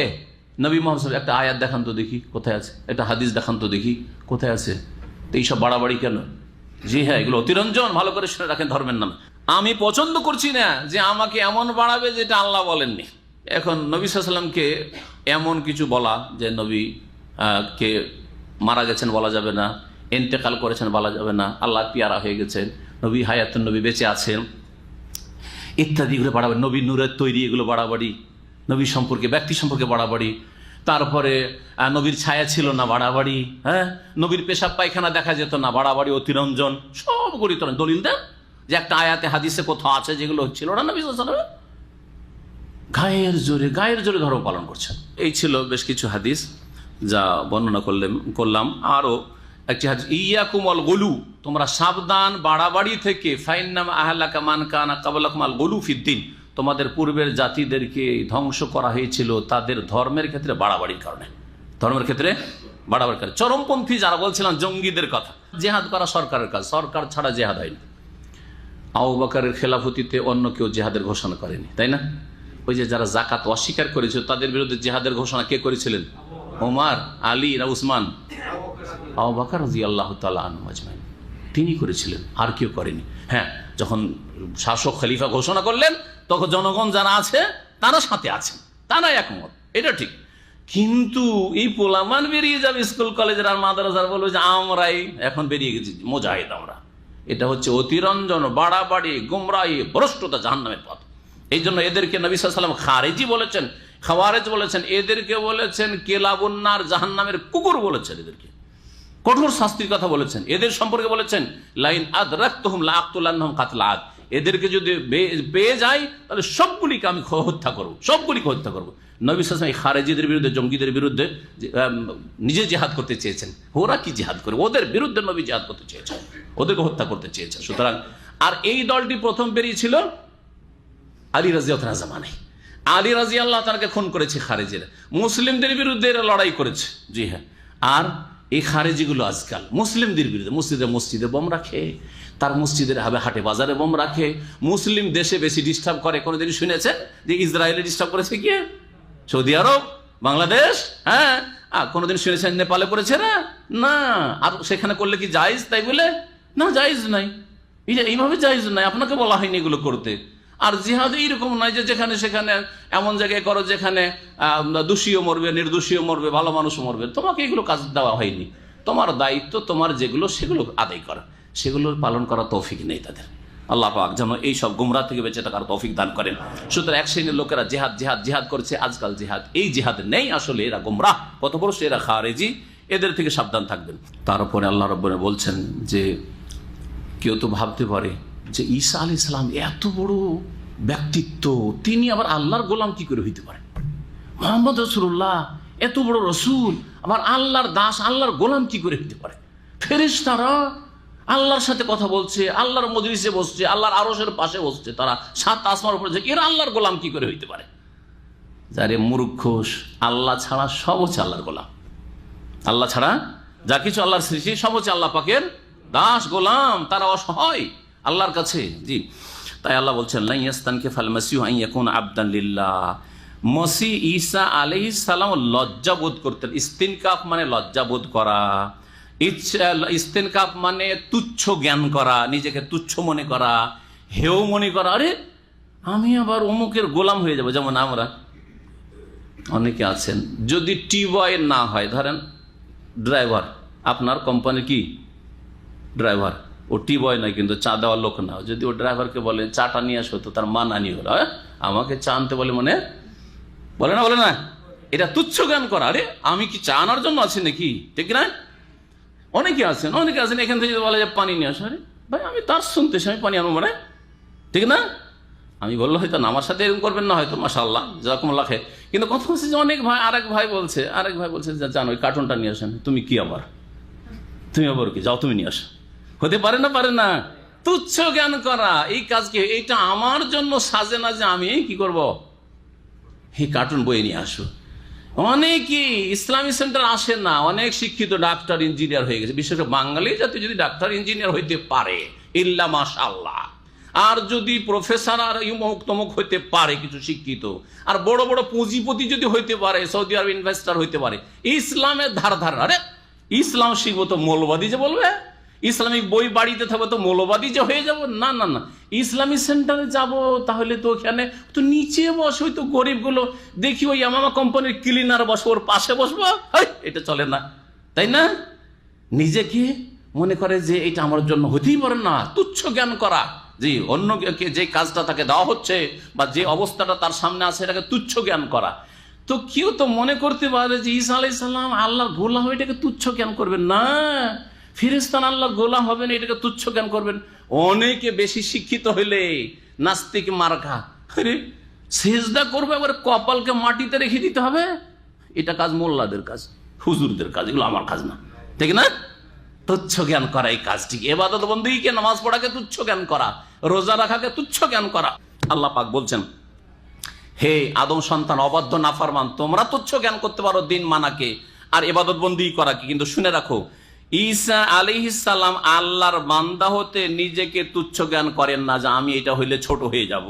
নবী মুহাম্মদ সাল্লাল্লাহু আলাইহি ওয়াসাল্লাম। একটা আয়াত দেখান তো দেখি কোথায় আছে, একটা হাদিস দেখান তো দেখি কোথায় আছে। তো এইসব বাড়াবাড়ি কেন? জি হ্যাঁ, এগুলো অতিরঞ্জন, ভালো করে শুনে রাখেন ধর্মের নামে। আমি পছন্দ করছি না যে আমাকে এমন বাড়াবে যেটা আল্লাহ বলেননি। এখন নবী সাল্লাল্লাহু আলাইহি ওয়াসাল্লামকে এমন কিছু বলা যে নবী কে মারা গেছেন বলা যাবে না, ইন্তেকাল করেছেন বলা যাবে না, আল্লাহ পিয়ারা হয়ে গেছেন, নবী হায়াতুন, নবী বেঁচে আছেন ইত্যাদি, এগুলো বাড়াবাড়ি। নবী নূরের তৈরি, এগুলো বাড়াবাড়ি। নবী সম্পর্কে, ব্যক্তি সম্পর্কে বাড়াবাড়ি। তারপরে নবীর ছায়া ছিল না, বাড়াবাড়ি। হ্যাঁ, নবীর পেশাব পায়খানা দেখা যেত না, বাড়াবাড়ি, অতিরঞ্জন, সবগুলি তো দলিল দেন যে একটা আয়াতে হাদিসে কোথাও আছে যেগুলো হচ্ছিল না নবী সাল্লাল্লাহু আলাইহি ওয়াসাল্লাম গায়ের জোরে ধর্ম পালন করছেন। এই ছিল বেশ কিছু হাদিস যা বর্ণনা করলাম। আরও একটি হাদিস, ইয়াকুম আল গুলু, তোমরা সাবধান বাড়াবাড়ি থেকে। ফাইন্নাম আহলাকা মান কানা ক্বাবলাকুম আল গুলু ফিদ্দিন, তোমাদের পূর্বের জাতিদেরকে ধ্বংস করা হয়েছিল তাদের ধর্মের ক্ষেত্রে বাড়াবাড়ির কারণে। ধর্মের ক্ষেত্রে বাড়াবাড়ির কারণে। চরমপন্থী যারা বলছিলাম, জঙ্গিদের কথা। জেহাদ করা সরকারের কাজ, সরকার ছাড়া জেহাদ হয়নি। আবু বকরের খেলাফতিতে অন্য কেউ জেহাদের ঘোষণা করেনি, তাই না? ওই যে যারা যাকাত অস্বীকার করেছিল তাদের বিরুদ্ধে জেহাদের ঘোষণা কে করেছিলেন? ওমর, আলী না উসমান? আবু বকর রাদিয়াল্লাহু তাআলা আনহু আজমাইন, তিনি করেছিলেন, আর কেউ করেনি। হ্যাঁ, যখন শাসক খলিফা ঘোষণা করলেন তখন জনগণ যারা আছে তারা সাথে আছেন, তারা একমত, এটা ঠিক। কিন্তু এই পোলামান বেরিয়ে যাবে স্কুল কলেজের আর মাদ্রাসার, বলবে যে আমরাই এখন বেরিয়ে গেছি মুজাহিদ আমরা। এটা হচ্ছে অতিরঞ্জন, বাড়াবাড়ি, গুমরাহি, ভ্রষ্টতা, জাহান্নামের পথ। এই জন্য এদেরকে নবী সাল্লাল্লাহু আলাইহি ওয়াসাল্লাম খারিজি বলেছেন, খাওয়ারেজ বলেছেন, এদেরকে বলেছেন কেলাবুন্নার, জাহান্নামের কুকুর বলেছেন, এদেরকে কঠোর শাস্তির কথা বলেছেন। এদের সম্পর্কে বলেছেন লাইন আদরাকতুহুম লাআকতুলান্নাহুম কাতলা আদ, এদেরকে যদি পেয়ে যাই তাহলে সবগুলিকে আমি হত্যা করবো, সবগুলিকে হত্যা করবো। নবী সাল্লাল্লাহু আলাইহি ওয়াসাল্লাম খারেজিদের বিরুদ্ধে, জঙ্গিদের বিরুদ্ধে নিজে জিহাদ করতে চেয়েছেন। ওরা কি জিহাদ করে? ওদের বিরুদ্ধে নবী জিহাদ করতে চেয়েছেন, ওদেরকে হত্যা করতে চেয়েছেন। সুতরাং আর এই দলটি প্রথম বেরিয়েছিল আলী রাদিয়াল্লাহু তাআলা জামানায়। আলী রাদিয়াল্লাহু তাআলাকে খুন করেছে খারেজিরা, মুসলিমদের বিরুদ্ধে এরা লড়াই করেছে। জি হ্যাঁ, আর এই খারেজিগুলো আজকাল মুসলিমদের বিরুদ্ধে, মসজিদে বোম রাখে, তার মসজিদের হাটে বাজারে বোম রাখে, মুসলিম দেশে বেশি ডিস্টার্ব করে। কোনোদিন শুনেছেন যে ইসরায়েলে ডিস্টার্ব করেছে কে? সৌদি আরব, বাংলাদেশ, হ্যাঁ। কোনোদিন শুনেছেন নেপালে করেছে? না। আর সেখানে করলে কি জায়েজ? তাই বলে না, জায়েজ নাই, এইভাবে জায়েজ নাই, আপনাকে বলা হয়নি এগুলো করতে। আর জিহাদ এইরকম নয় যে যেখানে সেখানে এমন জায়গায় করো যেখানে দোষীও মরবে, নির্দোষীও মরবে, ভালো মানুষও মরবে, তোমাকে এগুলো কাজ দেওয়া হয়নি। তোমার দায়িত্ব, তোমার যেগুলো সেগুলো আদায় করা, সেগুলো পালন করা তৌফিক নেই তাদের। আল্লাহ পাক যেন এই সব গুমরাহ থেকে বেঁচে থাকার তৌফিক দান করেন। সুতরাং এক শ্রেণীর লোকেরা জিহাদ জিহাদ জিহাদ করছে, আজকাল জিহাদ, এই জিহাদ নেই, আসলে এরা গুমরাহ, পথভ্রষ্ট, এরা খারেজি, এদের থেকে সাবধান থাকবেন। তারপরে আল্লাহ রাব্বুল বলছেন যে কেউ তো ভাবতে পারে যে ঈসা আলাইহিস সালাম এত বড় ব্যক্তিত্ব, তিনি আবার আল্লাহর গোলাম কি করে হইতে পারেন? মুহাম্মদ রাসূলুল্লাহ এত বড় রসুল আবার আল্লাহর দাস, আল্লাহর গোলাম কি করে হইতে পারে? ফেরেশতারা আল্লাহর সাথে কথা বলছে, আল্লাহর মজলিসে বসছে, আল্লাহর আরশের পাশে বসছে, তারা 7 আসমানের উপরে, এরা আল্লাহর গোলাম কি করে হইতে পারে? যারে মূর্খ, আল্লাহ ছাড়া সব হচ্ছে আল্লাহর গোলাম। আল্লাহ ছাড়া যা কিছু আল্লাহর সৃষ্টি সব হচ্ছে আল্লাহ পাকের দাস, গোলাম, তারা অসহায় আল্লাহর কাছে। জি, তাই আল্লাহ বলছেন লা ইয়াস্তানকিফাল মাসিহু আন ইয়াকুনা আবদান লিল্লাহ। মসিহ ঈসা আলাইহিস সালাম লজ্জা বোধ করতেন। ইস্তিনকাফ মানে লজ্জা বোধ করা, ইস্তেনকাফ মানে তুচ্ছ জ্ঞান করা, নিজেকে তুচ্ছ মনে করা, হেও মনে করা, আরে আমি আবার অমুকের গোলাম হয়ে যাব। যেমন আমরা অনেকে আছেন, যদি টি বয় না হয়, ধরেন ড্রাইভার, আপনার কোম্পানির কি ড্রাইভার, ও টি বয় নয় কিন্তু চা দেওয়ার লোক না, যদি ও ড্রাইভারকে বলে চাটা নিয়ে আসো, তো তার মানানি হলো, আমাকে চা আনতে বলে, মানে বলে না, বলে না, এটা তুচ্ছ জ্ঞান করা। আরে আমি কি চা আনার জন্য আছি নাকি? ঠিক না? অনেকে আছেন এখান থেকে বলে যে পানি নিয়ে আসো, আরে ভাই আমি তার শুনতেছি, আমি পানি আনবো, মানে ঠিক না? আমি বললো হয়তো না, আমার সাথে এরকম করবেন না হয়তো, মাশাআল্লাহ জাযাকুমুল্লাহ খায়র। কিন্তু কথা হচ্ছে যে অনেক ভাই, আরেক ভাই বলছে যে জানো ওই কার্টুনটা নিয়ে আসেন, তুমি কি আবার, তুমি আবার কি, যাও তুমি নিয়ে আসো। হতে পারে না, পারে না? তুচ্ছ জ্ঞান করা এই কাজকে, এইটা আমার জন্য সাজে না যে আমি কি করব, এই কার্টুন বই নিয়ে আসো। অনেকেই ইসলামী সেন্টার আসে না, অনেক শিক্ষিত ডাক্তার ইঞ্জিনিয়ার হয়ে গেছে, বিশেষ করে বাঙালি জাতি যদি ডাক্তার ইঞ্জিনিয়ার হইতে পারে ইল্লা মাশাআল্লাহ, আর যদি প্রফেসর আর ইমুক তমুক হইতে পারে কিছু শিক্ষিত, আর বড় বড় পুঁজিপতি যদি হইতে পারে, সৌদি আরব ইনভেস্টার হইতে পারে, ইসলামের ধার, আরে ইসলাম শিখবো তো মৌলবাদী যে বলবে, ইসলামিক বই বাড়িতে থাকবো তো মৌলবাদী যে হয়ে যাব, না না না, ইসলামী সেন্টারে যাব, তাহলে তো ওখানে তো নিচে বসে, ওই তো গরিবগুলো দেখি ওই আমামা কোম্পানির ক্লিনার বসবো, ওর পাশে বসবো, এটা চলে না, তাই না? নিজেকে মনে করে যে এটা আমার জন্য হতেই পারে না, তুচ্ছ জ্ঞান করা, জি, অন্যকে যে কাজটা তাকে দেওয়া হচ্ছে বা যে অবস্থাটা তার সামনে আছে এটাকে তুচ্ছ জ্ঞান করা। তো কেউ তো মনে করতে পারে যে ঈসা আলাইহিস সালাম আল্লাহর গোলাম, এটাকে তুচ্ছ জ্ঞান করবেন না, ফেরেশতারা আল্লাহর গোলাম হবেন, এটাকে তুচ্ছ জ্ঞান করবেন। অনেকে বেশি শিক্ষিত হইলে নাস্তিক মার্কা, আরে সিজদা করবে, আবার কপালকে মাটিতে রেখে দিতে হবে, এটা কাজ মোল্লাদের কাজ, হুজুরদের কাজ, এগুলো আমার কাজ না, ঠিক না? তুচ্ছ জ্ঞান করা এই কাজটি, ইবাদত বন্দেগীকে, নামাজ পড়াকে তুচ্ছ জ্ঞান করা, রোজা রাখাকে তুচ্ছ জ্ঞান করা। আল্লাহ পাক বলছেন, হে আদম সন্তান, অবাধ্য নাফরমান, তোমরা তুচ্ছ জ্ঞান করতে পারো দিন মানাকে আর ইবাদত বন্দেগী করাকে, কিন্তু শুনে রাখো ঈসা আলাইহিস সালাম আল্লাহর বান্দা হতে নিজেকে তুচ্ছ জ্ঞান করেন না যে আমি এটা হইলে ছোট হয়ে যাব,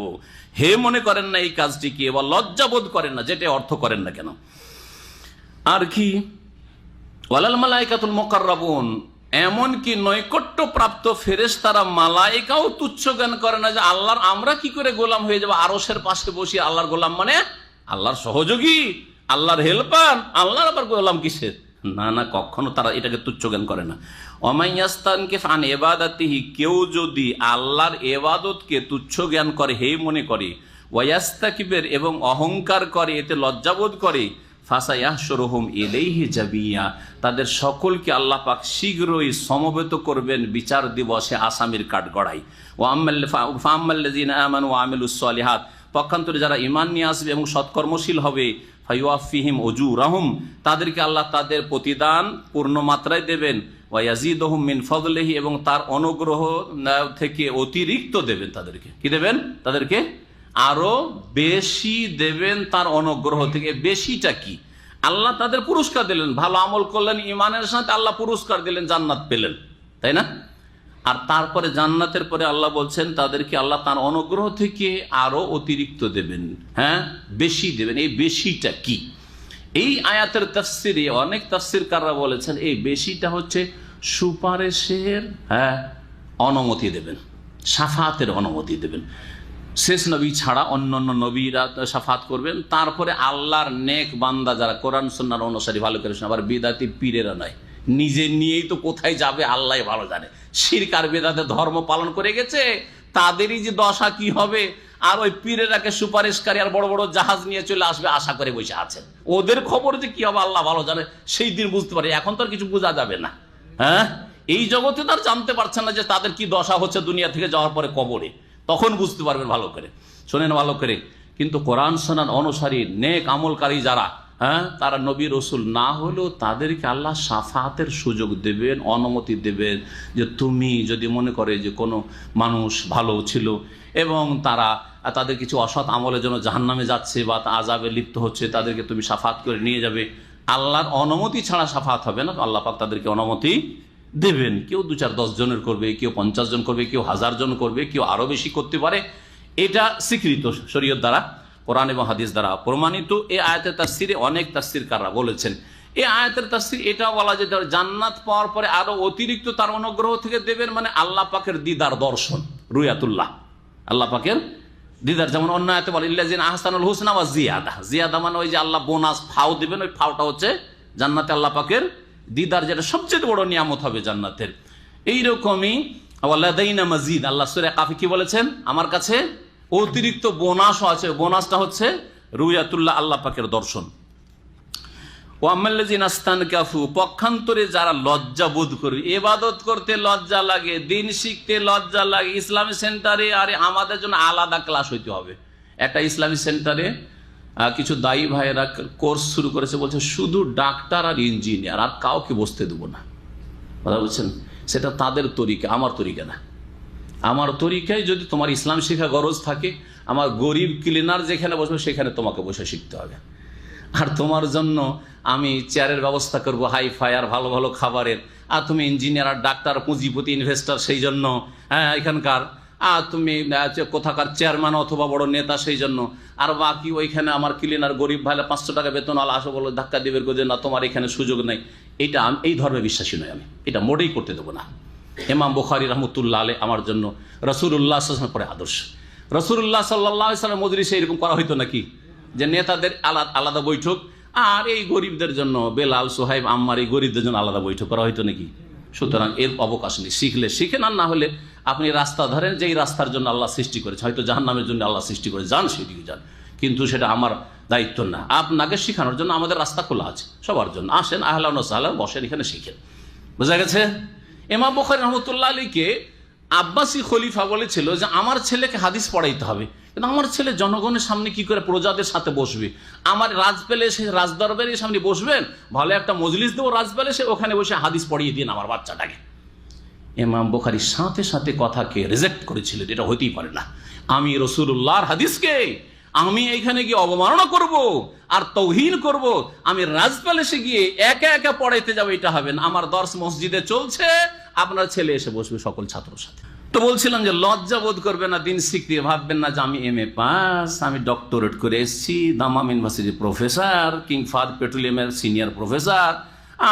হে মনে করেন না এই কাজটিকে, এবার লজ্জাবোধ করেন না, যেটা অর্থ করেন না কেন। আর কি ওয়ালাল মালাইকাতুল মুকাররাবুন, এমনকি নৈকট্য প্রাপ্ত ফেরেশতারা, মালাইকাও তুচ্ছ জ্ঞান করে না যে আল্লাহর আমরা কি করে গোলাম হয়ে যাব, আরশের পাশে বসে আল্লাহর গোলাম, মানে আল্লাহর সহযোগী, আল্লাহর হেল্পার, আল্লাহর আবার গোলাম কিসের? না না, কখনো তারা এটাকে তুচ্ছ জ্ঞান করে না। ওয়ামাইয়াস্তানকিফ আন ইবাদাতিহি, কেউ যদি আল্লাহর ইবাদতকে তুচ্ছ জ্ঞান করে, হে মনে করে, ওয়ায়াস্তাকিবের এবং অহংকার করে, এতে লজ্জাবোধ করে, ফাসায়াহশুরুহুম ইলাইহি জামিয়া, তাদের সকলকে আল্লাহ পাক শীঘ্রই সমবেত করবেন বিচার দিবসে আসামির কাঠগড়ায়। ফাআম্মাল্লাযীনা আমানু ওয়া আমিলুস সালিহাত, পক্ষান্তরে যারা ঈমান নিয়ে আসবে এবং সৎকর্মশীল হবে, ফায়ুয়াফিহিম উজুরাহুম, তাদেরকে আল্লাহ তাদের প্রতিদান পূর্ণ মাত্রায় দেবেন, ওয়া ইয়াজিদুহুম মিন ফাদলিহি, এবং তার অনুগ্রহ থেকে অতিরিক্ত দেবেন তাদেরকে। কি দেবেন? তাদেরকে আরো বেশি দেবেন তার অনুগ্রহ থেকে। বেশিটা কি? আল্লাহ তাদের পুরস্কার দিলেন, ভালো আমল করলেন, ইমানের সাথে আল্লাহ পুরস্কার দিলেন, জান্নাত পেলেন, তাই না? আর তারপরে জান্নাতের পরে আল্লাহ বলছেন তাদেরকে আল্লাহ তার অনুগ্রহ থেকে আরো অতিরিক্ত দেবেন, হ্যাঁ, বেশি দেবেন। এই বেশিটা কি? এই আয়াতের তাফসিরে অনেক তাফসিরকাররা বলেছেন এই বেশিটা হচ্ছে সুপারিশের, হ্যাঁ, অনুমতি দেবেন, শাফাতের অনুমতি দেবেন। শেষ নবী ছাড়া অন্যান্য নবীরা শাফাত করবেন, তারপরে আল্লাহর নেক বান্দা যারা কোরআন সুন্নাহর অনুসারী, ভালো করে, আবার বিদাতি পীরেরা নয়, নিজে নিয়েই তো কোথায় যাবে আল্লাহ ভালো জানে। শিরক আর বেদাতে ধর্ম পালন করে গেছে, তাদেরই যে দশা কি হবে। আর ওই পীরেরাকে সুপারিশকারী আর বড় বড় জাহাজ নিয়ে চলে আসবে আশা করে বসে আছেন, ওদের খবর যে কি হবে আল্লাহ ভালো জানে। সেই দিন বুঝতে পারে, এখন তো আর কিছু বোঝা যাবে না। হ্যাঁ, এই জগতে তো আর জানতে পারছেন না যে তাদের কি দশা হচ্ছে দুনিয়া থেকে যাওয়ার পরে কবরে, তখন বুঝতে পারবেন ভালো করে। শোনেন ভালো করে, কিন্তু কোরআন শোনান অনুসারী নেক আমলকারী যারা, হ্যাঁ, তারা নবী রসুল না হলেও তাদেরকে আল্লাহ শাফাতের সুযোগ দেবেন, অনুমতি দেবেন যে তুমি যদি মনে করে যে কোনো মানুষ ভালো ছিল এবং তাদের কিছু অসৎ আমলের জন্য জাহান্নামে যাচ্ছে বা আযাবে লিপ্ত হচ্ছে, তাদেরকে তুমি শাফাত করে নিয়ে যাবে। আল্লাহর অনুমতি ছাড়া শাফাত হবে না, তো আল্লাহ পাক তাদেরকে অনুমতি দেবেন। কেউ 2, 4, 10 জনের করবে, কেউ 50 জন করবে, কেউ 1000 জন করবে, কেউ আরো বেশি করতে পারে। এটা স্বীকৃত শরীয়ত দ্বারা, কোরআন এবং হাদিস দ্বারা প্রমাণিত। এই আয়াতের তাফসিরে অনেক তাফসিরকাররা বলেছেন, এই আয়াতের তাফসির এটা বলা যেতে পারে জান্নাত পাওয়ার পরে আরো অতিরিক্ত তার অনুগ্রহ থেকে দেবেন, মানে আল্লাহ পাকের দিদার দর্শন, রুয়াতুল্লাহ, আল্লাহ পাকের দিদার। যেমন অন্য আয়াতে বলে ইল্লাযিনা আহসানুল হুসনা ওয়া জিয়াদা, জিয়াদা মানে ওই যে আল্লাহ বোনাস ফাও দিবেন, ওই ফাওটা হচ্ছে জান্নাতে আল্লাহ পাকের দিদার, যেটা সবচেয়ে বড় নিয়ামত হবে জান্নাতের। এইরকমই ওয়ালাদাইনা মাজিদ, আল্লাহ সূরা কাফে কি বলেছেন, আমার কাছে অতিরিক্ত বোনাসও আছে, বোনাসটা হচ্ছে রুয়াতুল্লাহ, আল্লাহ পাকের দর্শন। ওয়াম্মাল্লাযিনা ইস্তানকাফু, পক্ষান্তরে যারা লজ্জা বোধ করবে, ইবাদত করতে লজ্জা লাগে, দিন শিখতে লজ্জা লাগে, ইসলামী সেন্টারে আরে আমাদের জন্য আলাদা ক্লাস হইতে হবে। একটা ইসলামী সেন্টারে কিছু দায়ী ভাইয়েরা কোর্স শুরু করেছে, বলছে শুধু ডাক্তার আর ইঞ্জিনিয়ার, আর কাউকে বসতে দেবো না। কথা বলছেন, সেটা তাদের তরিকা, আমার তরিকা না। আমার তরিকায় যদি তোমার ইসলাম শেখা গরজ থাকে, আমার গরিব ক্লিনার যেখানে বসবে সেখানে তোমাকে বসে শিখতে হবে। আর তোমার জন্য আমি চেয়ারের ব্যবস্থা করবো হাই ফাই আর ভালো ভালো খাবারের, আর তুমি ইঞ্জিনিয়ার আর ডাক্তার পুঁজিপতি ইনভেস্টর সেই জন্য, হ্যাঁ এখানকার, আর তুমি কোথাকার চেয়ারম্যান অথবা বড় নেতা সেই জন্য, আর বাকি ওইখানে আমার ক্লিনার গরিব ভাইলে 500 টাকা বেতন আলা আসো বলো ধাক্কা দিবের যে না তোমার এখানে সুযোগ নেই। এটা এই ধর্মে বিশ্বাসী নয় আমি, এটা মোটেই করতে দেবো না। ইমাম বুখারী রাহমাতুল্লাহ আলাইহি আমার জন্য রাসূলুল্লাহ সাল্লাল্লাহু আলাইহি ওয়াসাল্লাম পরে আদর্শ। রাসূলুল্লাহ সাল্লাল্লাহু আলাইহি ওয়াসাল্লাম মজলিসে এরকম করা হইতো নাকি যে নেতাদের আলাদা বৈঠক আর এই গরিবদের জন্য বেলাল সোহাইব আম্মার এই গরিবদের জন্য আলাদা বৈঠক করা হইতো নাকি? সুতরাং এর অবকাশ নেই, শিখলে শিখেন আর না হলে আপনি রাস্তা ধরেন, যেই রাস্তার জন্য আল্লাহ সৃষ্টি করেছে, হয়তো জাহান্নামের জন্য আল্লাহ সৃষ্টি করে যান সেদিকে যান, কিন্তু সেটা আমার দায়িত্ব না। আপনাকে শেখানোর জন্য আমাদের রাস্তা খোলা আছে সবার জন্য, আসেন আহলান ওয়া সাহলান, বসেন এখানে শিখেন। বোঝা গেছে? ইমাম বুখারী রাহমাতুল্লাহ আলাইহিকে আব্বাসী খলিফা বলেছিল যে আমার ছেলেকে হাদিস পড়াইতে হবে, কিন্তু আমার ছেলে জনগণের সামনে কি করে প্রজাদের সাথে বসবে? আমার রাজপ্যালেসে রাজদরবারের সামনে বসবেন, ভালো একটা মজলিস দেবো রাজপ্যালেসে, ওখানে বসে হাদিস পড়িয়ে দিন আমার বাচ্চাটাকে। ইমাম বুখারী সাথে সাথে কথাকে রিজেক্ট করেছিলেন, এটা হইতেই পারে না। আমি রাসূলুল্লাহর হাদিসকে আমি এইখানে গিয়ে অবমাননা করব আর তৌহিন করব, আমি রাজপ্যালেসে গিয়ে একা একা পড়াইতে যাবো, এটা হবে না। আমার দর্স মসজিদে চলছে, আপনার ছেলে এসে বসবে সকল ছাত্রর সাথে। তো বলছিলাম যে লজ্জা বোধ করবে না দিন শিখতে, ভাববেন না যে আমি MA পাস, আমি ডক্টরেট করে এসেছি, দামাম ইউনিভার্সিটির প্রফেসর, কিং ফাহাদ পেট্রোলিয়ামের সিনিয়র প্রফেসর,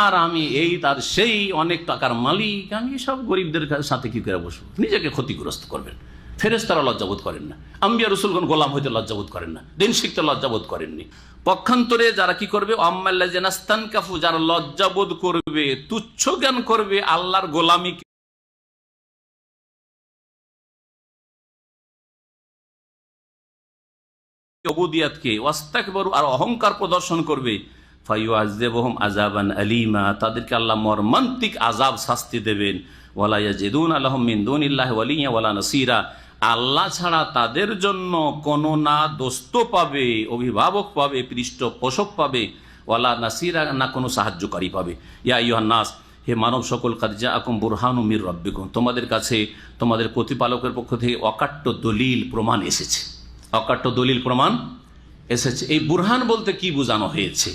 আর আমি এই তার সেই অনেক টাকার মালিক, আমি সব গরিবদের সাথে কি করে বসবো? নিজেকে ক্ষতিগ্রস্ত করবেন। ফেরেশতারা লজ্জাবোধ করেন না, আম্বিয়া রাসূলগণ গোলাম হইতে লজ্জাবোধ করেন না, দিন শিখতে লজ্জাবোধ করেননি। পক্ষান্তরে যারা কি করবে, আম্মাল্লাযিনা ইস্তানকাফু, যারা লজ্জাবোধ করবে, তুচ্ছ জ্ঞান করবে আল্লাহর গোলামি উবুদিয়াতকে, ওয়াস্তাকবারু, আর অহংকার প্রদর্শন করবে, ফায়ুআযযিবুহুম আযাবান আলীমা, তাদেরকে আল্লাহ মর্মান্তিক আযাব শাস্তি দেবেন। ওয়ালা ইয়াজিদুনা লাহুম মিন দুনিল্লাহি ওয়ালিয়্যা ওয়ালা নাসীরা, আল্লাহ ছাড়া তাদের জন্য কোনো না দোস্ত পাবে, অভিভাবক পাবে, পৃষ্ঠপোষক পাবে, ওয়ালা নাসীরা, না কোনো সাহায্যকারী পাবে। ইয়া আইয়ুহান নাস, হে মানব সকল, কাদ জাআকুম বুরহানুম মির রাব্বিকুম, তোমাদের কাছে তোমাদের প্রতিপালকের পক্ষ থেকে অকাট্য দলিল প্রমাণ এসেছে। অকাট্য দলিল প্রমাণ এসেছে। এই বুরহান বলতে কি বোঝানো হয়েছে?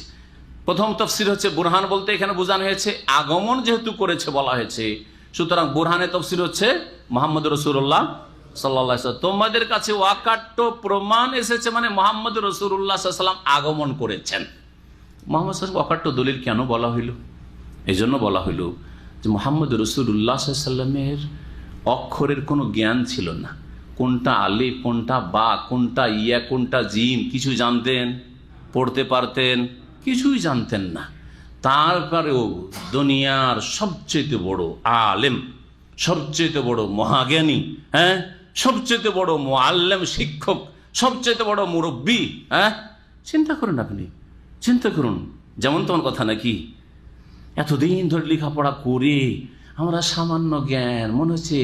প্রথম তাফসীর হচ্ছে বুরহান বলতে এখানে বোঝানো হয়েছে আগমন যেহেতু করেছে বলা হয়েছে, সুতরাং বুরহানের তাফসীর হচ্ছে মুহাম্মদ রাসূলুল্লাহ সাল্লাল্লাহু আলাইহি ওয়াসাল্লাম, তোমাদের কাছে অকাট্য প্রমাণ এসেছে, মানে মুহাম্মদ রাসূলুল্লাহ সাল্লাল্লাহু আলাইহি ওয়াসাল্লাম আগমন করেছেন। মুহাম্মদ সাল্লাল্লাহু আলাইহি ওয়াসাল্লাম অকাট্য দলিল কেন বলা হইল? এই জন্য বলা হইল যে মুহাম্মদ রাসূলুল্লাহ সাল্লাল্লাহু আলাইহি ওয়াসাল্লামের অক্ষরের কোনো জ্ঞান ছিল না, কোনটা আলিফ, কোনটা বা, কোনটা ইয়া, কোনটা জিম, কিছু জানতেন? পড়তে পারতেন? কিছুই জানতেন না। তারপরেও দুনিয়ার সবচেয়ে বড় আলেম, সবচেয়ে বড় মহাজ্ঞানী, হ্যাঁ, সবচেয়ে বড় মুআল্লিম, শিক্ষক, সবচেয়ে বড় মুরব্বী, হ্যাঁ, চিন্তা করুন, আপনি চিন্তা করুন। যেমন তেমন কথা নাকি? এতদিন ধরে লেখাপড়া করে আমরা সামান্য জ্ঞান, মনে হচ্ছে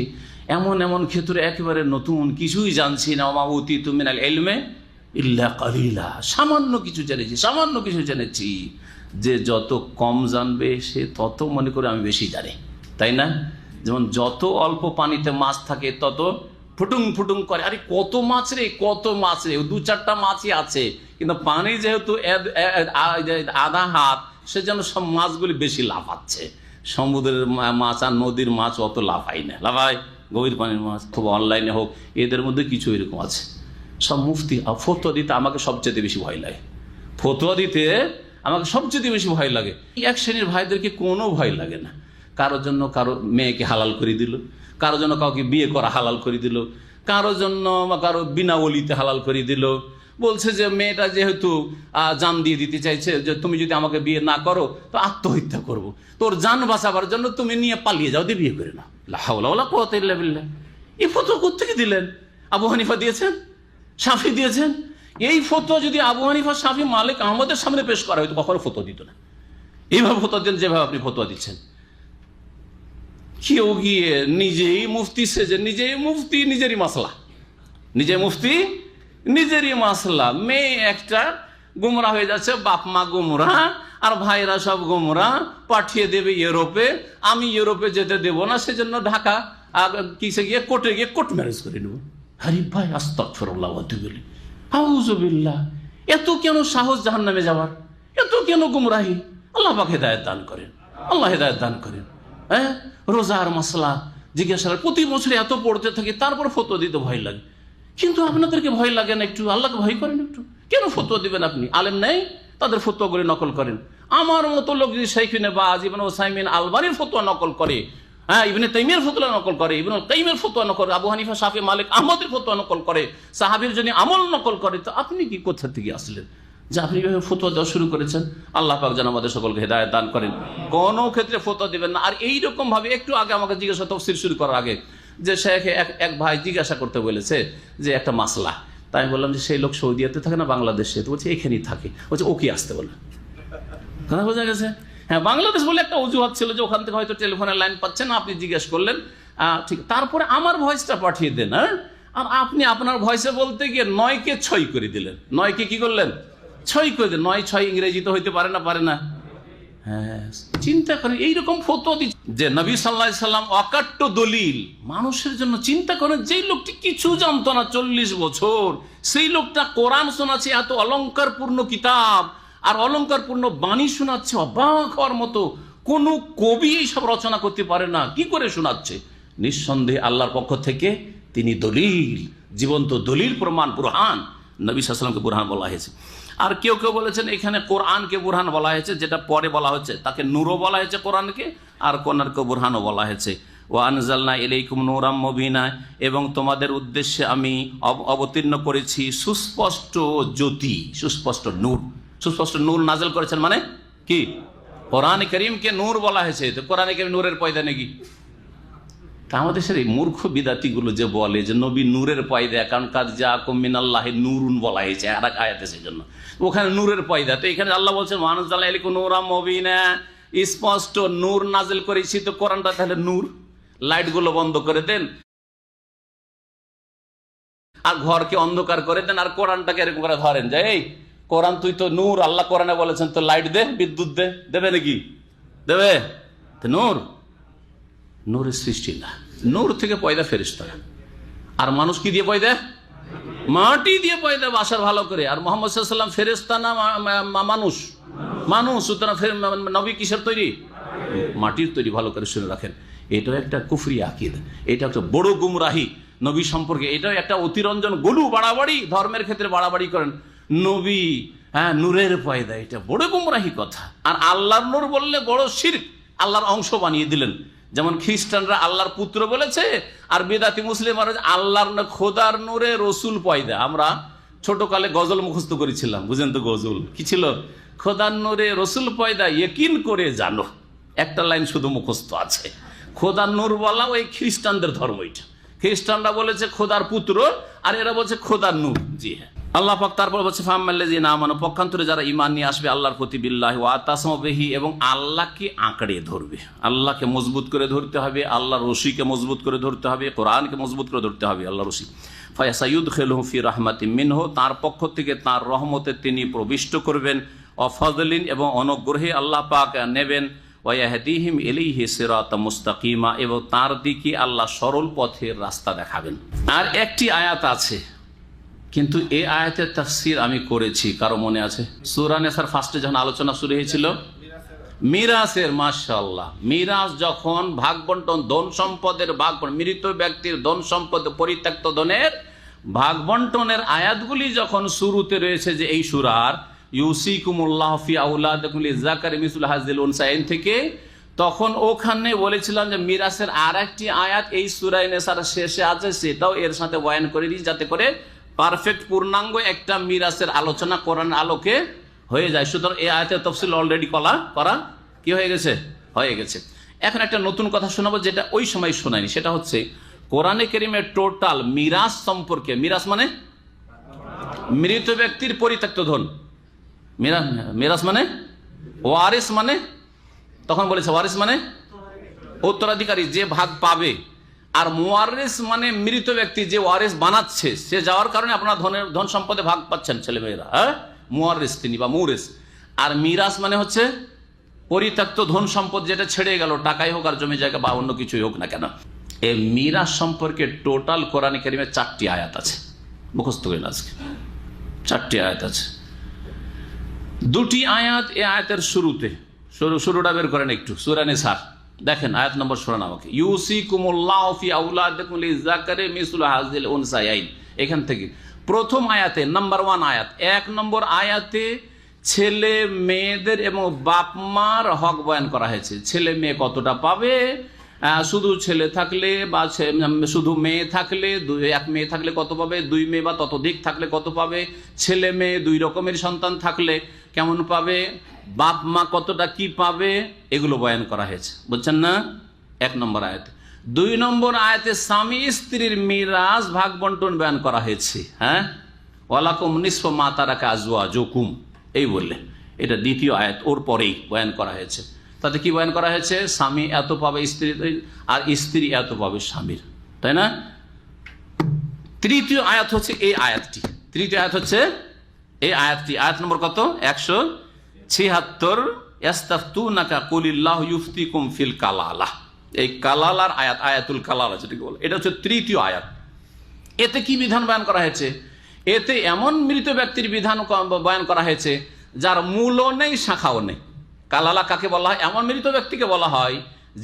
এমন এমন ক্ষেত্রে একেবারে নতুন, কিছুই জানছি না। ওমা উতিতু মিনাল ইলমি ইল্লা কালিলা, সামান্য কিছু জেনেছি, সামান্য কিছু জেনেছি। যে যত কম জানবে সে তত মনে করে আমি বেশি জানি, তাই না? যেমন যত অল্প পানিতে মাছ থাকে তত ফুটুং ফুটুং করে, আরে কত মাছ রে, কত মাছ রে, দু চারটা মাছই আছে, কিন্তু পানি যেহেতু আধা হাত, সে যেন সব মাছগুলি বেশি লাফাচ্ছে। সমুদ্রের মাছ আর নদীর মাছ অত লাফাই না, লাফায় গভীর পানির মাছ, খুব অনলাইনে হোক, এদের মধ্যে কিছু এরকম আছে। সব মুফতি ফতোয়া দিতে আমাকে সবচেয়ে বেশি ভয় লাগে, ফতোয়া দিতে আমাকে সবচেয়ে বেশি ভয় লাগে। এক শ্রেণীর ভাইদেরকে কোনো ভয় লাগে না। কারোর জন্য কারো মেয়েকে হালাল করে দিল, কারোর জন্য কাউকে বিয়ে করা হালাল করে দিল, কারোর জন্য কারো বিনা ওলিতে হালাল করে দিল। বলছে যে মেয়েটা যেহেতু জান দিয়ে দিতে চাইছে, যে তুমি যদি আমাকে বিয়ে না করো তো আত্মহত্যা করব, তোর জান বাঁচাবার জন্য তুমি নিয়ে পালিয়ে যাও, দিয়ে বিয়ে করে নাও। লা হাওলা ওয়ালা কুওয়াতা ইল্লা বিল্লাহ। এই ফতোয়া কোত্থেকে দিলেন? আবু হানিফা দিয়েছেন, শাফি দিয়েছেন। এই ফতোয়া যদি আবু হানিফা, শাফি, মালিক, আহমদের সামনে পেশ করা হয়তো কখনো ফতোয়া দিত না। এইভাবে ফতোয়া দেন যেভাবে আপনি ফতোয়া দিচ্ছেন। কেউ গিয়ে নিজেই মুফতি সেজে, নিজেই মুফতি, নিজেরই মাসলা, নিজে মুফতি, নিজেরই মাসলা। মেয়ে একটা গুমরা হয়ে যাচ্ছে, বাপ মা গুমরা, আর ভাইরা সব গুমরা, পাঠিয়ে দেবে ইউরোপে। আমি ইউরোপে যেতে দেব না, সেজন্য ঢাকা কিসে গিয়ে কোর্টে গিয়ে কোর্ট ম্যারেজ করে নেব। আরে ভাই, আস্তাগফিরুল্লাহ ওয়া আতুবু ইলাইহি, আউযু বিল্লাহ। এত কেন সাহস জাহান্নামে যাওয়ার? এত কেন গুমরাহি? আল্লাহ পাক হেদায়েত দান করেন, আল্লাহ হেদায়েত দান করেন। হ্যাঁ, রোজার মাসলা জিজ্ঞাসা প্রতি বছরে এত পড়তে থাকি, তারপর ফতোয়া দিতে ভয় লাগে। কিন্তু আপনাদেরকে ভয় লাগে না একটু? আল্লাহকে ভয় করেন একটু? কেন ফতোয়া দিবেন আপনি? আলেম নেই, তাদের ফতোয়াগুলি নকল করেন। আমার মতো লোক যদি শাইখ ইবনে বাজ, ইবনে উসাইমিন, আলবানির ফতোয়া নকল করে, হ্যাঁ, ইবনে তাইমিয়ার ফতোয়া নকল করে, ইবনুল কাইমের ফতোয়া নকল করে, আবু হানিফা, শাফি, মালিক, আহমদের ফতোয়া নকল করে, সাহাবীর জন্য আমল নকল করে, তো আপনি কি কোথা থেকে আসলেন যে আপনি এভাবে ফতোয়া দেওয়া শুরু করেছেন? আল্লাহ পাক যেন আমাদের সকলকে হেদায়েত দান করেন। কোনো ক্ষেত্রে ফতোয়া দিবেন না। আর এইরকম ভাবে একটু আগে আমাকে জিজ্ঞাসা, তফসির শুরু করার আগে, যে শেখ এক ভাই জিজ্ঞাসা করতে বলেছে যে একটা মাসলা। তাই আমি বললাম যে সেই লোক সৌদিয়াতে থাকে না বাংলাদেশে? তো বলছে এখানেই থাকে। বলছে ও কি আসতে বলে, কথা বোঝা গেছে? হ্যাঁ, বাংলাদেশ বলে একটা অজুহাত ছিল যে ওখান থেকে হয়তো টেলিফোনের লাইন পাচ্ছেন, আপনি জিজ্ঞেস করলেন, ঠিক। তারপরে আমার ভয়েসটা পাঠিয়ে দেন, হ্যাঁ, আর আপনি আপনার ভয়েসে বলতে গিয়ে 9কে 6 করে দিলেন। 9কে কি করলেন? 6 করে দেন। 9 6 ইংরেজি তো হইতে পারে না, পারে না? হ্যাঁ, চিন্তা করেন। এইরকম ফতোয়া দিচ্ছে যে নবী সাল্লাল্লাহু আলাইহি সাল্লাম অকাট্য দলিল মানুষের জন্য। চিন্তা করেন, যেই লোকটি কিছু জানতো না 40 বছর, সেই লোকটা কোরআন শোনাচ্ছে, এত অলঙ্কারপূর্ণ কিতাব আর অলঙ্কারপূর্ণ বাণী শোনাচ্ছে, অবাক হওয়ার মতো। কোন কবি এইসব রচনা করতে পারে না, কি করে শোনাচ্ছে? নিঃসন্দেহে আল্লাহর পক্ষ থেকে তিনি দলিল, জীবন্ত দলিল, প্রমাণ, বুরহান। নবী সাল্লাল্লাহু আলাইহি সাল্লামকে বুরহান বলা হয়েছে। আর কেউ কেউ বলেছেন এখানে কোরআনকে বুরহান বলা হয়েছে, যেটা পরে বলা হচ্ছে তাকে নূরও বলা হয়েছে কোরআনকে, আর কোরআনকে বুরহানও বলা হয়েছে। ওয়া আনজালনা ইলাইকুম নূরাম মুবিনা, এবং তোমাদের উদ্দেশ্যে আমি অবতীর্ণ করেছি সুস্পষ্ট জ্যোতি, সুস্পষ্ট নূর। সুস্পষ্ট নূর নাযিল করেছেন মানে কি? কোরআন কারীমকে নূর বলা হয়েছে, তো কোরআন কারীম নূরের পয়দা নাকি? তা আমাদের দেশের এই মূর্খ বিদাতিগুলো যে বলে যে নবী নূরের পয়দা, কারণ কাদ জাআকুম মিনাল্লাহি নূরুন বলা হয়েছে আর এক আয়াতে, সেই জন্য ওখানে নূরের পয়দা। তো এখানে আল্লাহ বলছেন ওয়া আনজালনা ইলাইকুম নূরাম মুবিনা, স্পষ্ট নূর নাযিল করেছি। তো কোরআনটা তাহলে নূর। লাইটগুলো বন্ধ করে দেন আর ঘরকে অন্ধকার করে দেন, আর কোরআনটাকে এরকম করে ধরেন যে এই কোরআন তুই তো নূর, আল্লাহ কোরআনে বলেছেন, তো লাইট দে, বিদ্যুৎ দে, দেবে নাকি? দেবে? তো নূর, নূরের সৃষ্টি না। নূর থেকে পয়দা ফেরেশতারা। আর মানুষ কি দিয়ে পয়দা? মাটি দিয়ে পয়দা, বাসার ভালো করে। আর মুহাম্মদ সাল্লাল্লাহু আলাইহি ওয়াসাল্লাম ফেরেশতা না মানুষ? মানুষ। সুতরাং নবী কিসের তৈরি? মাটির তৈরি। ভালো করে শুনে রাখেন, এটাও একটা কুফরি আকীদা, এটা একটা বড় গুমরাহি নবী সম্পর্কে। এটাও একটা অতিরঞ্জন, গলু, বাড়াবাড়ি, ধর্মের ক্ষেত্রে বাড়াবাড়ি করেন। নবী, হ্যাঁ, নূরের পয়দা, এটা বড় গুমরাহি কথা। আর আল্লাহর নূর বললে বড় শিরক, আল্লাহর অংশ বানিয়ে দিলেন। যেমন খ্রিস্টানরা আল্লাহর পুত্র বলেছে, আর বেদাতি মুসলিমরা আল্লাহর খোদার নূরে রসুল পয়দা। আমরা ছোটকালে গজল মুখস্থ করেছিলাম, বুঝেন তো? গজল কি ছিল? খোদার নূরে রসুল পয়দা ইয়কিন করে জানো। একটা লাইন শুধু মুখস্থ আছে। খোদার নূর বলা ওই খ্রিস্টানদের ধর্ম। এটা খ্রিস্টানরা বলেছে খোদার পুত্র, আর এরা বলছে খোদার নূর। জি হ্যাঁ, আল্লাহ পাক তারপর বলছে ফাম্মাল্লাযিনা আমানু, পক্ষান্তরে যারা ঈমান নিয়ে আসবে আল্লাহর প্রতি, বিল্লাহি ওয়া তাসমাউ বিহি, এবং আল্লাহকে আঁকড়ে ধরবে। আল্লাহকে মজবুত করে ধরতে হবে, আল্লাহর রশিকে মজবুত করে ধরতে হবে, কোরআনকে মজবুত করে ধরতে হবে, আল্লাহর রশি। ফায়াসায়ুদখিলুহুম ফি রাহমাতিম মিনহু, তার পক্ষ থেকে তার রহমতে তিনি প্রবিষ্ট করবেন। ওয়া ফাযলিন, এবং অনুগ্রহে আল্লাহ পাক নেবেন। ওয়াহদিহিম ইলাইহি সিরাতাম মুস্তাকিমা, এবং তার দিকে আল্লাহ সরল পথের রাস্তা দেখাবেন। আর একটি আয়াত আছে, কিন্তু এই আয়াতের তাফসীর আমি করেছি, কারো মনে আছে? সূরা নিসার ফার্স্টে যখন আলোচনা শুরু হয়েছিল মিরাসের, মাশাআল্লাহ, মিরাস যখন ভাগ বন্টন, ধন সম্পদের ভাগ, মৃত ব্যক্তির ধন সম্পদ, পরিত্যক্ত ধনের ভাগ বন্টনের আয়াতগুলি যখন শুরুতে রয়েছে, যে এই সূরার ইউসিকুমুল্লাহু ফি আওলাদিকুম লিযাকারি মিসলু হাযিল উনসায়াইন থেকে, তখন ওখানে বলেছিলাম যে মিরাসের আর একটি আয়াত এই সূরা নিসার শেষে আছে, সেটাও এর সাথে বয়ান করে দিই, যাতে করে পারফেক্ট পূর্ণাঙ্গ একটা মিরাসের আলোচনা কোরআন আলোকে হয়ে যায়। সুতরাং এই আয়াতের তাফসীর অলরেডি করা কি হয়ে গেছে? হয়ে গেছে। এখন একটা নতুন কথা শোনাবো, যেটা ওই সময় শোনায়নি। সেটা হচ্ছে কোরআনে কারীমের টোটাল মিরাস সম্পর্কে। মিরাস মানে মৃত ব্যক্তির পরিত্যক্ত ধন। মিরাস মানে ওয়ারিস, মানে তখন বলেছে ওয়ারিস মানে উত্তরাধিকারী, যে ভাগ পাবে। আর মুওয়ারিস মানে মৃত ব্যক্তি, যে ওয়ারিস বানাচ্ছে, সে যাওয়ার কারণে আপনার ধন সম্পদে ভাগ পাচ্ছেন ছেলেমেয়েরা। হ্যাঁ, মুওয়ারিস তিনি বা মুরিস। আর মিরাস মানে হচ্ছে পরিত্যক্ত ধন সম্পদ, যেটা ছেড়ে গেল, টাকাই হোক আর জমি জায়গা বা অন্য কিছুই হোক না কেন। এই মিরাস সম্পর্কে টোটাল কোরআনে কারীমে 4টি আয়াত আছে, মুখস্থ করেন আজকে। 4টি আয়াত আছে। 2টি আয়াত এই আয়াতের শুরুতে, শুরুটা বের করেন একটু, সূরা নিসার দেখেন, আয়াত নম্বর শোনান আমাকে। ইউসিকুমুল্লাহু ফি আওলাদিকুম লিযাকারি মিসলু হাযিল উনসায়াইন, এখান থেকে প্রথম আয়াতে নাম্বার 1 আয়াত, 1 নম্বর আয়াতে ছেলে মেয়েদের এবং বাপ মার হক বয়ান করা হয়েছে। ছেলে মেয়ে কতটা পাবে, শুধু ছেলে থাকলে বা শুধু মেয়ে থাকলে, এক মেয়ে থাকলে কত পাবে, 2 মেয়ে বা ততোধিক থাকলে কত পাবে, ছেলে মেয়ে 2 রকমের সন্তান থাকলে কেমন পাবে, বাপ মা কতটা কি পাবে, এগুলো বয়ান করা হয়েছে। বুঝছেন না? 1 নম্বর আয়াতে। 2 নম্বর আয়াতে স্বামী স্ত্রীর মিরাস ভাগ বন্টন বয়ান করা হয়েছে। হ্যাঁ, ওয়ালাকুম নিসফু মা তারাকা আজওয়াজুকুম, এই বললে, এটা 2য় আয়াত, ওর পরেই বয়ান করা হয়েছে। তাতে কি বয়ান করা হয়েছে? স্বামী এত পাবে স্ত্রী, আর স্ত্রী এত পাবে স্বামীর, তাই না? 3য় আয়াত হচ্ছে এই আয়াতটি। 3য় আয়াত হচ্ছে এই আয়াতটি। আয়াত নম্বর কত? 176। ইস্তাফতুনাকা কুলিল্লাহু ইফতিকুম ফিল কালালা, এই কালালার আয়াত, আয়াতুল কালালা যেটাকে বলে, এটা হচ্ছে 3য় আয়াত। এতে কি বিধান বয়ান করা হয়েছে? এতে এমন মৃত ব্যক্তির বিধান বয়ান করা হয়েছে যার মূলও নেই, শাখাও নেই। কালালা কাকে বলা হয়? এমন মৃত ব্যক্তিকে বলা হয়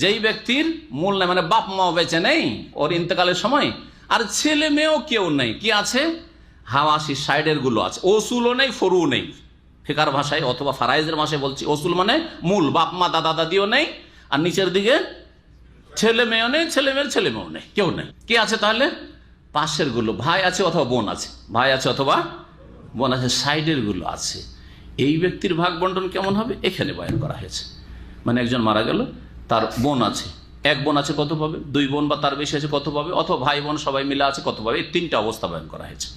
যেই ব্যক্তির মূল নেই, মানে বাপ মা বেঁচে নেই ওর ইন্তেকালের সময়, আর ছেলে মেয়েও কেউ নেই। কি আছে? হাওয়াসি, সাইডের গুলো আছে, ওসুলও নেই, ফরুও নেই। ফিকার ভাষায় অথবা ফারাইজের ভাষায় বলছি, ওসুল মানে মূল, বাপ মা দাদা দাদিও নেই, আর নিচের দিকে ছেলে মেয়েও নেই, ছেলে মেয়ের ছেলে মেয়েও নেই, কেউ নেই। কি আছে তাহলে? পাশের গুলো, ভাই আছে অথবা বোন আছে, ভাই আছে অথবা বোন আছে, সাইডের গুলো আছে। এই ব্যক্তির ভাগ বন্টন কেমন হবে এখানে বয়ান করা হয়েছে। মানে একজন মারা গেল, তার বোন আছে, 1 বোন আছে কত পাবে, 2 বোন বা তার বেশি আছে কত পাবে, অথবা ভাই বোন সবাই মিলে আছে কত পাবে। এই 3টা অবস্থা বয়ান করা হয়েছে।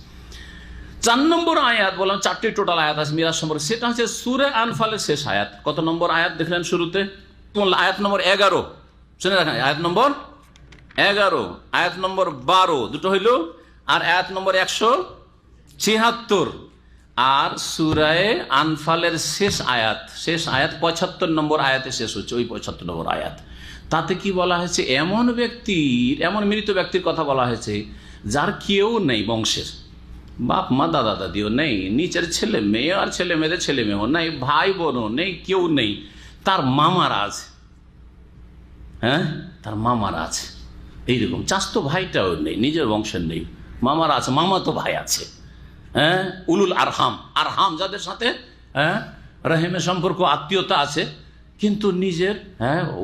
4 নম্বর আয়াত, বললাম 4টি টোটাল আয়াত আছে মিরাজ সম্পর্কে, সেটা হচ্ছে সূরা আনফালের শেষ আয়াত। কত নম্বর আয়াত দেখলেন শুরুতে? আয়াত নম্বর 11, শুনে রাখেন, আয়াত নম্বর 11, আয়াত নম্বর 12, দুটো হইল, আর আয়াত নম্বর 176। আর সূরা আনফালের শেষ আয়াত 75 নম্বর আয়াতে শেষ হচ্ছে, ওই 75 নম্বর আয়াত। তাতে কি বলা হয়েছে? এমন ব্যক্তির, এমন মৃত ব্যক্তির কথা বলা হয়েছে যার কেউ নেই বংশের, বাপ মা দাদা দাদিও নেই, নিচের ছেলে মেয়ে আর ছেলে মেয়েদের ছেলে মেয়েও নেই, ভাই বোনও নেই, কেউ নেই, তার মামারা আছে। হ্যাঁ, তার মামারা আছে। এইরকম চাস্তো ভাইটাও নেই, নিজের বংশের নেই, মামারা আছে, মামা তো ভাই আছে। হ্যাঁ, উলুল আরহাম, আরহাম যাদের সাথে রহিমের সম্পর্ক, আত্মীয়তা আছে, কিন্তু নিজের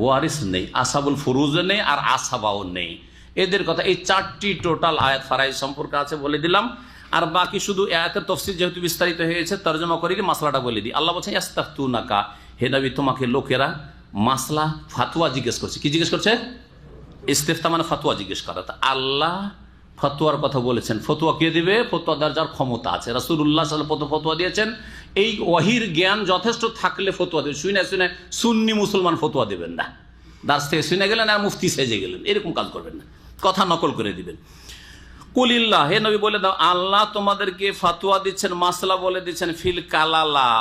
ওয়ারিস নেই, আসাবুল ফুরুজও নেই আর আসাবাও নেই। এদের কথা এই 4টি টোটাল আয়াত ফারাইজ সম্পর্কে আছে বলে দিলাম। আর বাকি শুধু আয়াতের তাফসীর যেহেতু বিস্তারিত হয়েছে তরজমা করে দিয়ে মাসলাটা বলে দিই। আল্লাহ বলছেন ইস্তাফতুনাকা, হে নবী তোমাকে লোকেরা মাসলা ফাতোয়া জিজ্ঞেস করছে। কি জিজ্ঞেস করছে? ইস্তিফতা মানে ফতোয়া জিজ্ঞেস করা। তা আল্লাহ ফতোয়ার কথা বলেছেন, ফতোয়া কে দিবে? ফতোয়া দেওয়ার যার ক্ষমতা আছে। রাসূলুল্লাহ সাল্লাল্লাহু আলাইহি ওয়াসাল্লাম ফতোয়া দিয়েছেন, এই ওয়াহির জ্ঞান যথেষ্ট থাকলে ফতোয়া দেবেন। শুনে শুনে সুন্নি মুসলমান ফতোয়া দেবেন না, দাস থেকে শুনে গেলেন আর মুফতি সেজে গেলেন, এরকম কাজ করবেন না, কথা নকল করে দিবেন। কুলিল্লাহ, হে নবী বলে দাও আল্লাহ তোমাদেরকে ফতোয়া দিচ্ছেন, মাসলা বলে দিচ্ছেন ফিল কালালা।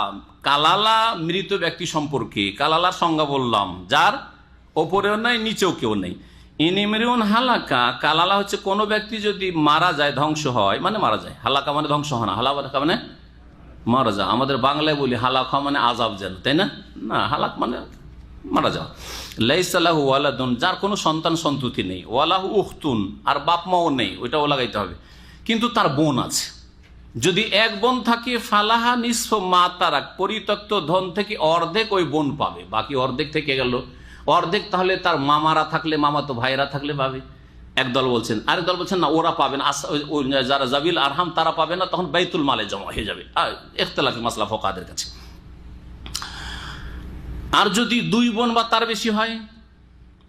কালালা মৃত ব্যক্তি সম্পর্কে। কালালার সংজ্ঞা বললাম, যার ওপরেও নাই নিচেও কেউ নেই। ইনিমরিউন হালাকা, কালালা হচ্ছে কোনো ব্যক্তি যদি মারা যায়, ধ্বংস হয়, মানে মারা যায়। হালাকা মানে ধ্বংস হয় না, হালাকা মানে মারা যায়। আমাদের বাংলায় বলি হালাকা মানে আযাব যেন, তাই না? না, হালাক মানে মারা যাওয়া। লাইসা লাহু ওয়ালাদুন, যার কোনো সন্তান সন্ততি নেই। ওয়ালাহু উখতুন, আর বাপ মাও নেই, ওইটাও লাগাইতে হবে। কিন্তু তার বোন আছে। যদি এক বোন থাকে ফালাহা নিসফ মা তারাক, পরিত্যক্ত ধন থেকে অর্ধেক ওই বোন পাবে, বাকি অর্ধেক থেকে গেল অর্ধেক তাহলে তার মামারা থাকলে, মামাতো ভাইরা থাকলে পাবে। একদল বলছেন, আরেক দল বলছেন না, ওরা পাবে না, যারা জাবিল আরহাম তারা পাবে না, তখন বাইতুল মালে জমা হয়ে যাবে। ইখতিলাফি মাসলা ফুকাহাদের কাছে। আর যদি দুই বোন বা তার বেশি হয়,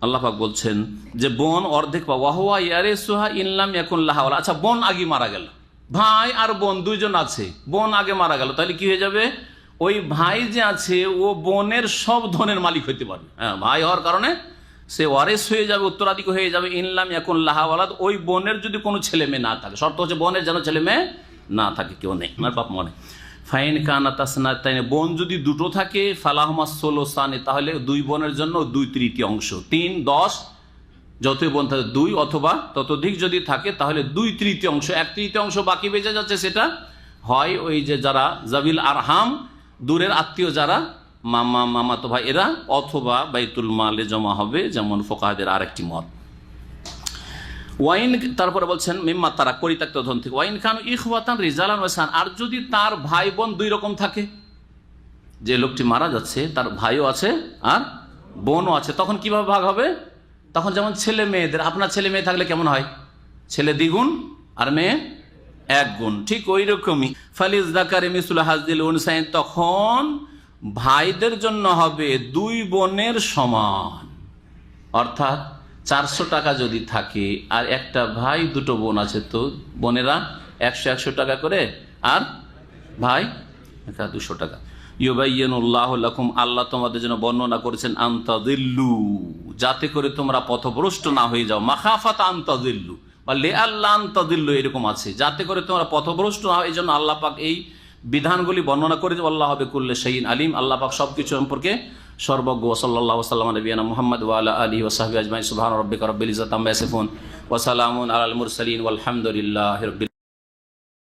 আল্লাহ পাক বলছেন যে বোন অর্ধেক পাবে। ওয়াহুয়া ইয়ারিসুহা ইন লাম ইয়াকুন লাহা ওয়ালাদ। আচ্ছা, বোন আগে মারা গেল, ভাই আর বোন দুইজন আছে, বোন আগে মারা গেল, তাহলে কি হয়ে যাবে? ওই ভাই যে আছে ও বোনের সব ধনের মালিক হইতে পারবে। হ্যাঁ, ভাই হওয়ার কারণে সে ওয়ারিস হয়ে যাবে, উত্তরাধিকারী হয়ে যাবে। ইন লাম ইয়াকুন লাহা ওয়ালাদ, ওই বোনের যদি কোনো ছেলে মেয়ে না থাকে, শর্ত হচ্ছে বোনের যেন ছেলে মেয়ে না থাকে, কেউ নেই, আমার বাপ মনে। ফাইন কানা তাসনাতাইন, বোন যদি দুটো থাকে, ফালাহুমা সুলুসানি, তাহলে দুই বোনের জন্য 2/3 3 10, যতই বোন থাকে 2 অথবা ততোধিক যদি থাকে তাহলে 2/3, 1/3 বাকি বেঁচে যাচ্ছে। সেটা হয় ওই যে যারা জাবিল আরহাম, দূরের আত্মীয় যারা মামা মামাতো ভাই এরা, অথবা বাইতুল মালে জমা হবে, যেমন ফুকাহাদের আরেকটি মত। ওয়াইন, তারপরে বলছেন মিম্মা তারা, পরিত্যক্ত ধন থেকে। ওয়াইন খান ইখওয়াতান রিজালান ওয়া নিসান, আর যদি তার ভাই বোন দুই রকম থাকে, যে লোকটি মারা যাচ্ছে তার ভাইও আছে আর বোনও আছে, তখন কিভাবে ভাগ হবে? তখন যেমন ছেলে মেয়েদের, আপনার ছেলে মেয়ে থাকলে কেমন হয়? ছেলে দ্বিগুণ আর মেয়ে 1 গুণ, ঠিক ওই রকমই। ফালিজ যাকারি মিসলু হাযিল উনসাইন, তখন ভাইদের জন্য হবে 2 বোনের সমান। অর্থাৎ 400 টাকা যদি থাকে আর একটা ভাই দুটো বোন আছে, তো বোনেরা 100 টাকা করে আর ভাই 200 টাকা। ইউবাইয়িনুল্লাহু লাকুম, আল্লাহ তোমাদের জন্য বর্ণনা করেছেন আন তাযিল্লু, যাতে করে তোমরা পথভ্রষ্ট না হয়ে যাও। মাখাফাত আন তাযিল্লু বা লিআল্লা আন তাযিল্লু, এরকম আছে, যাতে করে তোমরা পথভ্রষ্ট না হয়, এই জন্য আল্লাহ পাক এই বিধানগুলি বর্ণনা করে। আল্লাহ বিকুল্লি শাইইন আলিম, আল্লাহ পাক সবকিছু সম্পর্কে সর্বজ্ঞ। সাল্লাল্লাহু আলাইহি ওয়া সাল্লাম নবিয়ানা মুহাম্মদ ওয়া আলা আলিহি ওয়া সাহবিহি আজমাইন। সুবহান রাব্বিকা রাব্বিল ইজ্জাতি আম্মা ইয়াসিফুন ওয়া সালামুন আলাল মুরসালিন ওয়াল হামদুলিল্লাহি রাব্বিল